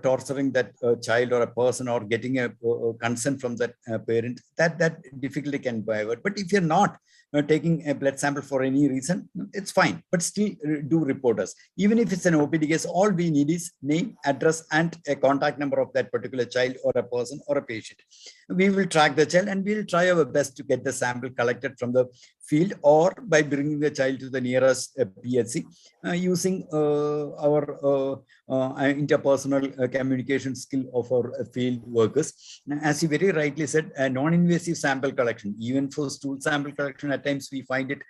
torturing that child or a person, or getting a consent from that parent, that difficulty can be avoided. But if you're not taking a blood sample for any reason, it's fine, but still do report us. Even if it's an OPD case, all we need is name, address, and a contact number of that particular child or a person or a patient. We will track the child, and we'll try our best to get the sample collected from the field, or by bringing the child to the nearest PHC using our interpersonal communication skill of our field workers. As you very rightly said, non-invasive sample collection, even for stool sample collection, at times we find it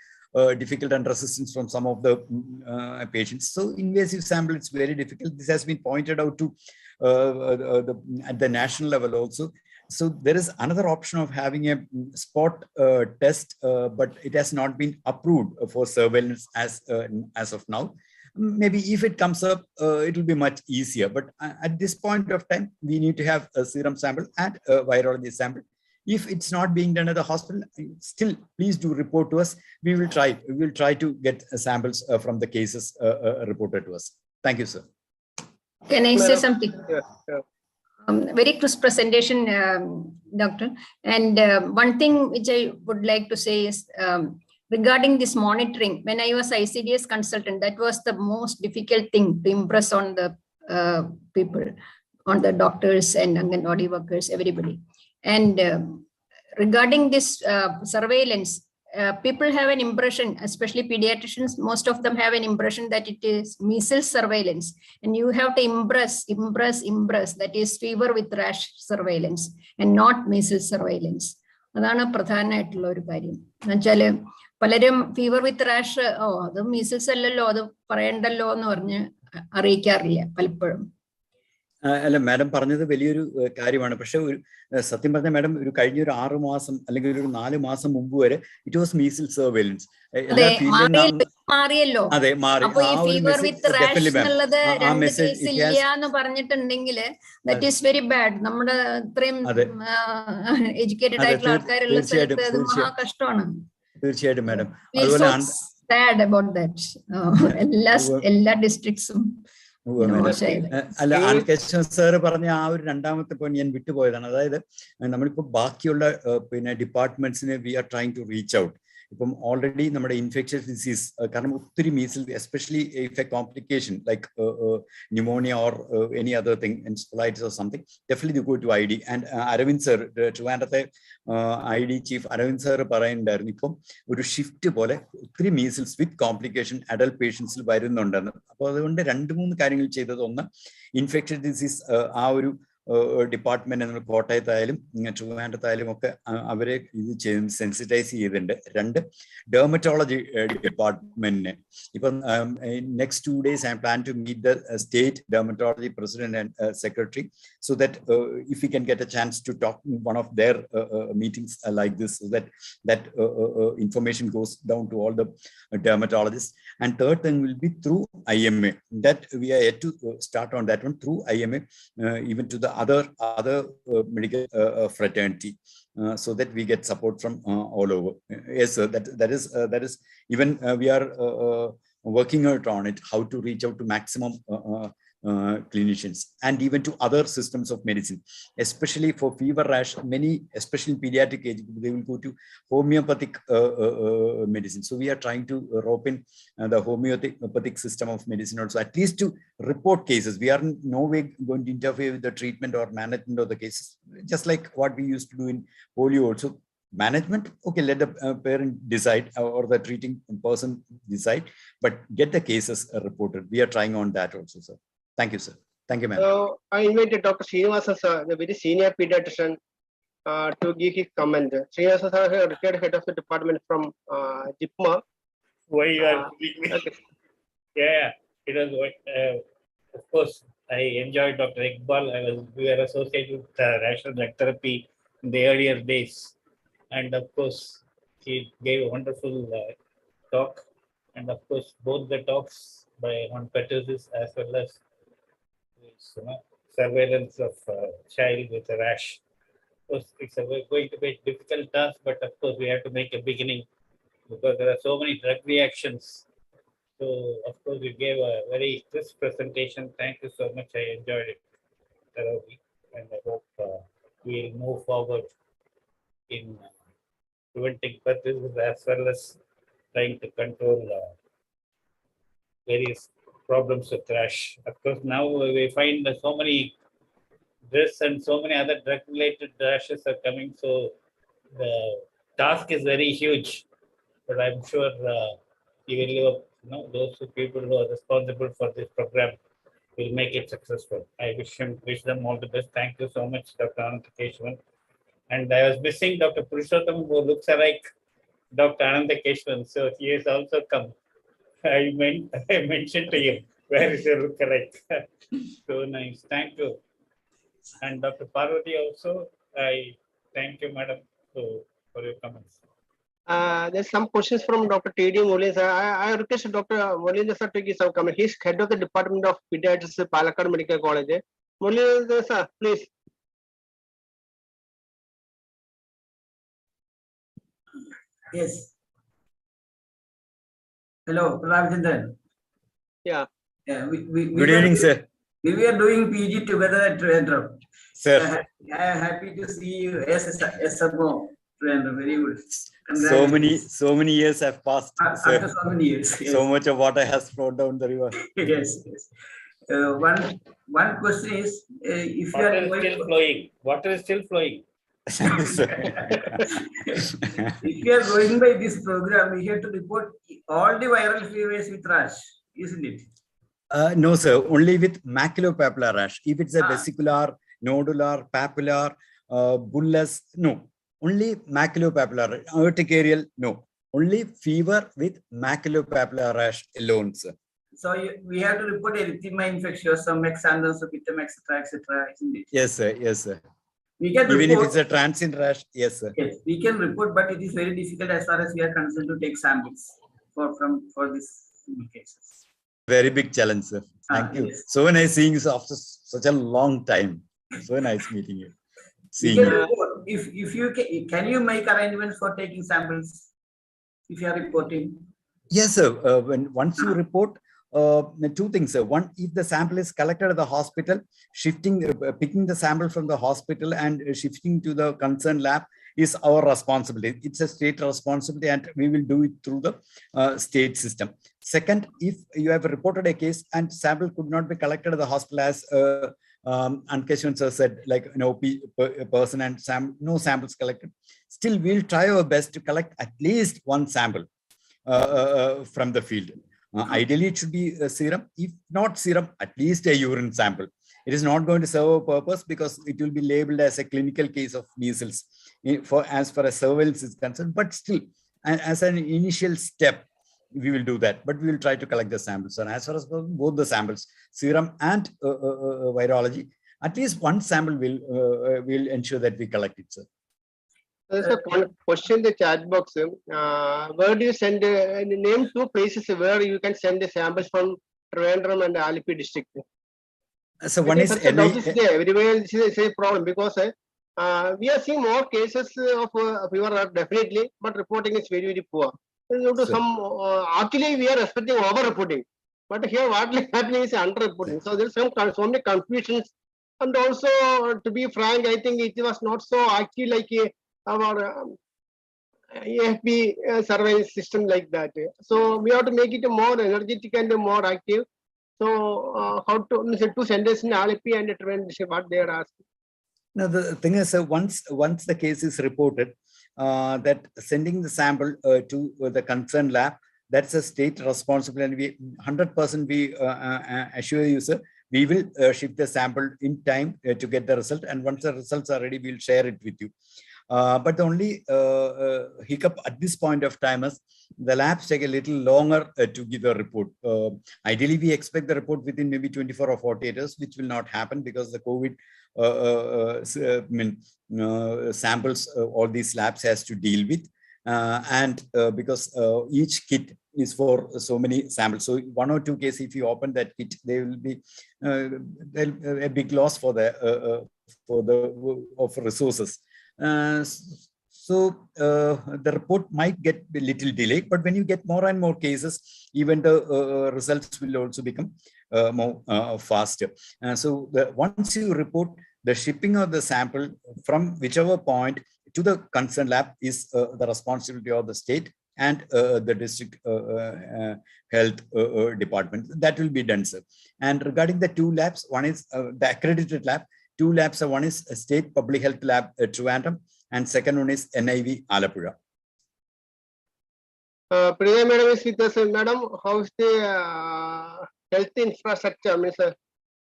difficult and resistance from some of the patients. So invasive sample, it's very difficult. This has been pointed out to at the national level also. So there is another option of having a spot test, but it has not been approved for surveillance as of now. Maybe if it comes up, it will be much easier. But at this point of time, we need to have a serum sample and a virology sample. If it's not being done at the hospital, still please do report to us. We will try to get samples from the cases reported to us. Thank you, sir. Can I say something? Yeah, yeah. Very crisp presentation, Doctor. And one thing which I would like to say is regarding this monitoring. When I was ICDS consultant, that was the most difficult thing to impress on the people, on the doctors and Anganwadi workers, everybody. And regarding this surveillance, people have an impression, especially pediatricians, most of them have an impression that it is measles surveillance, and you have to impress, that is fever with rash surveillance and not measles surveillance. അതാണ് പ്രധാനമായിട്ടുള്ള ഒരു കാര്യം. എന്നുവെച്ചാൽ പലരും fever with rash, അത് measles അല്ലല്ലോ, അത് പറയണ്ടല്ലോ എന്ന് പറഞ്ഞ് അറിയിക്കാറില്ല പലപ്പോഴും. അല്ല, മാഡം പറഞ്ഞത് വലിയൊരു കാര്യമാണ്. പക്ഷെ ഒരു സത്യം പറഞ്ഞ മാഡം, ഒരു കഴിഞ്ഞ ഒരു 6 മാസം അല്ലെങ്കിൽ ഒരു 4 മാസം മുമ്പ് വരെ ഇറ്റ് വാസ് മീസിൽ സർവൈലൻസ്. മാറിയല്ലോ. അതെ, മാറി. അപ്പൊ ഈ ഫീവർ വിത്ത് റാഷ് എന്നുള്ളത് 2 കേസ് ഇല്ല എന്ന് പറഞ്ഞിട്ടുണ്ടെങ്കിൽ ദാറ്റ് ഈസ് വെരി ബാഡ്. നമ്മുടെ ഇത്രയും എഡ്യൂക്കേറ്റഡ് ആയിട്ടുള്ള ആൾക്കാരുള്ള സ്ഥലത്ത് അത് മഹാ കഷ്ടമാണ്. തീർച്ചയായിട്ടും മാഡം. അതുപോലെ സാഡ് അബൌട്ട് ദാറ്റ്. എല്ലാ ഡിസ്ട്രിക്ട്സും അല്ല, ആൻകേശവൻ സാറ് പറഞ്ഞ ആ ഒരു രണ്ടാമത്തെ പോയിന്റ് ഞാൻ വിട്ടുപോയതാണ്. അതായത് നമ്മളിപ്പോ ബാക്കിയുള്ള ഡിപ്പാർട്ട്മെന്റ്സിനെ we are trying to reach out. ഇപ്പം ഓൾറെഡി നമ്മുടെ ഇൻഫെക്ഷ്യസ് ഡിസീസ്, കാരണം ഒത്തിരി measles, especially if a complication like pneumonia or any other thing, encephalitis or something, definitely go to ID. And Aravind sir, Trivandrumത്തെ ID ചീഫ് അരവിന്ദ് സാർ പറയുന്നുണ്ടായിരുന്നു, ഇപ്പം ഒരു shift പോലെ ഒത്തിരി മീസിൽസ് വിത്ത് കോംപ്ലിക്കേഷൻ അഡൽട്ട് പേഷ്യൻസിൽ വരുന്നുണ്ടെന്ന്. അപ്പോൾ അതുകൊണ്ട് 2-3 കാര്യങ്ങൾ ചെയ്തത്. ഒന്ന്, ഇൻഫെക്ഷ്യസ് ഡിസീസ് ആ ഒരു ഡിപ്പാർട്ട്മെന്റ് നമ്മൾ കോട്ടയത്തായാലും ട്രിവാൻഡ്രത്തായാലും ഒക്കെ അവരെ ഇത് ചെയ്ത് സെൻസിറ്റൈസ് ചെയ്തിട്ടുണ്ട്. 2, ഡെർമറ്റോളജി ഡിപ്പാർട്ട്മെന്റിനെ ഇപ്പം next 2 days I plan to meet the state dermatology president and secretary, so that if we can get a chance to talk in one of their meetings like this, so that information goes down to all the dermatologists. And third thing will be through IMA, that we are yet to start on that one, through IMA, even to the other medical fraternity, so that we get support from all over. Yes, sir, that is even we are working out on it, how to reach out to maximum clinicians and even to other systems of medicine, especially for fever rash. Many, especially in pediatric age, they will go to homeopathic medicine. So we are trying to rope in the homeopathic system of medicine also, at least to report cases. We are in no way going to interfere with the treatment or management of the cases, just like what we used to do in polio also. Management, okay, let the parent decide or the treating person decide, but get the cases reported. We are trying on that also, sir. Thank you, sir. Thank you, ma'am. I invited Dr. Srinivasan, sir, the very senior pediatrician, to give his comment. Srinivasa sir, retired head of the department from JIPMA. Why you are giving me? Okay. Yeah, it was, of course, I enjoyed Dr. Iqbal. We were associated with rational drug therapy in the earlier days. And of course, he gave a wonderful talk. And of course, both the talks on pertussis as well as this, surveillance of child with a rash. Of course, it's going to be a difficult task, but of course, we have to make a beginning because there are so many drug reactions. So, of course, you gave a very crisp presentation. Thank you so much. I enjoyed it thoroughly. And I hope we'll move forward in preventing pertussis as well as trying to control various problems with rash. Of course, now we find that so many this and so many other drug-related rashes are coming. So the task is very huge, but I'm sure you will, those people who are responsible for this program will make it successful. I wish them all the best. Thank you so much, Dr. Ananta Keshavan. And I was missing Dr. Purushottam, who looks like Dr. Ananta Keshavan. So he has also come. I mentioned to him, where is your lookalike? So nice. Thank you. And Dr. Parvati also, I thank you, madam, for your comments. There's some questions from Dr. T.D. Mullins. I request Dr. Mullins sir to give some comment. He's head of the Department of Pediatrics at Palakkad Medical College. Mullins sir, please. Yes. Hello, Ravichandran. Yeah. Yeah. Good evening, sir. We were doing PG together at Trivandrum. Sir. I am happy to see you as a SMO. Trivandrum, very good. So many years have passed, sir. After so many years. Yes. So much of water has flowed down the river. Yes, yes. One question is, if you water are is going still flowing. Water is still flowing. If you are going by this program, you have to report all the viral fevers with rash, isn't it? No, sir. Only with maculopapular rash. If it's a vesicular, nodular, papular, bullous, no. Only maculopapular, urticarial, no. Only fever with maculopapular rash alone, sir. So we have to report erythema infectious, some exanthus, etc., isn't it? Yes, sir. Yes, sir. We can even report, if it's a transient rash, yes, sir. Yes, we can report, but it is very difficult as far as we are concerned to take samples for these cases. Very big challenge, sir. Thank you. Yes. So nice seeing you after such a long time. So nice meeting you. Seeing you. If you can you make arrangements for taking samples if you are reporting? Yes, sir. Once you report, two things, sir. One, if the sample is collected at the hospital, picking the sample from the hospital and shifting to the concerned lab is our responsibility. It's a state responsibility, and we will do it through the state system. Second, if you have reported a case and sample could not be collected at the hospital, as Ankeshwan sir said, like no person and no samples collected, still we'll try our best to collect at least one sample from the field. Ideally, it should be a serum. If not serum, at least a urine sample. It is not going to serve a purpose because it will be labeled as a clinical case of measles as far as surveillance is concerned. But still, as an initial step, we will do that. But we will try to collect the samples. And as far as both the samples, serum and virology, at least one sample will ensure that we collect it, sir. There's a question in the chat box. Where do you send? Name two places where you can send the samples from Trivandrum and IAP district. So one is everywhere. This is a problem because we are seeing more cases of fever definitely, but reporting is very poor. Due to some actually we are expecting over-reporting, but here what is happening is under-reporting. So there's so many confusions, and also to be frank, I think it was not so active like our IAP surveillance system like that. So we have to make it more energetic and more active. So how to send us in IAP and Trivandrum, what they are asking. Now the thing is, once the case is reported, that sending the sample to the concerned lab, that's a state responsibility, and we 100% we assure you, sir, we will ship the sample in time to get the result. And once the results are ready, we'll share it with you. But the only hiccup at this point of time is the labs take a little longer to give the report. Ideally, we expect the report within maybe 24 or 48 hours, which will not happen because the COVID samples all these labs has to deal with. And because each kit is for so many samples. So 1 or 2 cases, if you open that kit, there will be a big loss for the resources. So the report might get a little delayed, but when you get more and more cases, even the results will also become more faster. So once you report, the shipping of the sample from whichever point to the concerned lab is the responsibility of the state and the district health department. That will be done, sir. And regarding the 2 labs, one is the accredited lab. 2 labs, one is a state public health lab Trivandrum, and second one is NIV Alappuzha. Priya madam is with us. Madam, how is the health infrastructure? Means,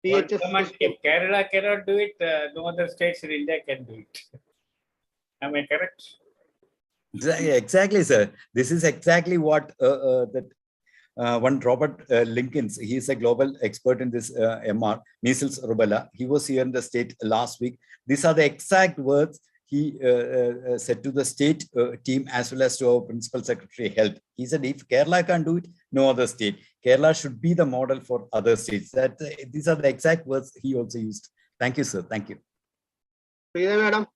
if Kerala cannot do it, no other states in India can do it. Am I correct? Exactly, sir. This is exactly what one Robert Linkins, he is a global expert in this MR, measles, rubella. He was here in the state last week. These are the exact words he said to the state team as well as to our principal secretary health. He said, if Kerala can do it, no other state. Kerala should be the model for other states. These are the exact words he also used. Thank you, sir. Thank you. Priya madam,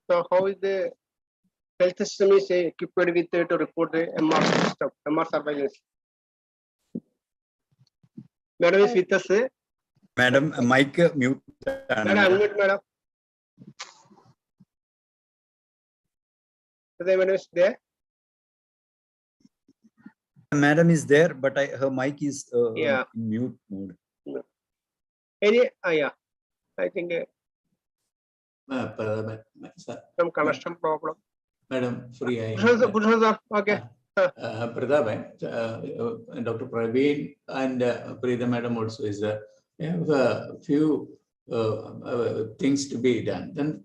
so how is the health system is equipped with to report the MR system, MR surveillance? Madam is with us. Madam, mic mute. Madam, unmute, madam. Madam is there. Madam is there, but her mic is in mute mode. Yeah, I think some connection problem. Madam, free. Okay. Pradhaban, Dr. Praveen and Preeta madam also is there. We have a few things to be done. Then,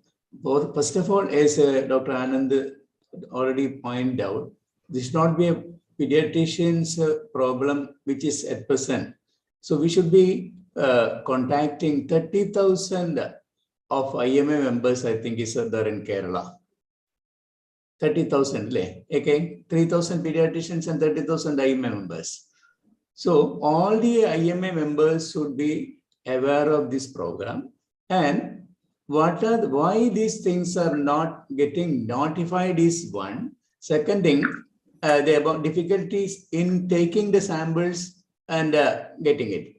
first of all, as Dr. Anand already pointed out, this should not be a pediatrician's problem, which is at present. So we should be contacting 30,000 of IMA members, I think, is there in Kerala. 30,000, okay, 3,000 pediatricians and 30,000 IMA members. So all the IMA members should be aware of this program and why these things are not getting notified is one. Second thing, the about difficulties in taking the samples and getting it.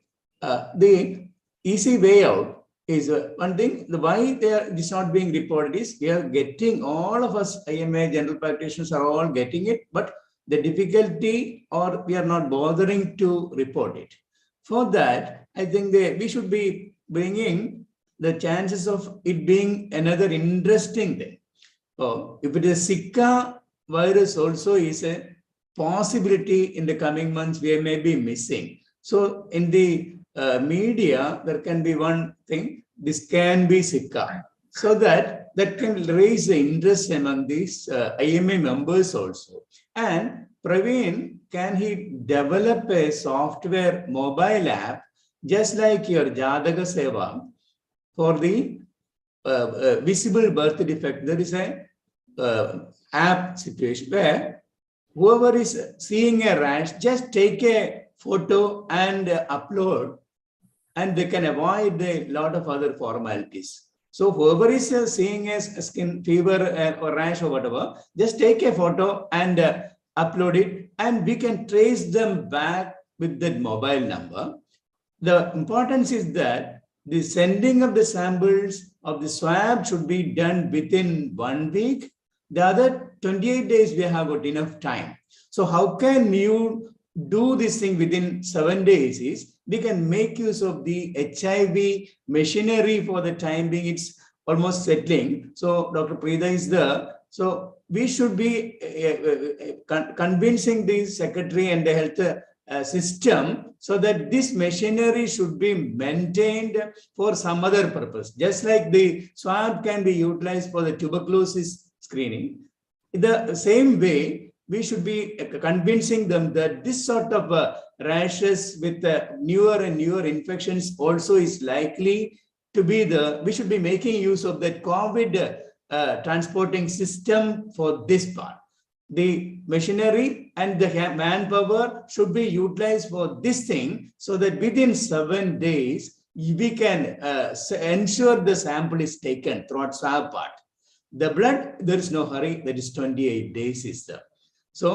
The easy way out is one thing. Why this is not being reported is we are getting, all of us IMA general practitioners are all getting it, but the difficulty or we are not bothering to report it. For that, I think we should be bringing the chances of it being another interesting thing. If it is Zika virus also is a possibility in the coming months we may be missing. So in the media, there can be one thing, this can be Zika. So that can raise the interest among these IMA members also. And Praveen, can he develop a software mobile app, just like your Jataka Seva, for the visible birth defect? There is a app situation where whoever is seeing a rash, just take a photo and upload, and they can avoid a lot of other formalities. So whoever is seeing a skin fever or rash or whatever, just take a photo and upload it, and we can trace them back with that mobile number. The importance is that the sending of the samples of the swab should be done within 1 week. The other 28 days, we have got enough time. So how can you do this thing within 7 days is we can make use of the HIV machinery for the time being. It's almost settling. So Dr. Preeta is there. So we should be convincing the secretary and the health system so that this machinery should be maintained for some other purpose. Just like the swab can be utilized for the tuberculosis screening, the same way, we should be convincing them that this sort of rashes with newer and newer infections also is likely to be we should be making use of that COVID transporting system for this part. The machinery and the manpower should be utilized for this thing so that within 7 days, we can ensure the sample is taken throughout swab part. The blood, there is no hurry, that is 28 days is there. So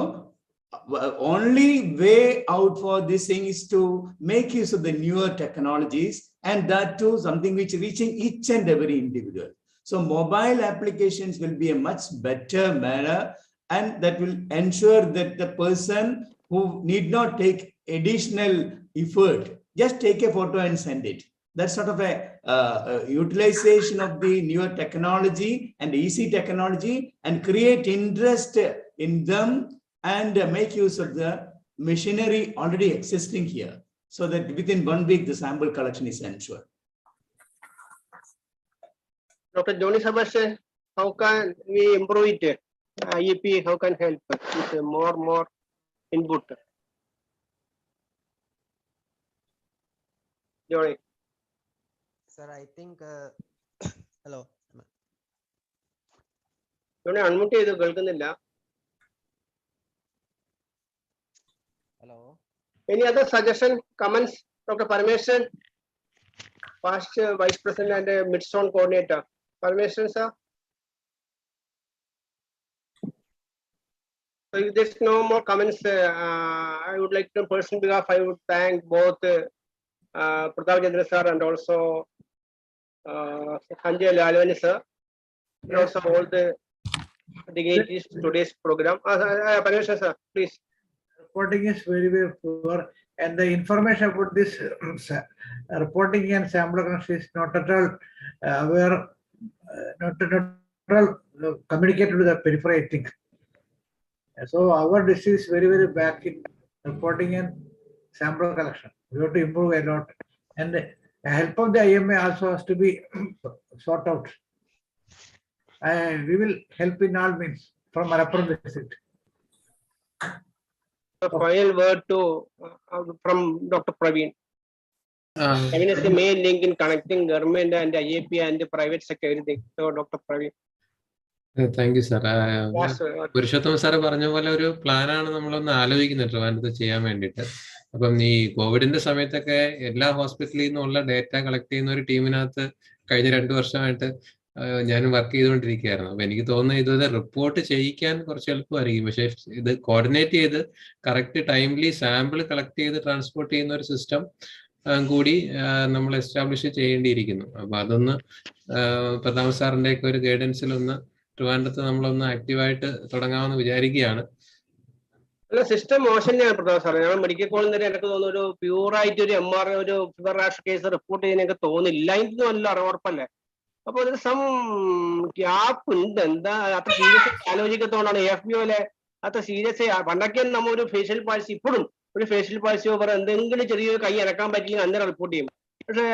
only way out for this thing is to make use of the newer technologies, and that too something which reaching each and every individual. So mobile applications will be a much better manner, and that will ensure that the person who need not take additional effort, just take a photo and send it. That's sort of a utilization of the newer technology and easy technology, and create interest in them and make use of the machinery already existing here, so that within 1 week the sample collection is ensured. Dr. Johnny Sebastian, how can we improve it? IAP, how can help with more input? Johnny. Sir, I think, hello. Johnny, unmute ചെയ്ത് കേൾക്കുന്നില്ല. Hello. Any other suggestion, comments, Dr. Parameswaran, past Vice President and Midstone Coordinator? Parameswaran, sir? So if there's no more comments, I would like to, on personal behalf, I would thank both Pratap Chandra sir and also Sanjay Lalwani sir, and also all the dignitaries to today's program. Parameswaran sir, please. Reporting is very, very poor, and the information about this reporting and sample collection is not at all not at all communicated to the periphery, I think. So our district is very, very back in reporting and sample collection. We have to improve a lot, and the help of the IMA also has to be sought out. We will help in all means from Malappuram district. The final word to from Dr. Praveen. Praveen is the main link in connecting government and the IAP and the private sector, everything. So, Dr. Praveen. Thank you sir. Purushottama sir പറഞ്ഞ പോലെ ഒരു പ്ലാനാണ് നമ്മളൊന്ന് ആലോചിക്കുന്നത് ട്രിവാൻഡ്രത്ത് ചെയ്യാൻ വേണ്ടിയിട്ട്. അപ്പം ഈ കോവിഡിന്റെ സമയത്തൊക്കെ എല്ലാ ഹോസ്പിറ്റലിൽ നിന്നുള്ള ഡേറ്റ കളക്ട് ചെയ്യുന്ന ഒരു ടീമിനകത്ത് കഴിഞ്ഞ 2 വർഷമായിട്ട് ഞാൻ വർക്ക് ചെയ്തുകൊണ്ടിരിക്കുകയായിരുന്നു. അപ്പൊ എനിക്ക് തോന്നുന്നത് ഇതുവരെ റിപ്പോർട്ട് ചെയ്യിക്കാൻ കുറച്ച് എളുപ്പമായിരിക്കും, പക്ഷെ ഇത് കോർഡിനേറ്റ് ചെയ്ത് കറക്റ്റ് ടൈംലി സാമ്പിൾ കളക്ട് ചെയ്ത് ട്രാൻസ്പോർട്ട് ചെയ്യുന്ന ഒരു സിസ്റ്റം കൂടി നമ്മൾ എസ്റ്റാബ്ലിഷ് ചെയ്യേണ്ടിയിരിക്കുന്നു. അപ്പൊ അതൊന്ന് പ്രതാപ് സാറിന്റെ ഒക്കെ ഒരു ഗൈഡൻസിൽ ഒന്ന് ട്രിവാൻഡ്രത്ത് നമ്മളൊന്ന് ആക്റ്റീവായിട്ട് തുടങ്ങാമെന്ന് വിചാരിക്കുകയാണ്. അല്ല, സിസ്റ്റം മോശം തന്നെയാണ് പ്രതാപ് സാറേ. ഞാൻ മെഡിക്കൽ കോളേജിൽ നിന്ന് എനിക്ക് തോന്നുന്നു ഒരു പ്യൂറായിട്ട് ഒരു MR ഒരു ഫീവർ റാഷ് കേസ് റിപ്പോർട്ട് ചെയ്യാൻ എനിക്ക് തോന്നുന്നില്ല. ഇതൊന്നും അല്ല ഉറപ്പല്ലേ. അപ്പൊ അതിന് സം ഗ്യാപ്പ് ഉണ്ട്. എന്താ അത്ര സീരിയസ് ആലോചിക്കത്തോണ്ടാണ് AFBOയിലെ അത്ര സീരിയസ്. പണ്ടൊക്കെ നമ്മ ഒരു ഫേഷ്യൽ പാഴ്സി, ഇപ്പോഴും ഒരു ഫേഷ്യൽ പാഴ്സിയോ പറയാം എന്തെങ്കിലും ചെറിയൊരു കൈ അനക്കാൻ പറ്റില്ലെങ്കിൽ അന്നേരം റിപ്പോർട്ട് ചെയ്യും. പക്ഷേ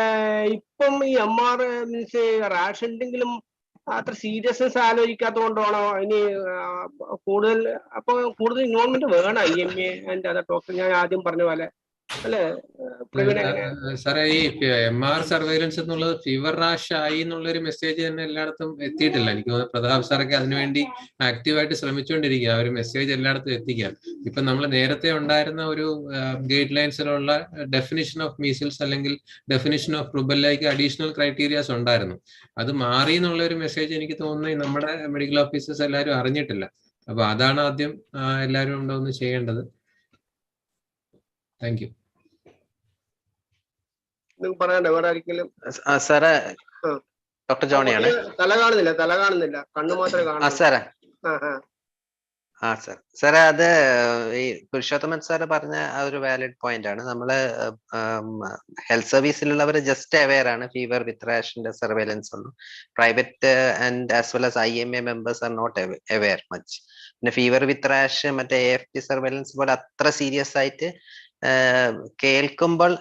ഇപ്പം ഈ MR മീൻസ് റാഷ് എന്തെങ്കിലും അത്ര സീരിയസ്നെസ് ആലോചിക്കാത്തതുകൊണ്ടാണോ ഇനി കൂടുതൽ ഇൻവോൾവ്മെന്റ് വേണം IMA ആൻഡ് അതർ ഡോക്ടർ, ഞാൻ ആദ്യം പറഞ്ഞ പോലെ അല്ലേ സാറേ? ഈ MR സർവൈലൻസ് എന്നുള്ളത് ഫീവർ റാഷ് ആയി എന്നുള്ളൊരു മെസ്സേജ് തന്നെ എല്ലായിടത്തും എത്തിയിട്ടില്ല. എനിക്ക് തോന്നുന്നു പ്രതാപ് സാറൊക്കെ അതിനുവേണ്ടി ആക്റ്റീവായിട്ട് ശ്രമിച്ചുകൊണ്ടിരിക്കുക, ആ ഒരു മെസ്സേജ് എല്ലായിടത്തും എത്തിക്കാൻ. ഇപ്പൊ നമ്മൾ നേരത്തെ ഉണ്ടായിരുന്ന ഒരു ഗൈഡ് ലൈൻസിലുള്ള ഡെഫിനിഷൻ ഓഫ് മീസിൽസ് അല്ലെങ്കിൽ ഡെഫിനിഷൻ ഓഫ് റുബെല്ലയ്ക്ക് അഡീഷണൽ ക്രൈറ്റീരിയാസ് ഉണ്ടായിരുന്നു. അത് മാറി എന്നുള്ള ഒരു മെസ്സേജ് എനിക്ക് തോന്നുന്നു നമ്മുടെ മെഡിക്കൽ ഓഫീസേഴ്സ് എല്ലാവരും അറിഞ്ഞിട്ടില്ല. അപ്പൊ അതാണ് ആദ്യം എല്ലാവരും ഉണ്ടോന്ന് ചെയ്യേണ്ടത്. Thank you. പറയാണ്ടോ വേറെ ആയിരിക്കലും? സാറേ, ഡോക്ടർ ജോണിയാണ്. തല കാണുന്നില്ല, കണ്ണു മാത്രമേ കാണൂ. സാറേ സാറേ, അത് ഈ പുരുഷോത്തമൻ സാറ് പറഞ്ഞ ആ ഒരു വാലിഡ് പോയിന്റ് ആണ്. നമ്മള് ഹെൽത്ത് സർവീസിലുള്ളവർ ജസ്റ്റ് അവെയർ ആണ് ഫീവർ വിത്ത് റാഷിന്റെ സർവൈലൻസ് ഒന്നും. Private and as well as IMA members are not aware much. പിന്നെ ഫീവർ വിത്ത് റാഷ് മറ്റേ AFP സർവൈലൻസ് പോലെ അത്ര സീരിയസ് ആയിട്ട് കേൾക്കുമ്പോൾ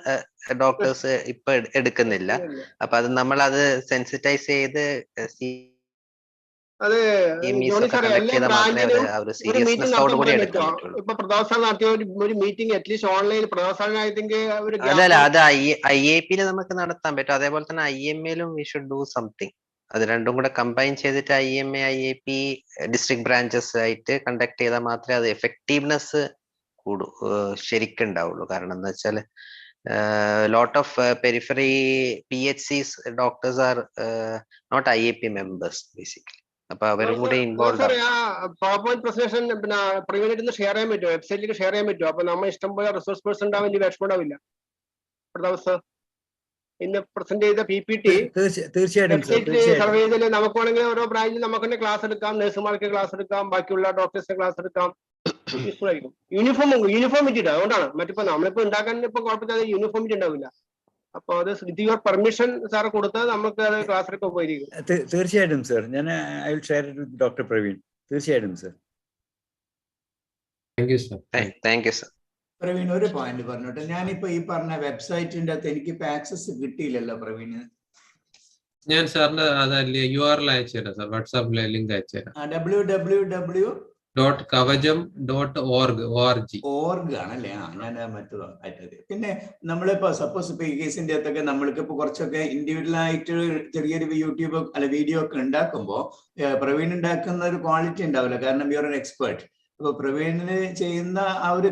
ഡോക്ടേഴ്സ് ഇപ്പൊ എടുക്കുന്നില്ല. അപ്പൊ അത് നമ്മൾ അത് സെൻസിറ്റൈസ് ചെയ്ത് അത് ജോണി സാറേ എല്ലാ ബ്രാഞ്ചിനും ഒരു മീറ്റിംഗ് നടത്താൻ പറയാൻ പറ്റുമോ? ഇപ്പൊ പ്രതാപ് സാർ നടത്തിയ ഒരു മീറ്റിംഗ് അറ്റ്ലീസ്റ്റ് ഓൺലൈൻ പ്രതാപ് സാറിന് ഐ തിങ്ക് അല്ലല്ല, അത് IAP നമുക്ക് നടത്താൻ പറ്റും. അതേപോലെ തന്നെ IMA-ലും വി ഷുഡ് ഡു സംതിങ്. അത് രണ്ടും കൂടെ കമ്പൈൻ ചെയ്തിട്ട് IMA IAP ഡിസ്ട്രിക്ട് ബ്രാഞ്ചസ് ആയിട്ട് കണ്ടക്ട് ചെയ്താൽ മാത്രമേ അത് എഫക്റ്റീവ്നെസ് ശരിക്കും ഉണ്ടാവുള്ളൂ. കാരണം എന്താ വെച്ചാൽ lot of periphery PHCs doctors are not IAP members basically. അപ്പൊ അവരും കൂടെ ഇൻവോൾവ് ആണ്. പവർപോയിന്റ് പ്രസന്റേഷൻ പിന്നെ പ്രിവെന്റിന് ഷെയർ ചെയ്യാൻ പറ്റുമോ? വെബ്സൈറ്റിലേക്ക് ഷെയർ ചെയ്യാൻ പറ്റുമോ? അപ്പൊ നമ്മൾ ഇഷ്ടം പോലെ റിസോഴ്സ് പേഴ്സൺ ഉണ്ടാവാൻ വലിയ വിഷമം ഉണ്ടാവില്ല. പ്രതാപ് സാർ ഇന്ന് പ്രസന്റ് ചെയ്ത PPT വെബ്സൈറ്റിൽ സർവേ ചെയ്താൽ നമുക്ക് വേണമെങ്കിൽ ഓരോ ബ്രാഞ്ചിൽ നമുക്ക് തന്നെ ക്ലാസ് എടുക്കാം, നഴ്സുമാർക്ക് ക്ലാസ് എടുക്കാം, ബാക്കിയുള്ള ഡോക്ടേഴ്സിന് ക്ലാസ് എടുക്കാം. യൂസ്ഫുൾ ആയിരിക്കും. യൂണിഫോമിറ്റി ഉണ്ട്. അതുകൊണ്ടാണ് മറ്റിപ്പോ നമ്മളിപ്പോ ഉണ്ടാക്കാൻ ഇപ്പൊ കുഴപ്പമില്ലാതെ യൂണിഫോമിറ്റി ഉണ്ടാവില്ല. അപ്പൊ അത് വിത്ത് യുവർ പെർമിഷൻ സാർ കൊടുത്താൽ നമുക്ക് അത് ക്ലാസ് എടുക്കാൻ ഉപകരിക്കും. തീർച്ചയായിട്ടും സർ, ഞാൻ I will share it with doctor Praveen. തീർച്ചയായിട്ടും sir. Thank you sir. Praveen ഒരു പോയിന്റ് പറഞ്ഞോട്ടെ. ഞാനിപ്പോ ഈ പറഞ്ഞ വെബ്സൈറ്റിന്റെ അകത്ത് എനിക്ക് ഇപ്പൊ ആക്സസ് കിട്ടിയില്ലല്ലോ പ്രവീൺ. ഞാൻ സാറിന് അതല്ലേ URL അയച്ചുതരാം സാർ, വാട്സാപ്പിലെ ലിങ്ക് അയച്ചുതരാം. www.kavajam.org ആണല്ലേ? ഞാൻ മറ്റു ആയിട്ടത്. പിന്നെ നമ്മളിപ്പോ സപ്പോസ് ഇപ്പൊ ഈ കേസിന്റെ അകത്തൊക്കെ നമ്മൾക്ക് ഇപ്പൊ കുറച്ചൊക്കെ ഇൻഡിവിജ്വൽ ആയിട്ട് ചെറിയൊരു യൂട്യൂബ് അല്ല വീഡിയോ ഒക്കെ ഉണ്ടാക്കുമ്പോൾ പ്രവീൺ ഉണ്ടാക്കുന്ന ഒരു ക്വാളിറ്റി ഉണ്ടാവില്ല. കാരണം യു ആർ എൻ എക്സ്പേർട്ട്. അപ്പൊ പ്രവീണിന് ചെയ്യുന്ന ആ ഒരു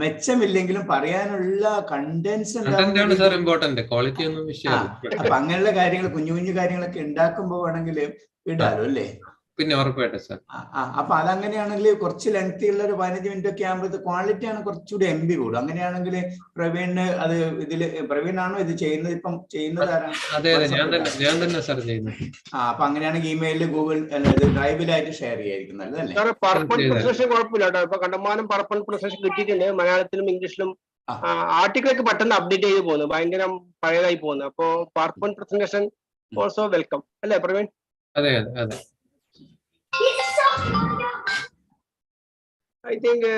മെച്ചമില്ലെങ്കിലും പറയാനുള്ള കണ്ടൻസ് അപ്പൊ അങ്ങനെയുള്ള കാര്യങ്ങൾ കുഞ്ഞു കുഞ്ഞു കാര്യങ്ങളൊക്കെ ഉണ്ടാക്കുമ്പോ വേണമെങ്കിൽ ഇടാലോ അല്ലേ? പിന്നെ ഉറപ്പായിട്ട് സാർ. അപ്പൊ അതങ്ങനെയാണെങ്കിൽ കുറച്ച് ലെങ്തി ഉള്ള ഒരു 15 മിനിറ്റ് ഒക്കെ ആകുമ്പോഴത്തെ ക്വാളിറ്റിയാണ് കുറച്ചുകൂടി MB കൂടും. അങ്ങനെയാണെങ്കിൽ പ്രവീണിന് അത് പ്രവീണാണോ ഇത് ചെയ്യുന്നത്? ഇപ്പം ചെയ്യുന്നത് ആരാണ്? അപ്പൊ അങ്ങനെയാണെങ്കിൽ ഇമെയിലിൽ ഗൂഗിൾ ഡ്രൈവിലായിട്ട് ഷെയർ ചെയ്യായിരിക്കും നല്ലതല്ലേ? കുഴപ്പമില്ല കേട്ടോ. ഇപ്പൊ കണ്ടമാനം പവർപോയിന്റ് പ്രസന്റേഷൻ കിട്ടിയിട്ടുണ്ട് മലയാളത്തിലും ഇംഗ്ലീഷിലും. ആർട്ടിക്കിളൊക്കെ പെട്ടെന്ന് അപ്ഡേറ്റ് ചെയ്ത് പോകുന്നു, ഭയങ്കര പഴയതായി പോകുന്നു. അപ്പോ പവർപോയിന്റ് പ്രസന്റേഷൻ ഓൾസോ വെൽക്കം അല്ലേ പ്രവീൺ? അതെ അതെ അതെ. ഐ തിങ്ക്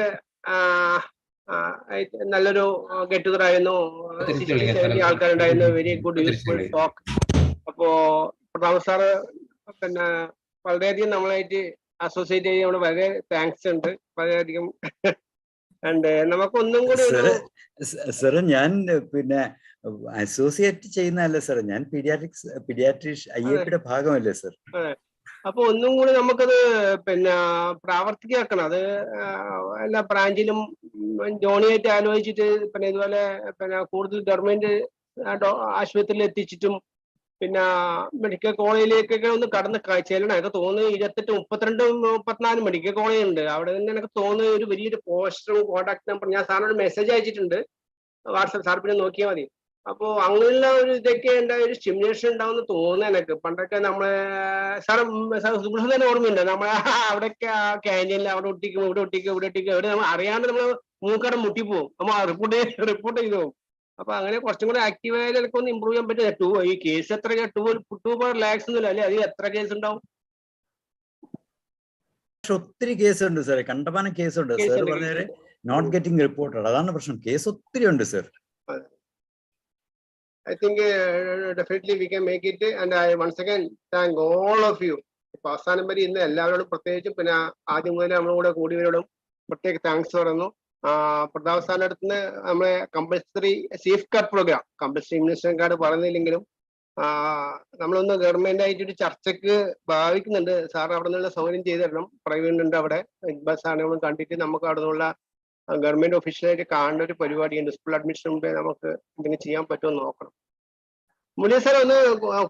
നല്ലൊരു ഗെറ്റ് ടുഗദർ ആയിരുന്നു. 60-70 ആൾക്കാരുണ്ടായിരുന്നു. Very good useful talk. അപ്പോ പ്രതാപ് സാറ് പിന്നെ വളരെയധികം നമ്മളായിട്ട് അസോസിയേറ്റ് ചെയ്യുന്നതുകൊണ്ട് വളരെ താങ്ക്സ് ഉണ്ട്. വളരെയധികം നമുക്കൊന്നും കൂടി സാർ ഞാൻ പിന്നെ അസോസിയേറ്റ് ചെയ്യുന്നതല്ല സാർ, ഞാൻ പീഡിയാട്രിഷ് IAPയുടെ ഭാഗമല്ലേ സാർ. അപ്പൊ ഒന്നും കൂടി നമുക്കത് പിന്നെ പ്രാവർത്തികമാക്കണം. അത് എല്ലാ ബ്രാഞ്ചിലും ജോണിയായിട്ട് ആലോചിച്ചിട്ട് പിന്നെ ഇതുപോലെ പിന്നെ കൂടുതൽ ഗവൺമെന്റ് ആശുപത്രിയിൽ എത്തിച്ചിട്ടും പിന്നെ മെഡിക്കൽ കോളേജിലേക്കൊക്കെ ഒന്ന് കടന്ന് ചെല്ലണം. എനിക്ക് തോന്നുന്നു 28-32-34 മെഡിക്കൽ കോളേജ് ഉണ്ട്. അവിടെ നിന്ന് എനിക്ക് തോന്നുന്നു ഒരു വലിയൊരു പോസ്റ്ററും കോൺടാക്ട് നമ്പർ ഞാൻ സാറിനൊരു മെസ്സേജ് അയച്ചിട്ടുണ്ട് വാട്സാപ്പ്. സാർ പിന്നെ നോക്കിയാൽ മതി. അപ്പോ അങ്ങനെയുള്ള ഒരു ഇതൊക്കെ ഉണ്ടായ ഒരു സ്റ്റിമുലേഷൻ ഉണ്ടാവുമെന്ന് തോന്നുന്നു എനിക്ക്. പണ്ടൊക്കെ നമ്മളെ സുബ്രഹ്മണ്യൻ തന്നെ ഓർമ്മയുണ്ട്, നമ്മളെ അവിടെയൊക്കെ ആ ക്യാൻറ്റീനിൽ അവിടെ ഒട്ടിക്കും ഇവിടെ ഒട്ടിക്കും ഇവിടെ ഒട്ടിക്കും ഇവിടെ നമ്മൾ അറിയാണ്ട് നമ്മൾ മൂക്കടം മുട്ടിപ്പോവും, നമ്മൾ റിപ്പോർട്ട് ചെയ്തു പോകും. അപ്പൊ അങ്ങനെ കുറച്ചും കൂടെ ആക്റ്റീവായാലും എനിക്കൊന്ന് ഇമ്പ്രൂവ് ചെയ്യാൻ പറ്റും. ഈ കേസ് എത്ര 2 lakhs ഒന്നുമില്ല അല്ലെ? അതിൽ എത്ര കേസ് ഉണ്ടാവും? ഒത്തിരി കേസുണ്ട് സാർ, കണ്ടമാനം കേസുണ്ട് സാർ. പറഞ്ഞവരെ നോട്ട് ഗെറ്റിംഗ് റിപ്പോർട്ടഡ്, അതാണ് പ്രശ്നം. കേസ് ഒത്തിരി ഉണ്ട് sir. I think definitely we can make it, and I once again thank all of you. ഇപ്പൊ അവസാനം വരെ ഇന്ന് എല്ലാവരോടും പ്രത്യേകിച്ചും പിന്നെ ആദ്യം മുതൽ നമ്മുടെ കൂടെ കൂടിയവരോടും പ്രത്യേക താങ്ക്സ് പറയുന്നു. പ്രതാപ് സാറിന്റെ അടുത്ത് നിന്ന് നമ്മളെ compulsory safe card programme, compulsory immunisation card പറയുന്നില്ലെങ്കിലും നമ്മളൊന്ന് ഗവൺമെന്റ് ആയിട്ടൊരു ചർച്ചക്ക് ഭാവിക്കുന്നുണ്ട്. സാർ അവിടെ നിന്നുള്ള സൗകര്യം ചെയ്തു തരണം. പ്രവീണുണ്ട് അവിടെ, ഇക്ബാൽ സാറിനെ കണ്ടിട്ട് നമുക്ക് അവിടെ നിന്നുള്ള ഗവൺമെന്റ് ഒഫീഷ്യലായിട്ട് കാണുന്ന ഒരു പരിപാടിയുണ്ട്. സ്കൂൾ അഡ്മിഷൻ മുമ്പേ നമുക്ക് എന്തെങ്കിലും ചെയ്യാൻ പറ്റുമോ നോക്കണം. മുനിയ സാർ ഒന്ന്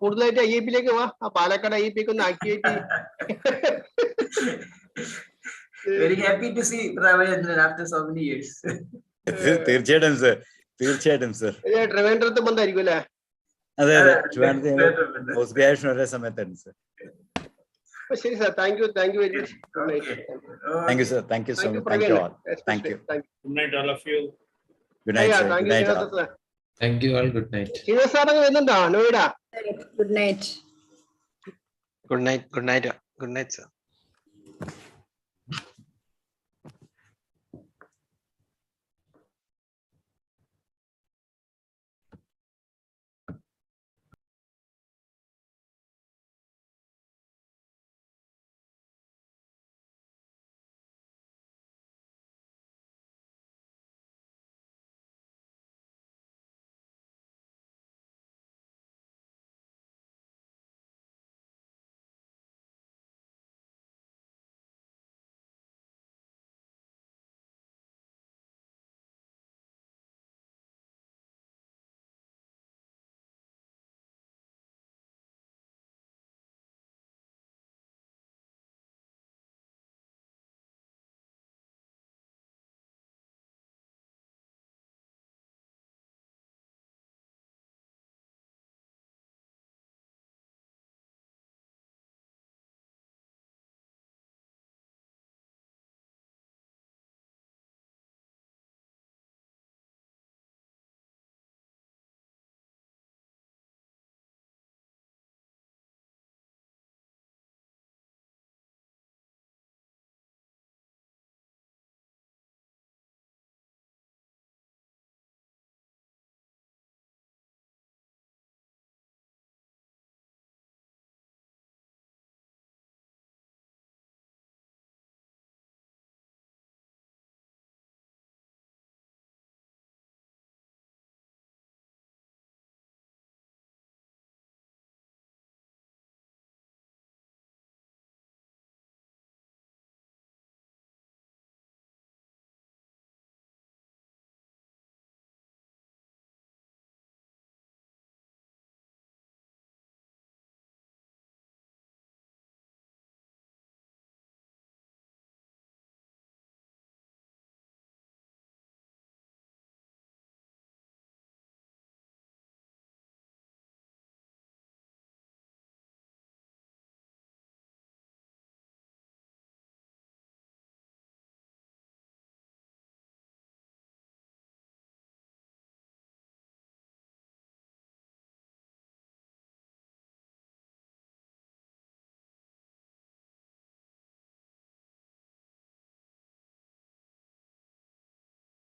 കൂടുതലായിട്ട് IAP-ലേക്ക് വാ. പാലക്കാട് IAP-ക്ക് ഒന്ന് activate. Very happy to see Ravindran after so many years. തീർച്ചയായിട്ടും സർ, തീർച്ചയായിട്ടും സർ. ട്രിവാൻഡ്രത്ത് ബന്ധമായിരിക്കും അല്ലേ? അതെ അതെ, പോസ്റ്റ് ഗ്രാജുവേഷൻ ഒരേ സമയത്താണ് സർ. ശരി sir, thank you very much. Thank you sir, thank you so much. Thank you all. Thank you. Good night all of you. Good night sir. Good night all. Thank you all. Good night. Shiva sir വരുന്നുണ്ടോ Noida? Good night. Good night. Good night. Good night, sir.